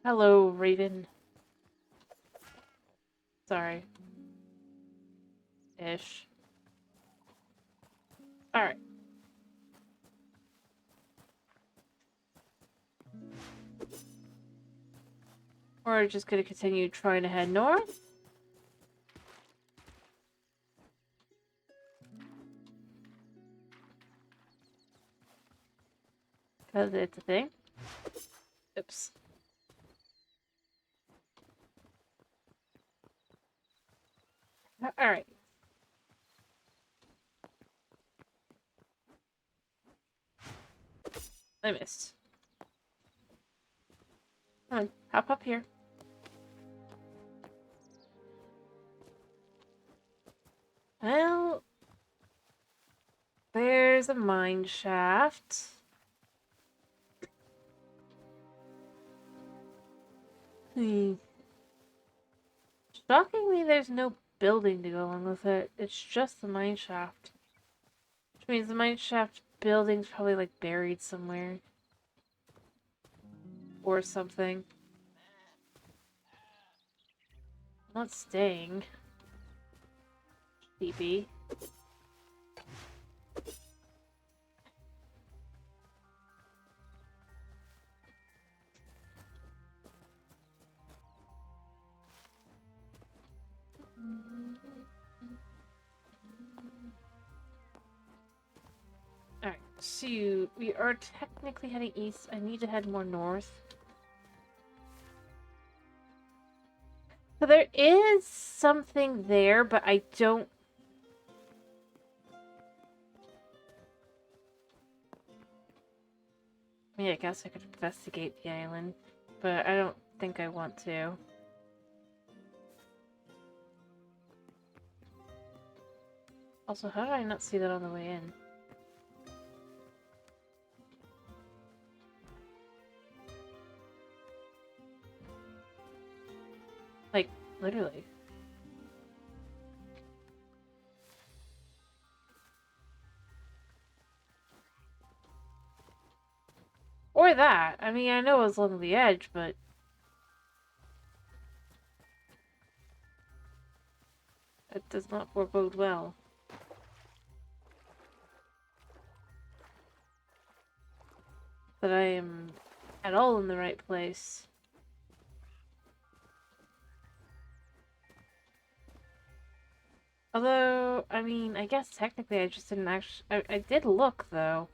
Hello, Raven. Sorry. Ish. Alright. We're just gonna continue trying to head north. Because it's a thing. Oops. Alright. I missed. Come on, hop up here. Well, there's a mine shaft. Shockingly, there's no building to go along with it. It's just the mine shaft. Which means the mine shaft building's probably like buried somewhere. Or something. I'm not staying. Sleepy. Alright, so we are technically heading east. I need to head more north. So there is something there, but I don't... I mean, I guess I could investigate the island, but I don't think I want to. Also, how did I not see that on the way in? Like, literally. Or that. I mean, I know it was along the edge, but... it does not forebode well. That I am at all in the right place. Although, I mean, I guess technically I just didn't actually... I did look, though.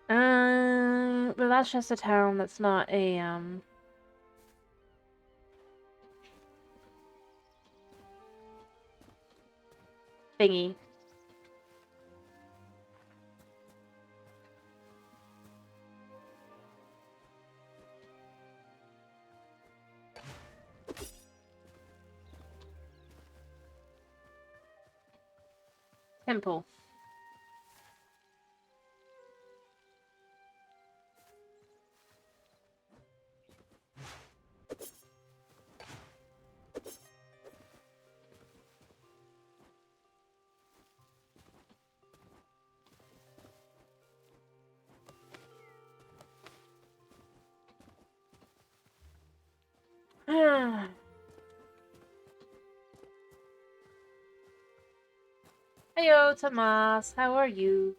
But that's just a town, that's not a, thingy. Temple. Heyo, Tomas. How are you?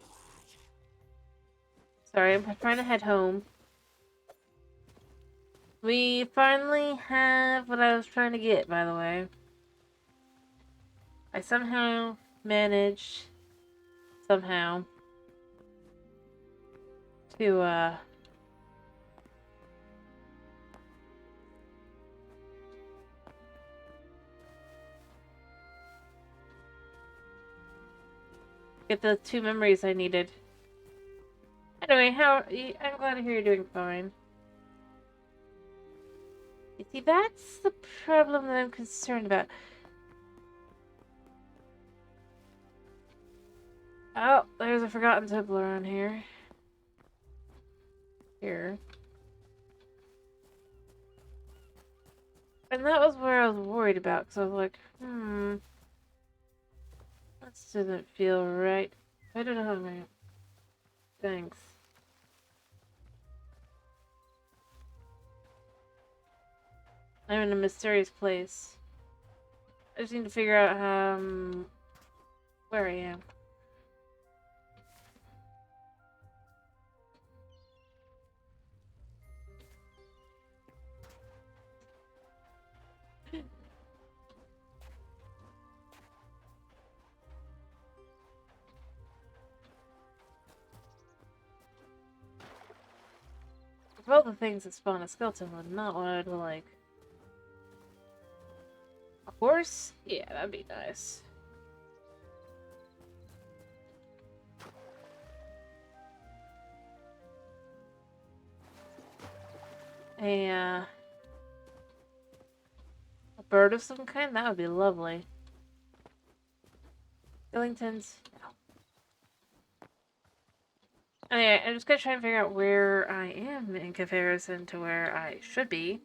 Sorry, I'm trying to head home. We finally have what I was trying to get, by the way. I somehow managed... somehow... to, get the 2 memories I needed. Anyway, I'm glad to hear you're doing fine. You see, that's the problem that I'm concerned about. Oh, there's a forgotten temple around here. Here. And that was where I was worried about, because I was like, that doesn't feel right. I don't know how to... Thanks. I'm in a mysterious place. I just need to figure out where I am. Of all the things that spawn a skeleton would not what I'd like. A horse? Yeah, that'd be nice. A bird of some kind? That would be lovely. Billingtons? No. Anyway, I'm just gonna try and figure out where I am in comparison to where I should be.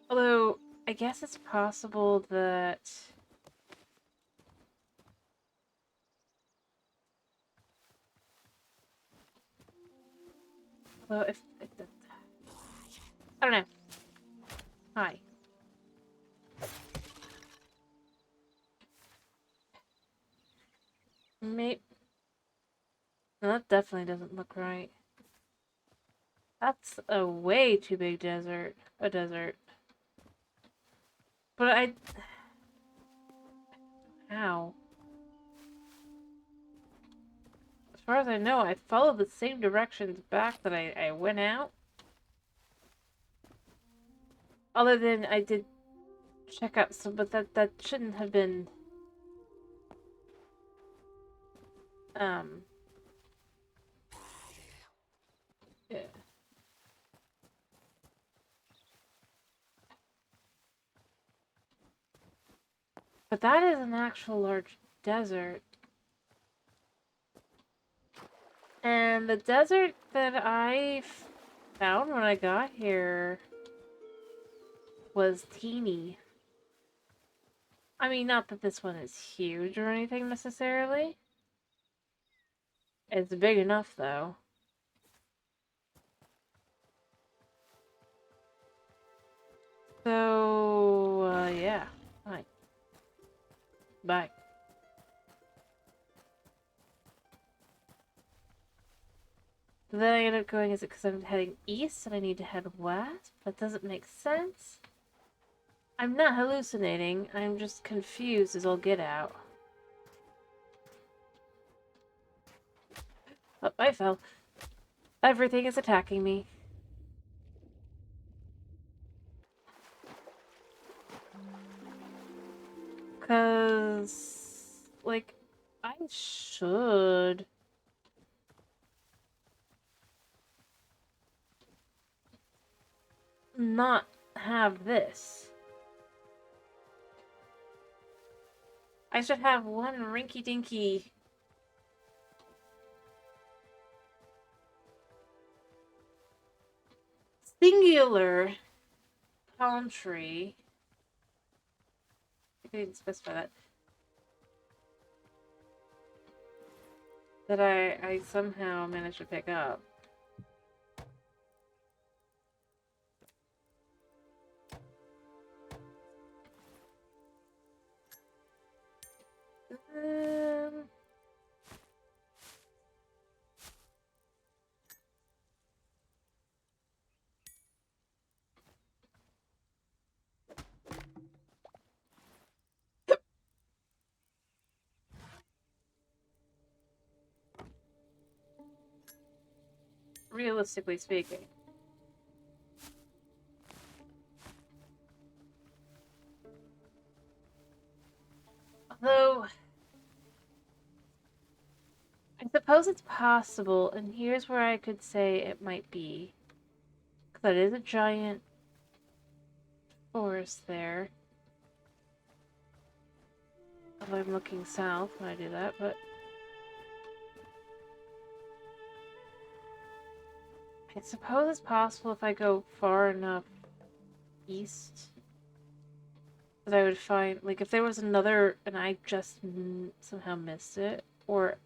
Although, I guess it's possible that... Well, if I don't know. Hi. Maybe... No, that definitely doesn't look right. That's a way too big desert. A desert. But I... How? As far as I know, I followed the same directions back that I went out. Other than I did check out some, but that shouldn't have been... But that is an actual large desert. And the desert that I found when I got here was teeny. I mean, not that this one is huge or anything necessarily. It's big enough, though. So, yeah. Fine. Bye. Then I ended up going, is it because I'm heading east and I need to head west? That doesn't make sense. I'm not hallucinating. I'm just confused as all get out. Oh, I fell. Everything is attacking me. Because, like, I should not have this. I should have one rinky-dinky singular palm tree. I didn't specify that. That I somehow managed to pick up. Realistically speaking. Although, I suppose it's possible, and here's where I could say it might be. Because that is a giant forest there. Although I'm looking south when I do that, but... I suppose it's possible if I go far enough east that I would find, like, if there was another and I just somehow missed it, or...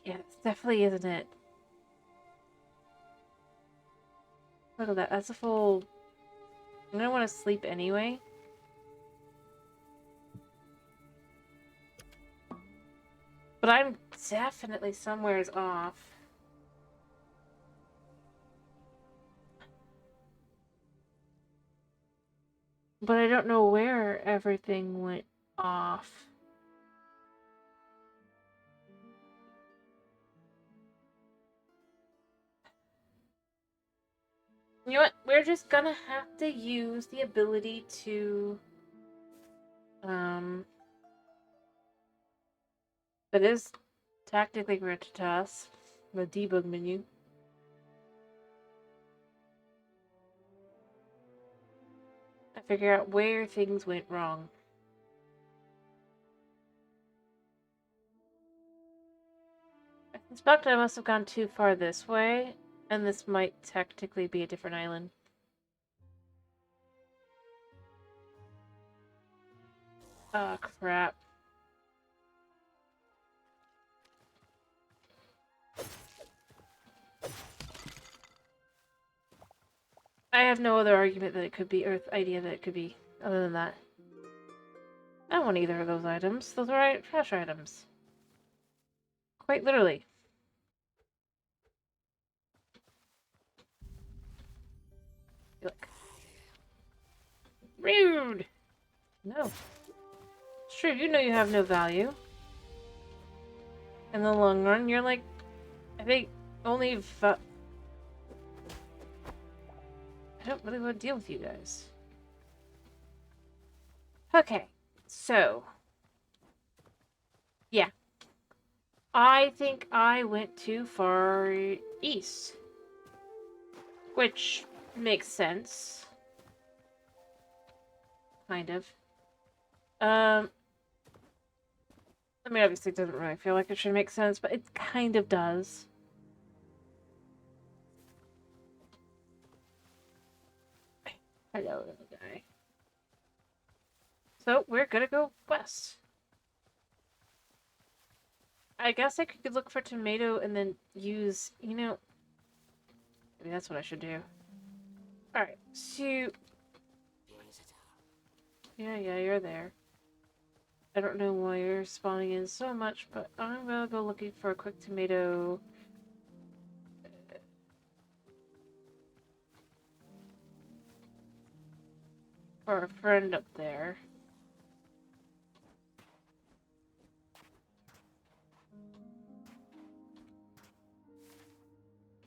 Yeah, this definitely isn't it. Look at that, that's a full... I'm gonna want to sleep anyway. But I'm definitely somewheres off. But I don't know where everything went off. You know what? We're just gonna have to use the ability to... That is tactically granted to us. The debug menu. I figure out where things went wrong. I suspect I must have gone too far this way, and this might technically be a different island. Oh, crap. I have no other argument that it could be, or idea that it could be, other than that. I don't want either of those items. Those are trash items. Quite literally. Look. Rude! No. It's true, you know you have no value. In the long run, you're like, I think, only if... I don't really want to deal with you guys. Okay, so... Yeah. I think I went too far east. Which makes sense. kind of. I mean, obviously it doesn't really feel like it should make sense, but it kind of does. Hello, little guy. So, we're gonna go west. I guess I could look for tomato and then use, maybe that's what I should do. Alright, so... Yeah, you're there. I don't know why you're spawning in so much, but I'm gonna go looking for a quick tomato. For a friend up there.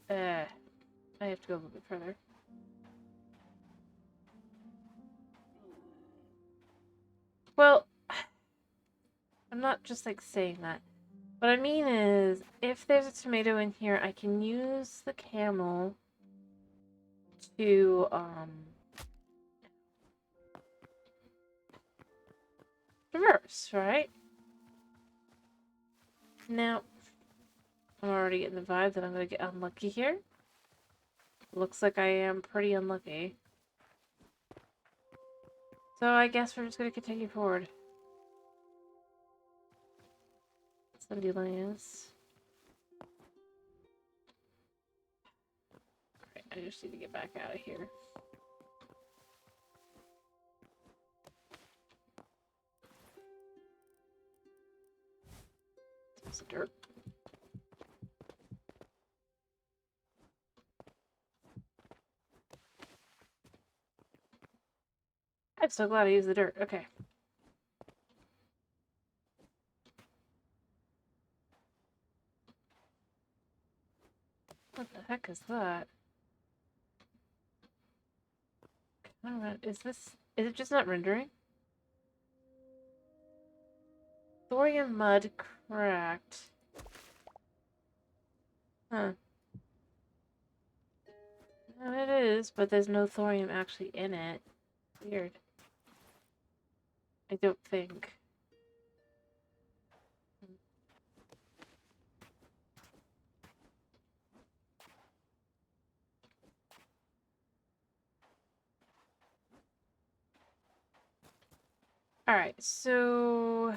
I have to go a little bit further. Well, I'm not just like saying that. What I mean is, if there's a tomato in here, I can use the camel to, reverse, right? Now, I'm already getting the vibe that I'm gonna get unlucky here. Looks like I am pretty unlucky. So I guess we're just gonna continue forward. Somebody lands. Alright, I just need to get back out of here. There's the dirt. I'm so glad I used the dirt. Okay. What the heck is that? Is it just not rendering? Thorium mud cracked. Huh. No, it is, but there's no thorium actually in it. Weird. I don't think. Alright, so...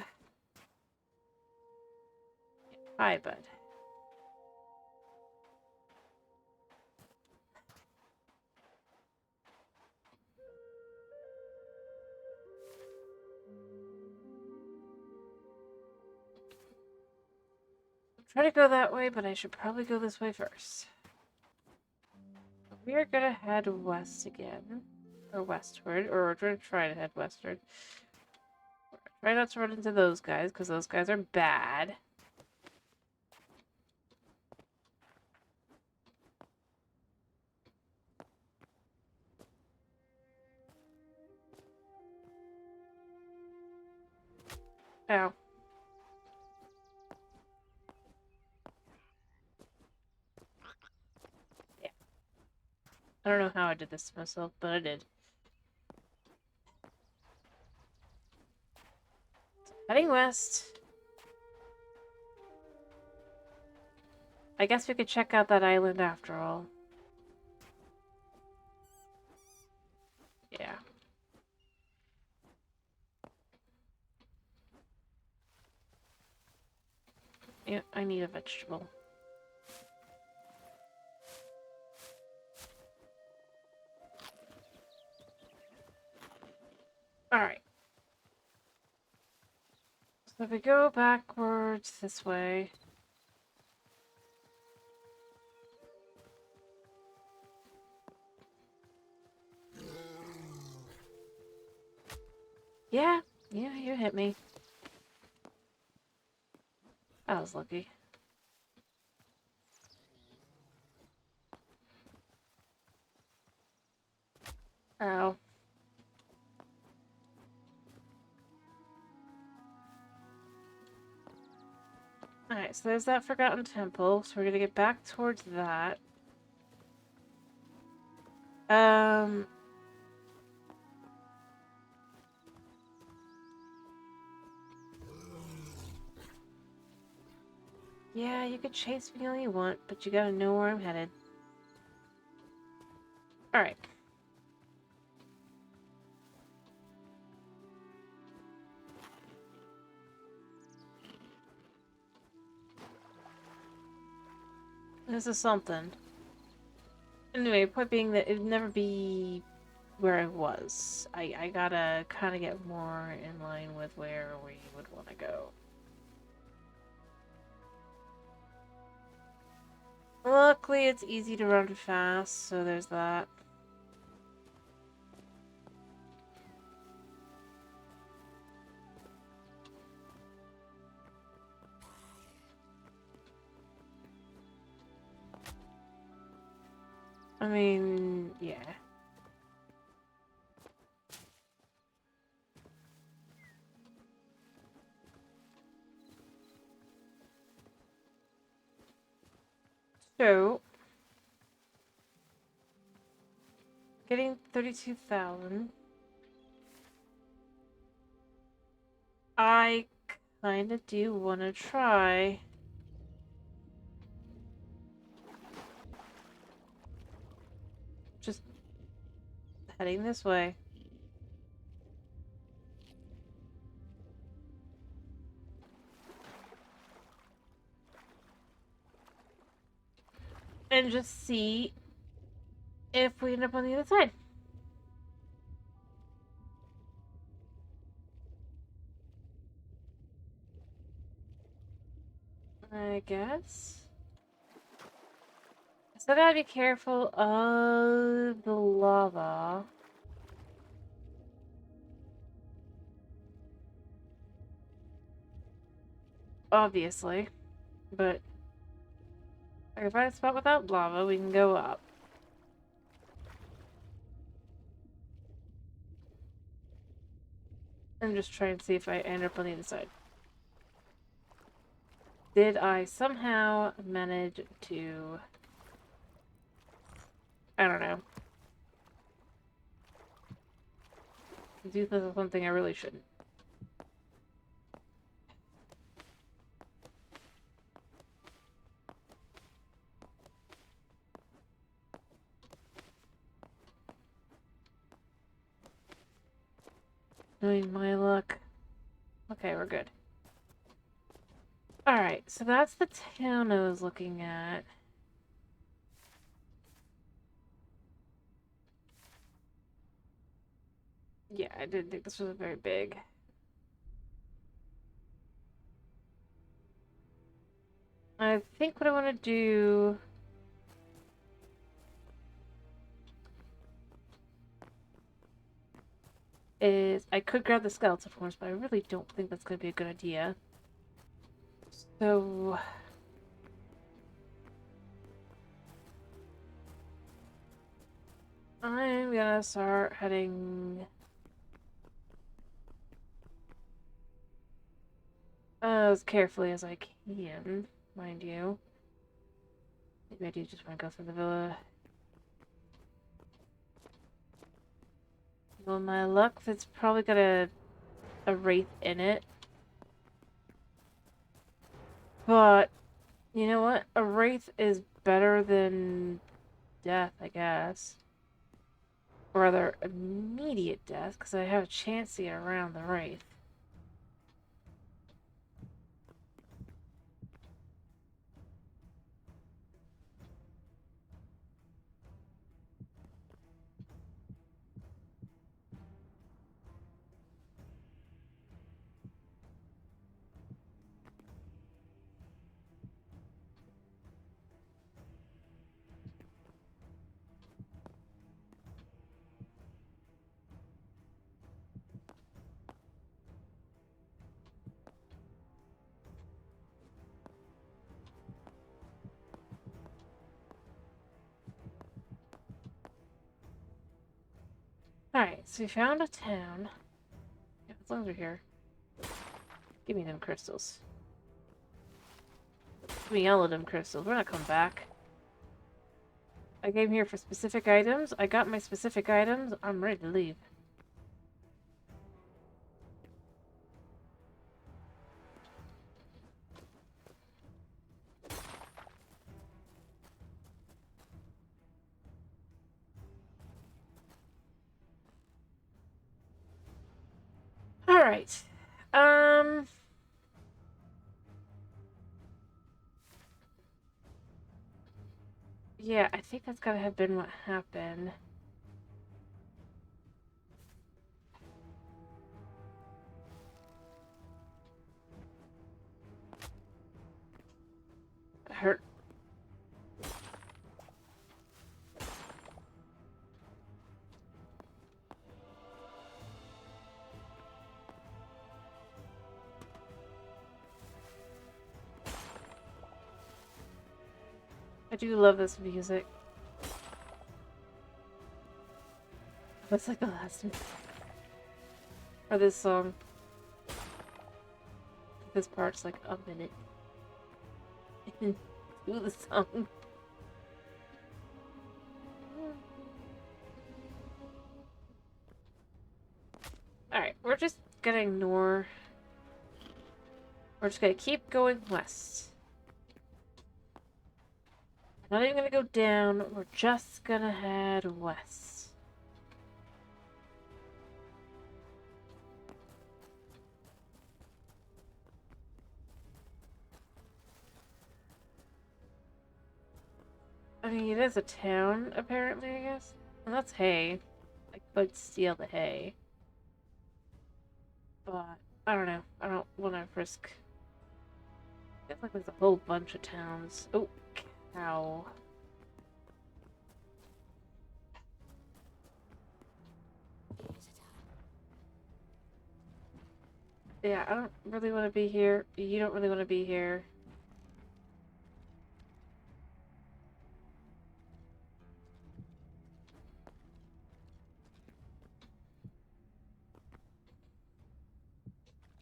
Hi, bud. Try to go that way, but I should probably go this way first. We are gonna head west again. Or westward. Or we're gonna try to head westward. Try not to run into those guys, because those guys are bad. Ow. Yeah. I don't know how I did this to myself, but I did. Heading west. I guess we could check out that island after all. Yeah. Yeah, I need a vegetable. Alright. So if we go backwards this way... Yeah, you hit me. I was lucky. Ow. Alright, so there's that forgotten temple, so we're gonna get back towards that. Yeah, you could chase me all you want, but you gotta know where I'm headed. Alright. This is something. Anyway, point being that it'd never be where I was. I gotta kind of get more in line with where we would want to go. Luckily, it's easy to run fast, so there's that. I mean, yeah. So, getting 32,000. I kind of do want to try. Just heading this way. And just see if we end up on the other side. I guess. So I gotta be careful of the lava. Obviously. But if I can find a spot without lava, we can go up. And just try and see if I end up on the other side. Did I somehow manage to... I don't know. Do this is something I really shouldn't. Knowing my luck. Okay, we're good. Alright, so that's the town I was looking at. Yeah, I didn't think this was very big. I think what I want to do... is I could grab the skeleton horns, but I really don't think that's going to be a good idea. So... I'm gonna start heading... as carefully as I can, mind you. Maybe I do just want to go through the villa. Well, my luck, that's probably got a wraith in it. But, you know what? A wraith is better than death, I guess. Or rather, immediate death, because I have a chance to get around the wraith. Alright, so we found a town. Yeah, as long as we're here. Give me them crystals. Give me all of them crystals. We're not coming back. I came here for specific items. I got my specific items. I'm ready to leave. Alright. Yeah, I think that's gotta have been what happened. Hurt. I do love this music. What's like the last one? Or this song. This part's like a minute. Do the song. Alright, we're just gonna ignore. We're just gonna keep going west. Not even gonna go down, we're just gonna head west. I mean, it is a town, apparently, I guess. And that's hay. I could steal the hay. But, I don't know. I don't want to risk... Feels like there's a whole bunch of towns. Oh, cow. Yeah, I don't really want to be here. You don't really want to be here.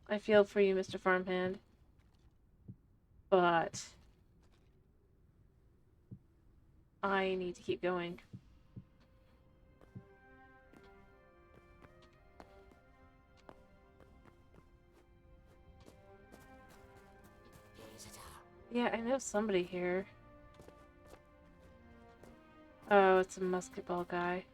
I feel for you, Mr. Farmhand. But... I need to keep going. Yeah, I know somebody here. Oh, it's a musketball guy.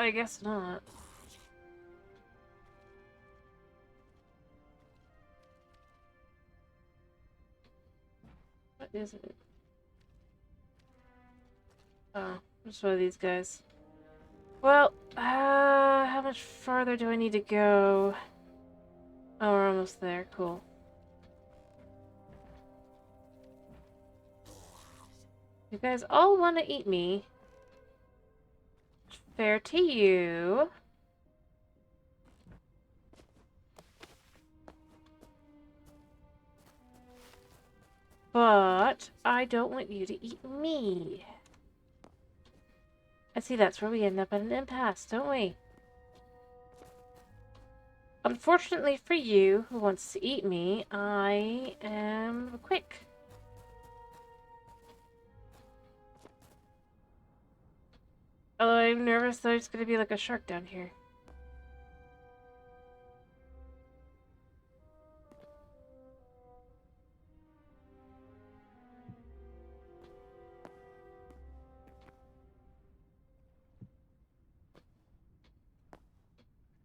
I guess not. What is it? Oh, just one of these guys. Well, how much farther do I need to go? Oh, we're almost there. Cool. You guys all want to eat me. Fair to you. But I don't want you to eat me. I see that's where we end up at an impasse, don't we? Unfortunately for you, who wants to eat me, I am quick. Although I'm nervous there's gonna be like a shark down here.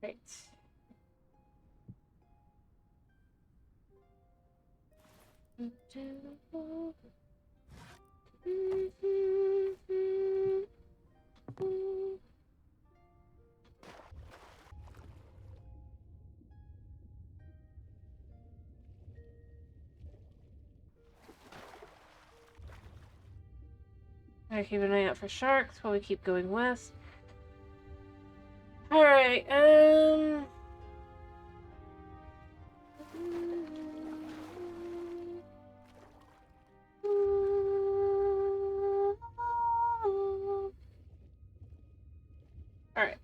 Right. I keep an eye out for sharks while we keep going west. Alright, Alright,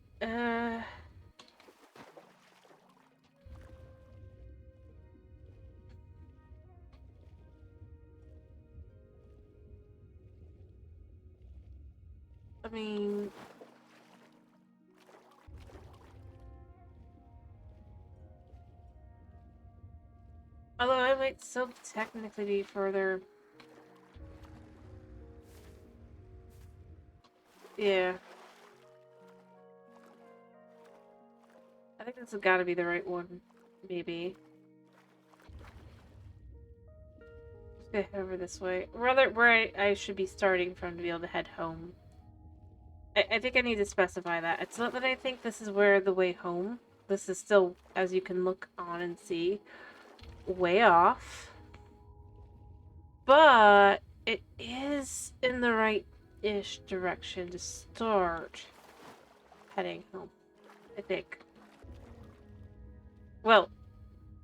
I mean... Although I might still technically be further... Yeah. I think this has got to be the right one. Maybe. Just gonna head over this way. Rather, where I should be starting from to be able to head home. I think I need to specify that. It's not that I think this is where the way home. This is still, as you can look on and see, way off. But it is in the right-ish direction to start heading home, I think. Well,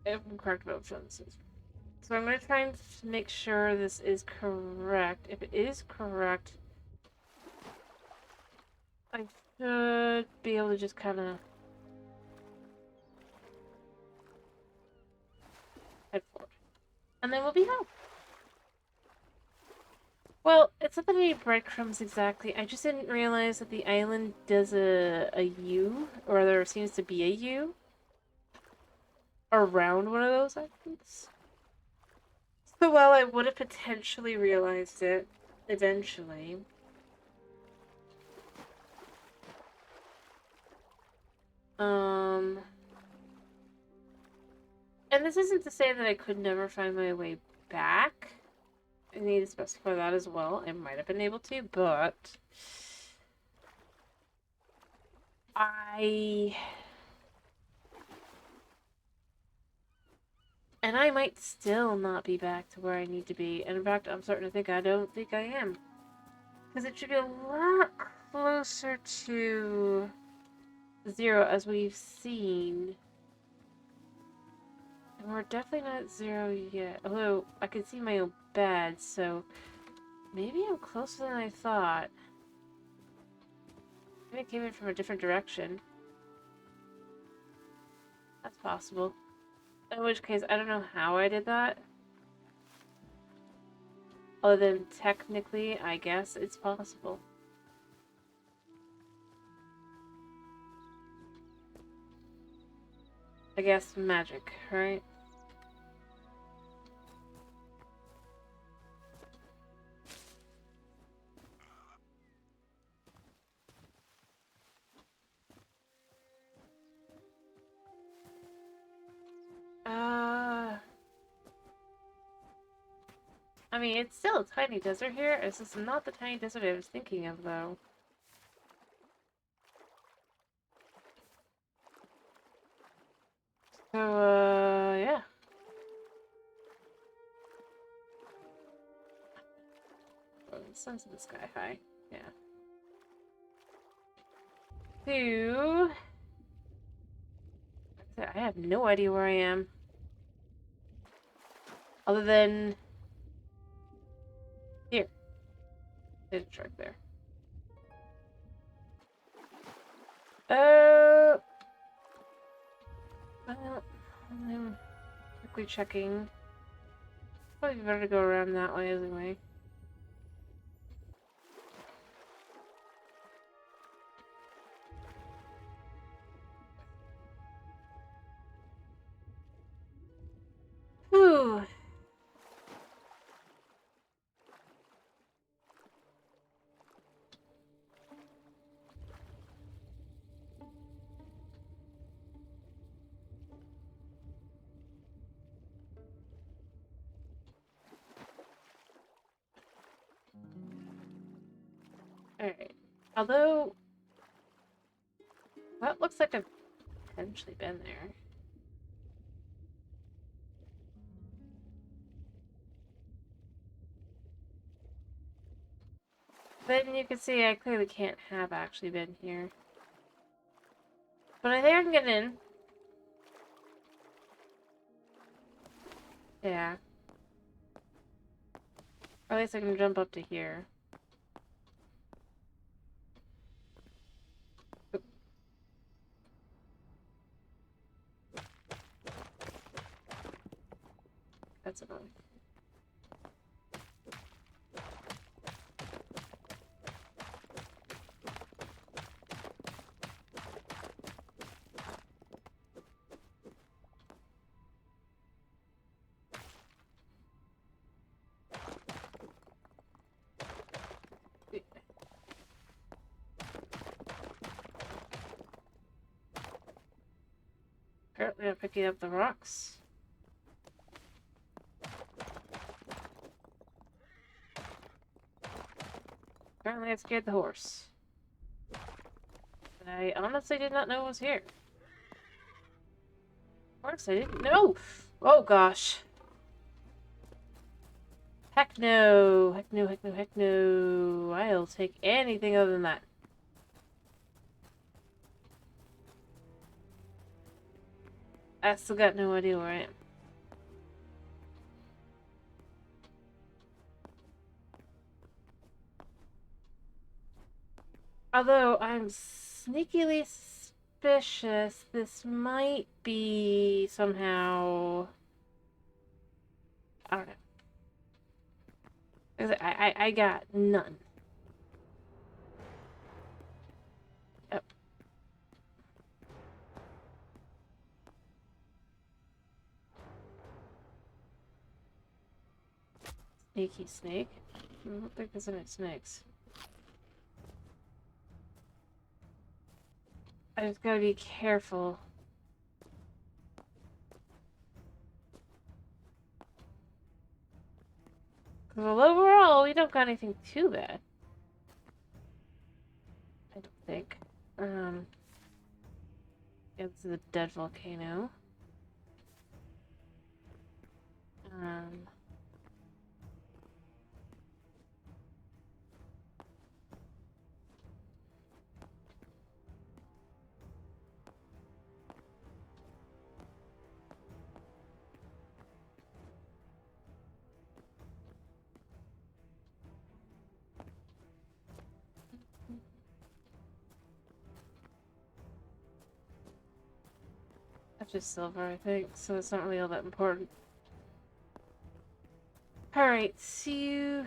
if I'm correct about which one this is. So I'm going to try and make sure this is correct. If it is correct, I should be able to just kind of head forward. And then we'll be home. Well, it's not that I need breadcrumbs exactly. I just didn't realize that the island does a U, or there seems to be a U around one of those islands. So while I would have potentially realized it eventually, and this isn't to say that I could never find my way back. I need to specify that as well. I might have been able to, but and I might still not be back to where I need to be. And in fact, I'm starting to think I don't think I am. Because it should be a lot closer to 0 as we've seen. And we're definitely not 0 yet. Although, I can see my own bed, so maybe I'm closer than I thought. Maybe it came in from a different direction. That's possible. In which case, I don't know how I did that. Other than technically, I guess it's possible. I guess magic, right? I mean, it's still a tiny desert here. It's just not the tiny desert I was thinking of, though. So, yeah. Oh, the sun's in the sky high. Yeah. Two. I have no idea where I am. Other than here. There's a truck there. Well, I'm quickly checking. Probably better to go around that way anyway. Whew. Alright. Although, that looks like I've potentially been there. Then you can see I clearly can't have actually been here. But I think I can get in. Yeah. Or at least I can jump up to here. Oop. That's annoying. Apparently I'm picking up the rocks. Apparently I scared the horse. And I honestly did not know it was here. Of course I didn't know. Oh gosh. Heck no. Heck no, heck no, heck no. I'll take anything other than that. I still got no idea where I am. Although I'm sneakily suspicious this might be somehow... I don't know. I got none. Yep. Sneaky snake. I don't think there's any snakes. I just gotta be careful. Well, overall, we don't got anything too bad. I don't think. Yeah, this is a dead volcano. That's just silver, I think, so it's not really all that important. Alright, see you.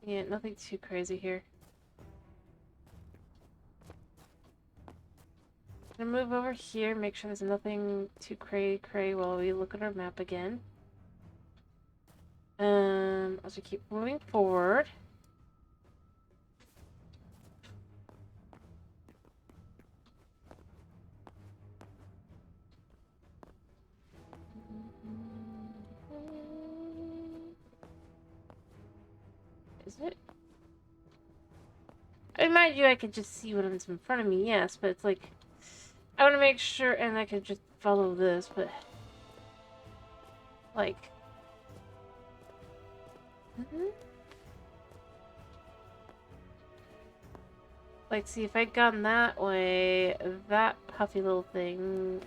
Yeah, nothing too crazy here. Gonna move over here, make sure there's nothing too cray while we look at our map again. As we keep moving forward. Is it? I mind you, I could just see what is in front of me, yes, but it's like... I want to make sure, and I could just follow this, but... Like... Like, see, if I'd gone that way, that puffy little thing,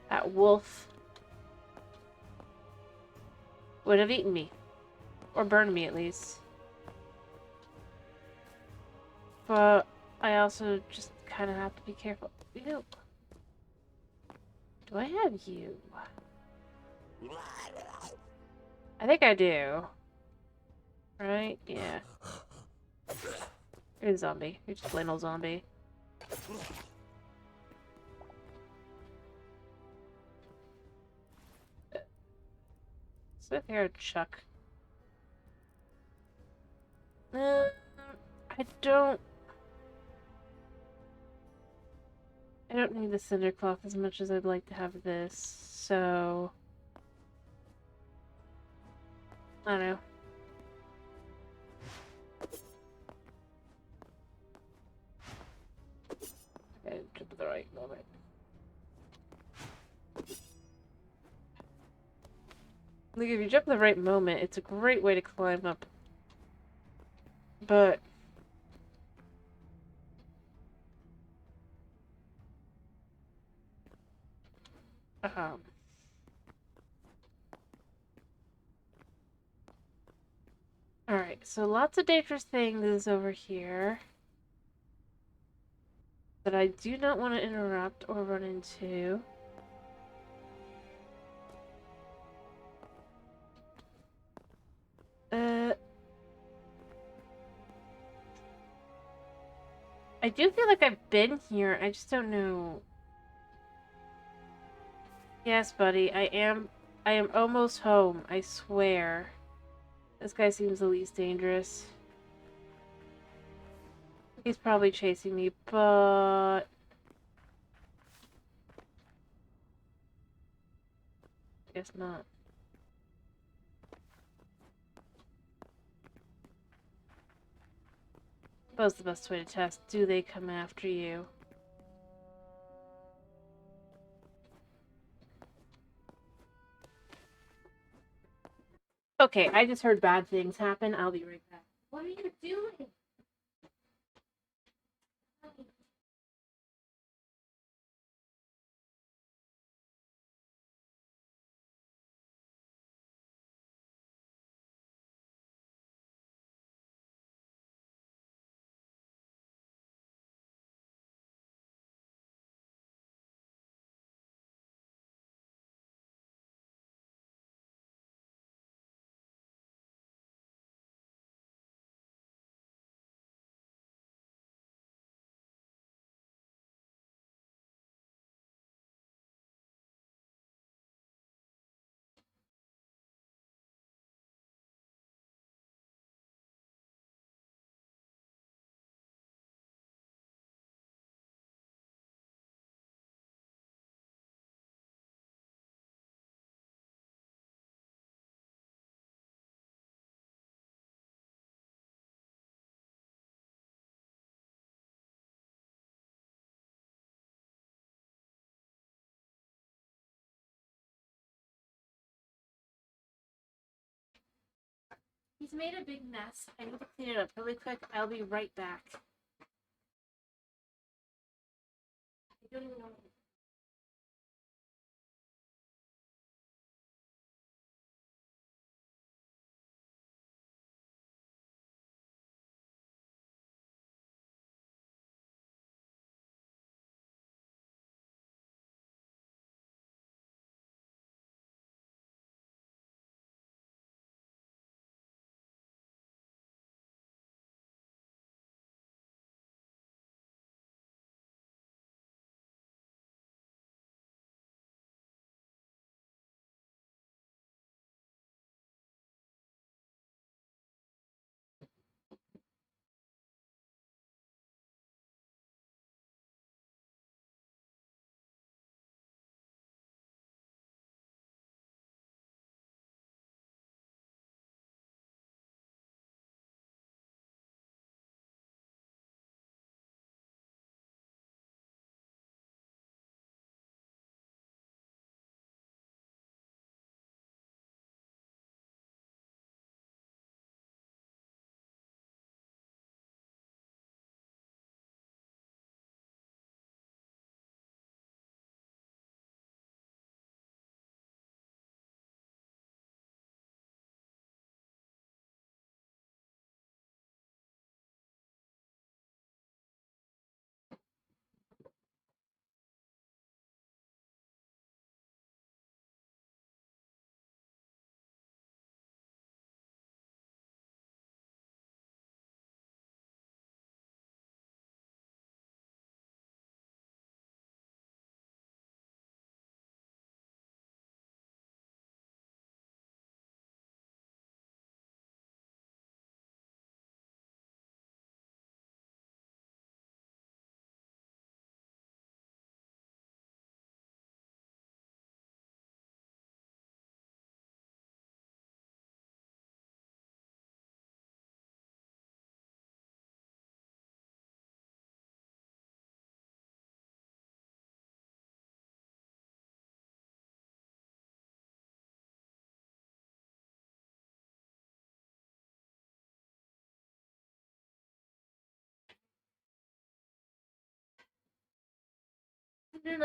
that wolf would have eaten me. Or burned me, at least. But I also just kind of have to be careful. Ew. Do I have you? I think I do. Right? Yeah. You're a zombie. You're just plain old zombie. Sit here, Chuck. I don't need the cinder cloth as much as I'd like to have this, so... I don't know. Okay, jump at the right moment. Like, if you jump at the right moment, it's a great way to climb up. But... Alright, so lots of dangerous things over here that I do not want to interrupt or run into. I do feel like I've been here, I just don't know. Yes, buddy, I am almost home, I swear. This guy seems the least dangerous. He's probably chasing me, but... guess not. That's the best way to test. Do they come after you? Okay, I just heard bad things happen. I'll be right back. What are you doing? He's made a big mess. I need to clean it up really quick. I'll be right back. I don't even know.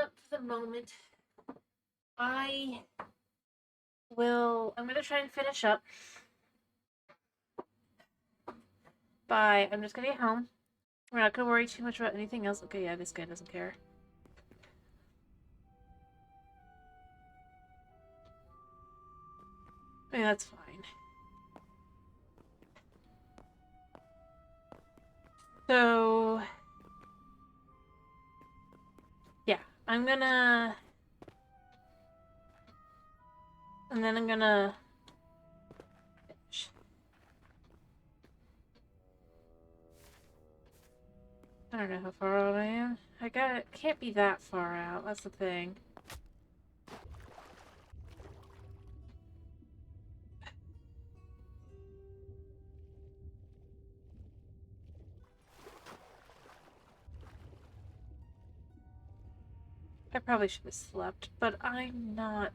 Up to the moment. I'm gonna try and finish up I'm just gonna get home. We're not gonna worry too much about anything else. Okay, yeah, this guy doesn't care. I mean, that's fine. So, yeah, and then I'm gonna finish. I don't know how far out I am. Can't be that far out, that's the thing. I probably should have slept, but I'm not.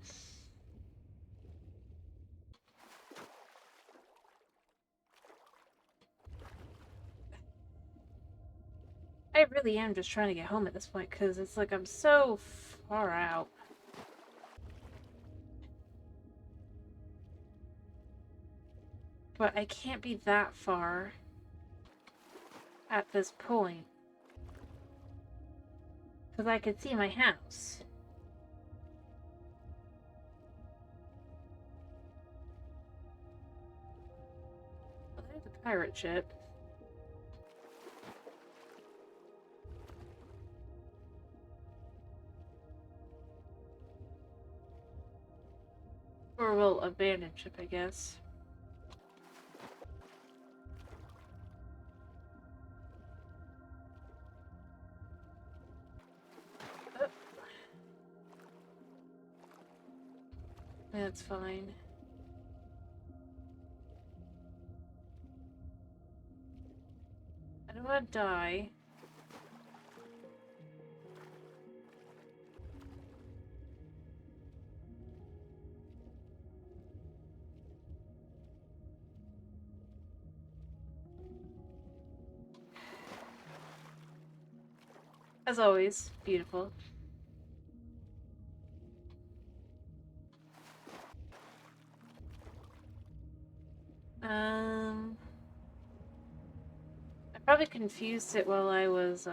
I really am just trying to get home at this point, because it's like I'm so far out. But I can't be that far at this point. Because I could see my house. Well, there's a pirate ship. Or, well, abandoned ship, I guess. Oh. That's fine. I don't want to die. As always, beautiful. I probably confused it while I was,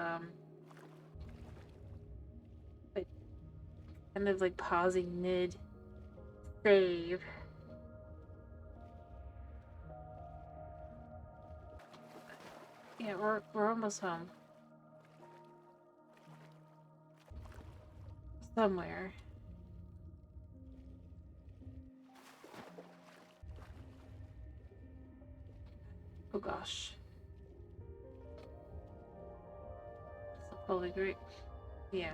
like, kind of like pausing mid-save. Yeah, we're almost home. Somewhere. Oh gosh. That's probably great. Yeah.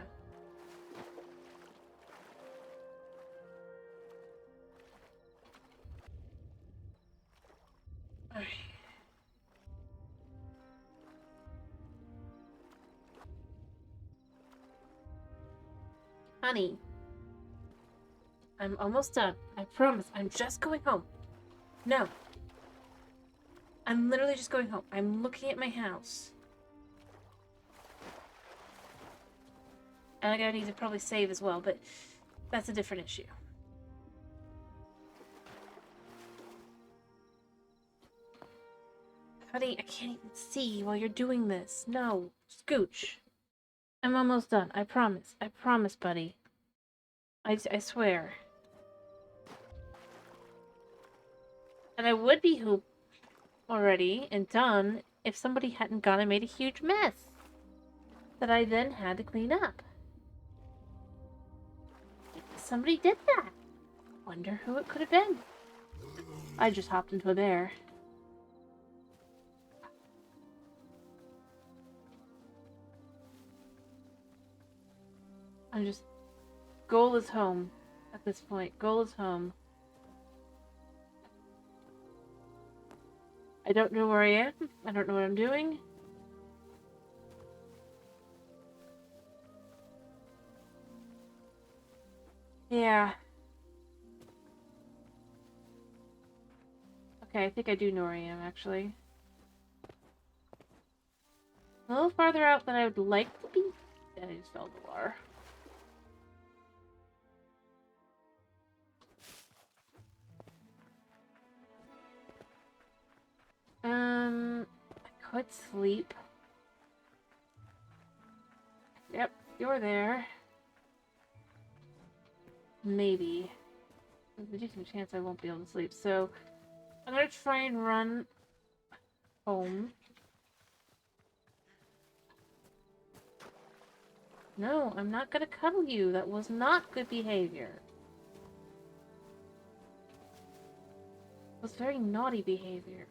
Alright. Honey. I'm almost done. I promise. I'm just going home. No. I'm literally just going home. I'm looking at my house. And I'm gonna need to probably save as well, but that's a different issue. Honey, I can't even see while you're doing this. No. Scooch. I'm almost done. I promise. I promise, buddy. I swear. And I would be hoop already and done if somebody hadn't gone and made a huge mess that I then had to clean up. Somebody did that. Wonder who it could have been. I just hopped into a bear. I'm just... Goal is home at this point. Goal is home. I don't know where I am. I don't know what I'm doing. Yeah. Okay, I think I do know where I am, actually. A little farther out than I would like to be. I just fell the water. I could sleep. Yep, you're there. Maybe. There's a decent chance I won't be able to sleep, so I'm gonna try and run home. No, I'm not gonna cuddle you. That was not good behavior. It was very naughty behavior.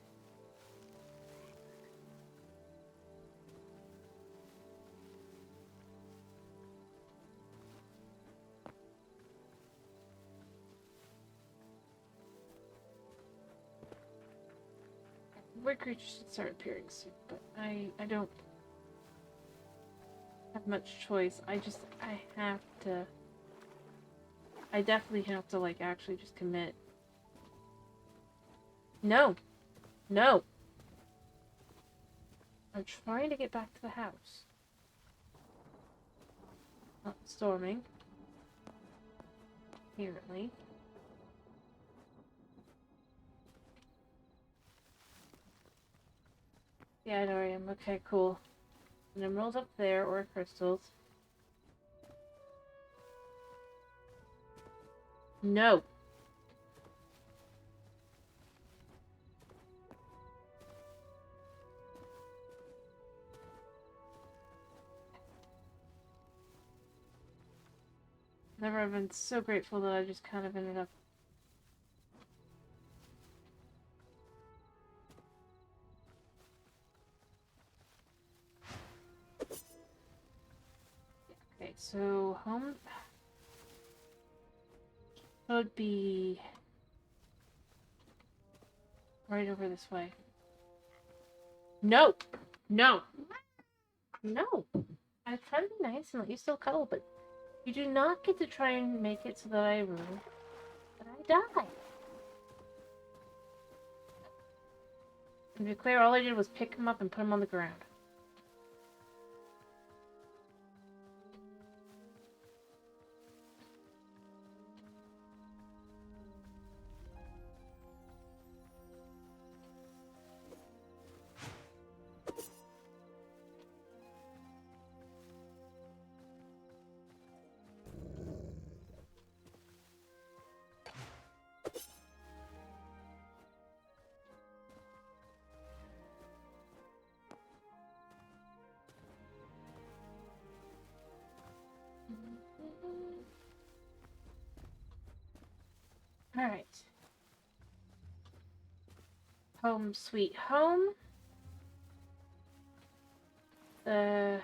weird creatures should start appearing soon, but I don't have much choice. I have to... I definitely have to, like, actually just commit. No! No! I'm trying to get back to the house. Not storming. Apparently. Yeah, I know I am. Okay, cool. An emerald up there, or crystals. No! Never have been so grateful that I just kind of ended up... Okay, so home would be right over this way. No! No! No! I try to be nice and let you still cuddle, but you do not get to try and make it so that I ruin... that I die. And to be clear, all I did was pick him up and put him on the ground. Alright. Home sweet home. Yep,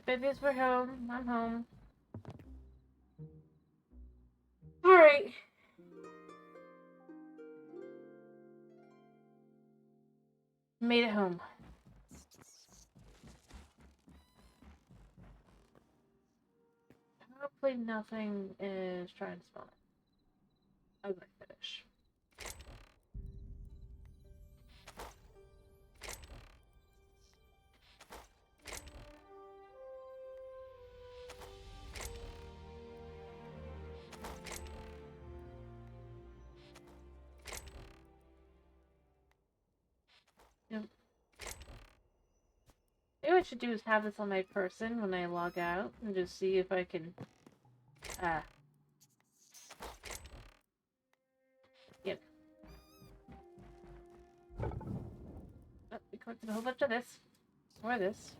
babies, we're home. I'm home. Alright. Made it home. Hopefully nothing is trying to spawn. I'm gonna finish. Yep. Maybe what I should do is have this on my person when I log out and just see if I can yep. Oh, we collected a whole bunch of this. Or this.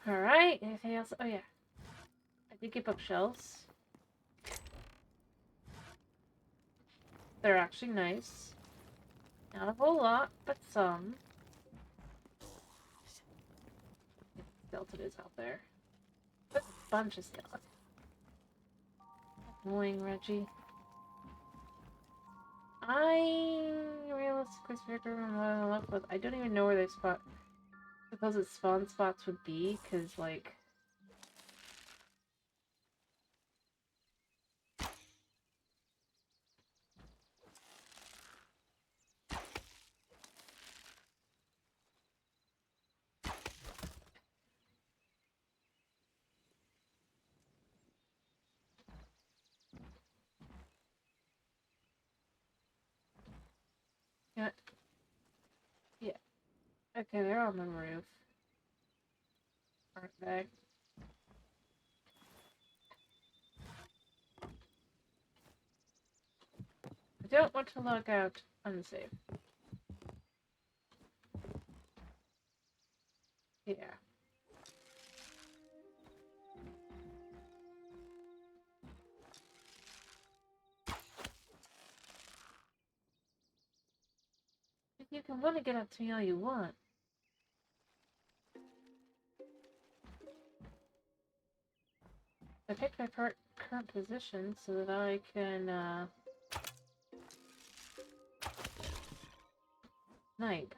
Alright, anything else? Oh yeah. I did get bookshelves. They're actually nice. Not a whole lot, but some. Skeleton is out there. There's a bunch of skeletons. Annoying, Reggie. I don't even know where they supposed spawn spots would be, because, like... Yeah. Yeah. Okay, they're on the roof. Aren't they? I don't want to log out unsafe. Yeah. You can want to get up to me all you want. I picked my current position so that I can, snipe.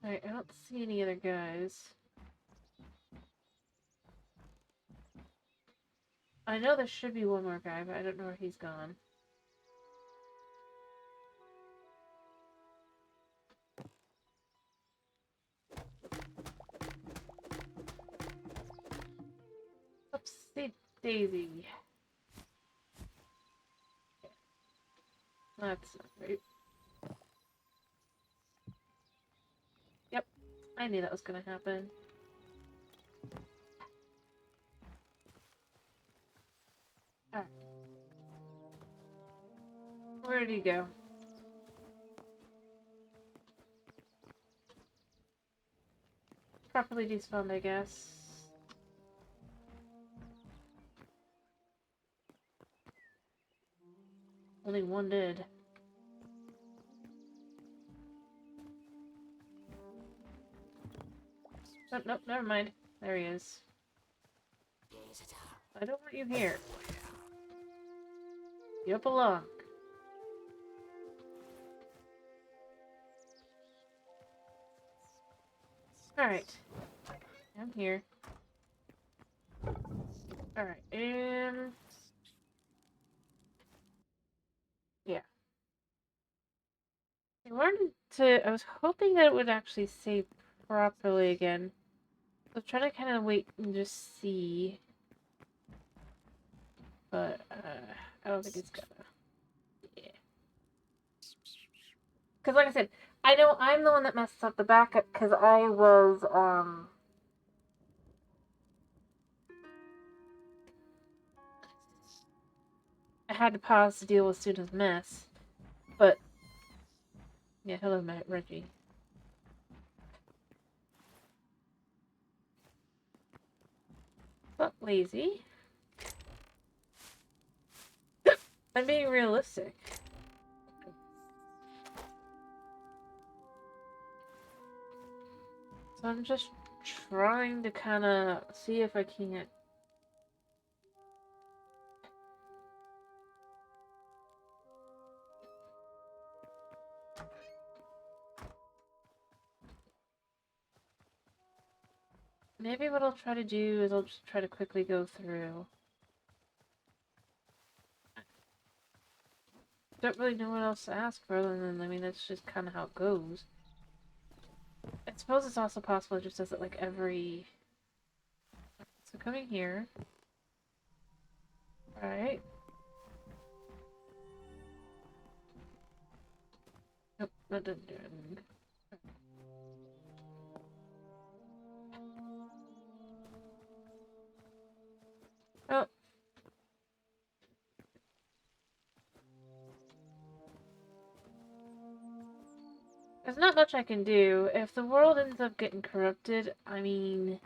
Alright, I don't see any other guys. I know there should be one more guy, but I don't know where he's gone. Oopsie daisy. That's not great. Yep, I knew that was gonna happen. Alright. Where did he go? Properly despawned, I guess. Only one did. Oh, nope, never mind. There he is. I don't want you here. You don't belong. Alright. I'm here. Alright, and... yeah. I was hoping that it would actually save properly again. I was trying to kind of wait and just see. But, I don't think it's gonna. Yeah. Because like I said, I know I'm the one that messed up the backup because I was, I had to pause to deal with students' mess. But, yeah, hello, Matt, Reggie. But lazy. I'm being realistic. So I'm just trying to kind of see if I can't. Maybe what I'll try to do is I'll just try to quickly go through. Don't really know what else to ask for other than, I mean, that's just kind of how it goes. I suppose it's also possible it just does it like every... So coming here. Alright. Nope, that didn't do anything. Oh. There's not much I can do. If the world ends up getting corrupted, I mean...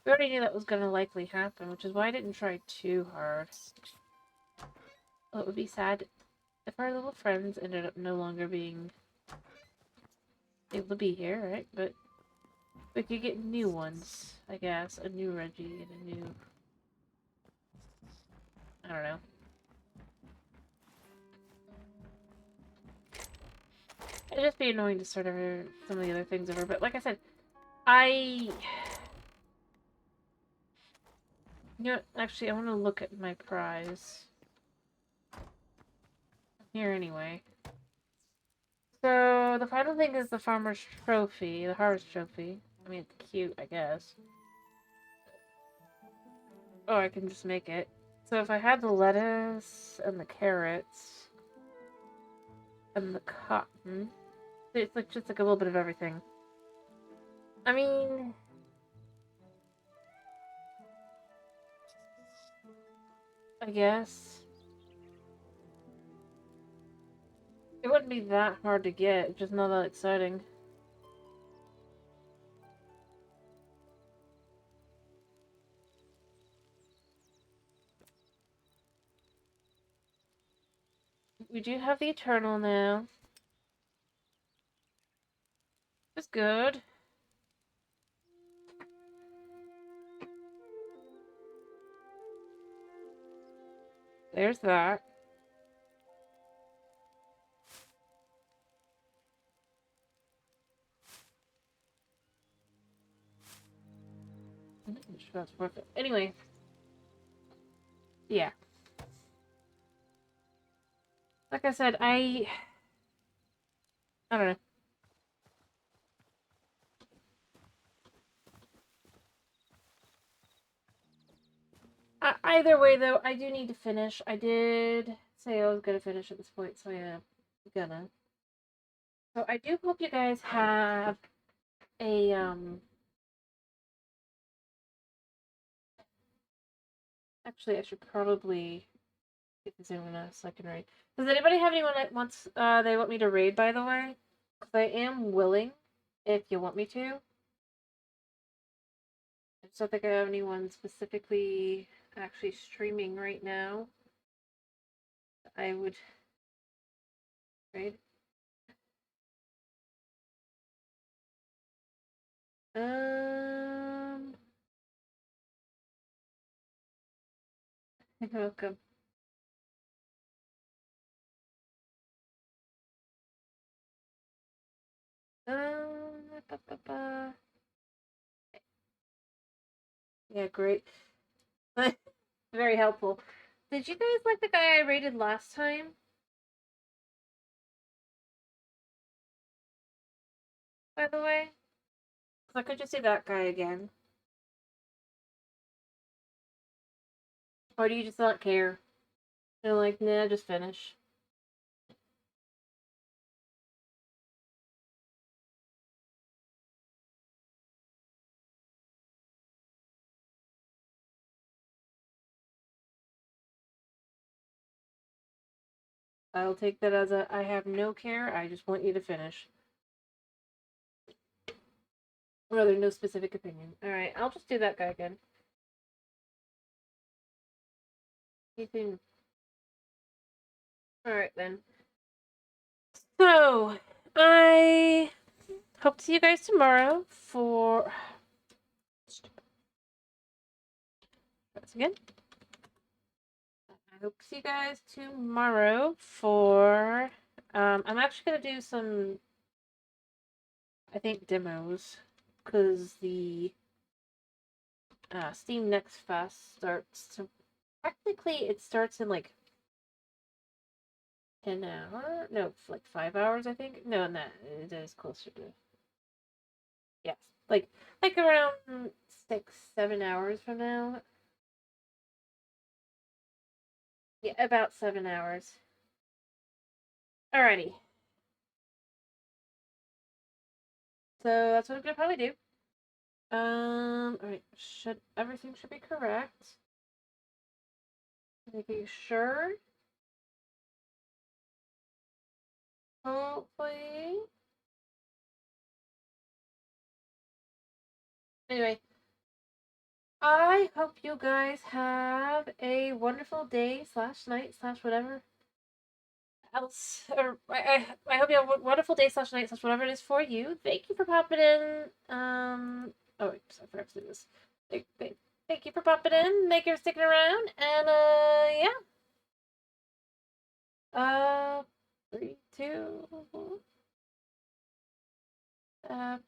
we already knew that was going to likely happen, which is why I didn't try too hard. Well, it would be sad if our little friends ended up no longer being able to be here, right? But we could get new ones, I guess. A new Reggie and a new... I don't know. It'd just be annoying to start over some of the other things over, but like I said, you know what? Actually, I want to look at my prize. Here anyway. So, the final thing is the farmer's trophy, the harvest trophy. I mean, it's cute, I guess. Oh, I can just make it. So if I had the lettuce and the carrots and the cotton, it's like just like a little bit of everything. I mean, I guess it wouldn't be that hard to get, just not that exciting. we do have the Eternal now. That's good. There's that. I'm not sure that's worth it. Anyway. Yeah. Like I said, I don't know. Either way, though, I do need to finish. I did say I was gonna finish at this point, so yeah, I'm gonna. So I do hope you guys have a Actually, I should probably get this in a second raid. Does anybody have anyone that wants they want me to raid? By the way, because I am willing, if you want me to. I just don't think I have anyone specifically actually streaming right now. I would raid. You're welcome. Ba, ba, ba. Yeah, great. Very helpful. Did you guys like the guy I rated last time? By the way, I could just do that guy again. Or do you just not care? You're like, nah, just finish. I'll take that as a I have no care, I just want you to finish. Or rather, no specific opinion. Alright, I'll just do that guy again. Anything. Alright then. So, I hope to see you guys tomorrow for. Once again. I hope to see you guys tomorrow for. I'm actually gonna do some. I think demos because the Steam Next Fest starts. So technically, it starts in like 10 hours. No, like 5 hours. I think. No, it is closer to. Yes, like around 6-7 hours from now. Yeah, about 7 hours. Alrighty. So that's what I'm gonna probably do. Alright, everything should be correct. Making sure. Hopefully. Anyway, I hope you guys have a wonderful day slash night slash whatever else. Or I hope you have a wonderful day slash night slash whatever it is for you. Thank you for popping in. Oh wait, I forgot to do this. Thank you for popping in. Thank you for sticking around. And yeah. 3, 2. Bye-bye.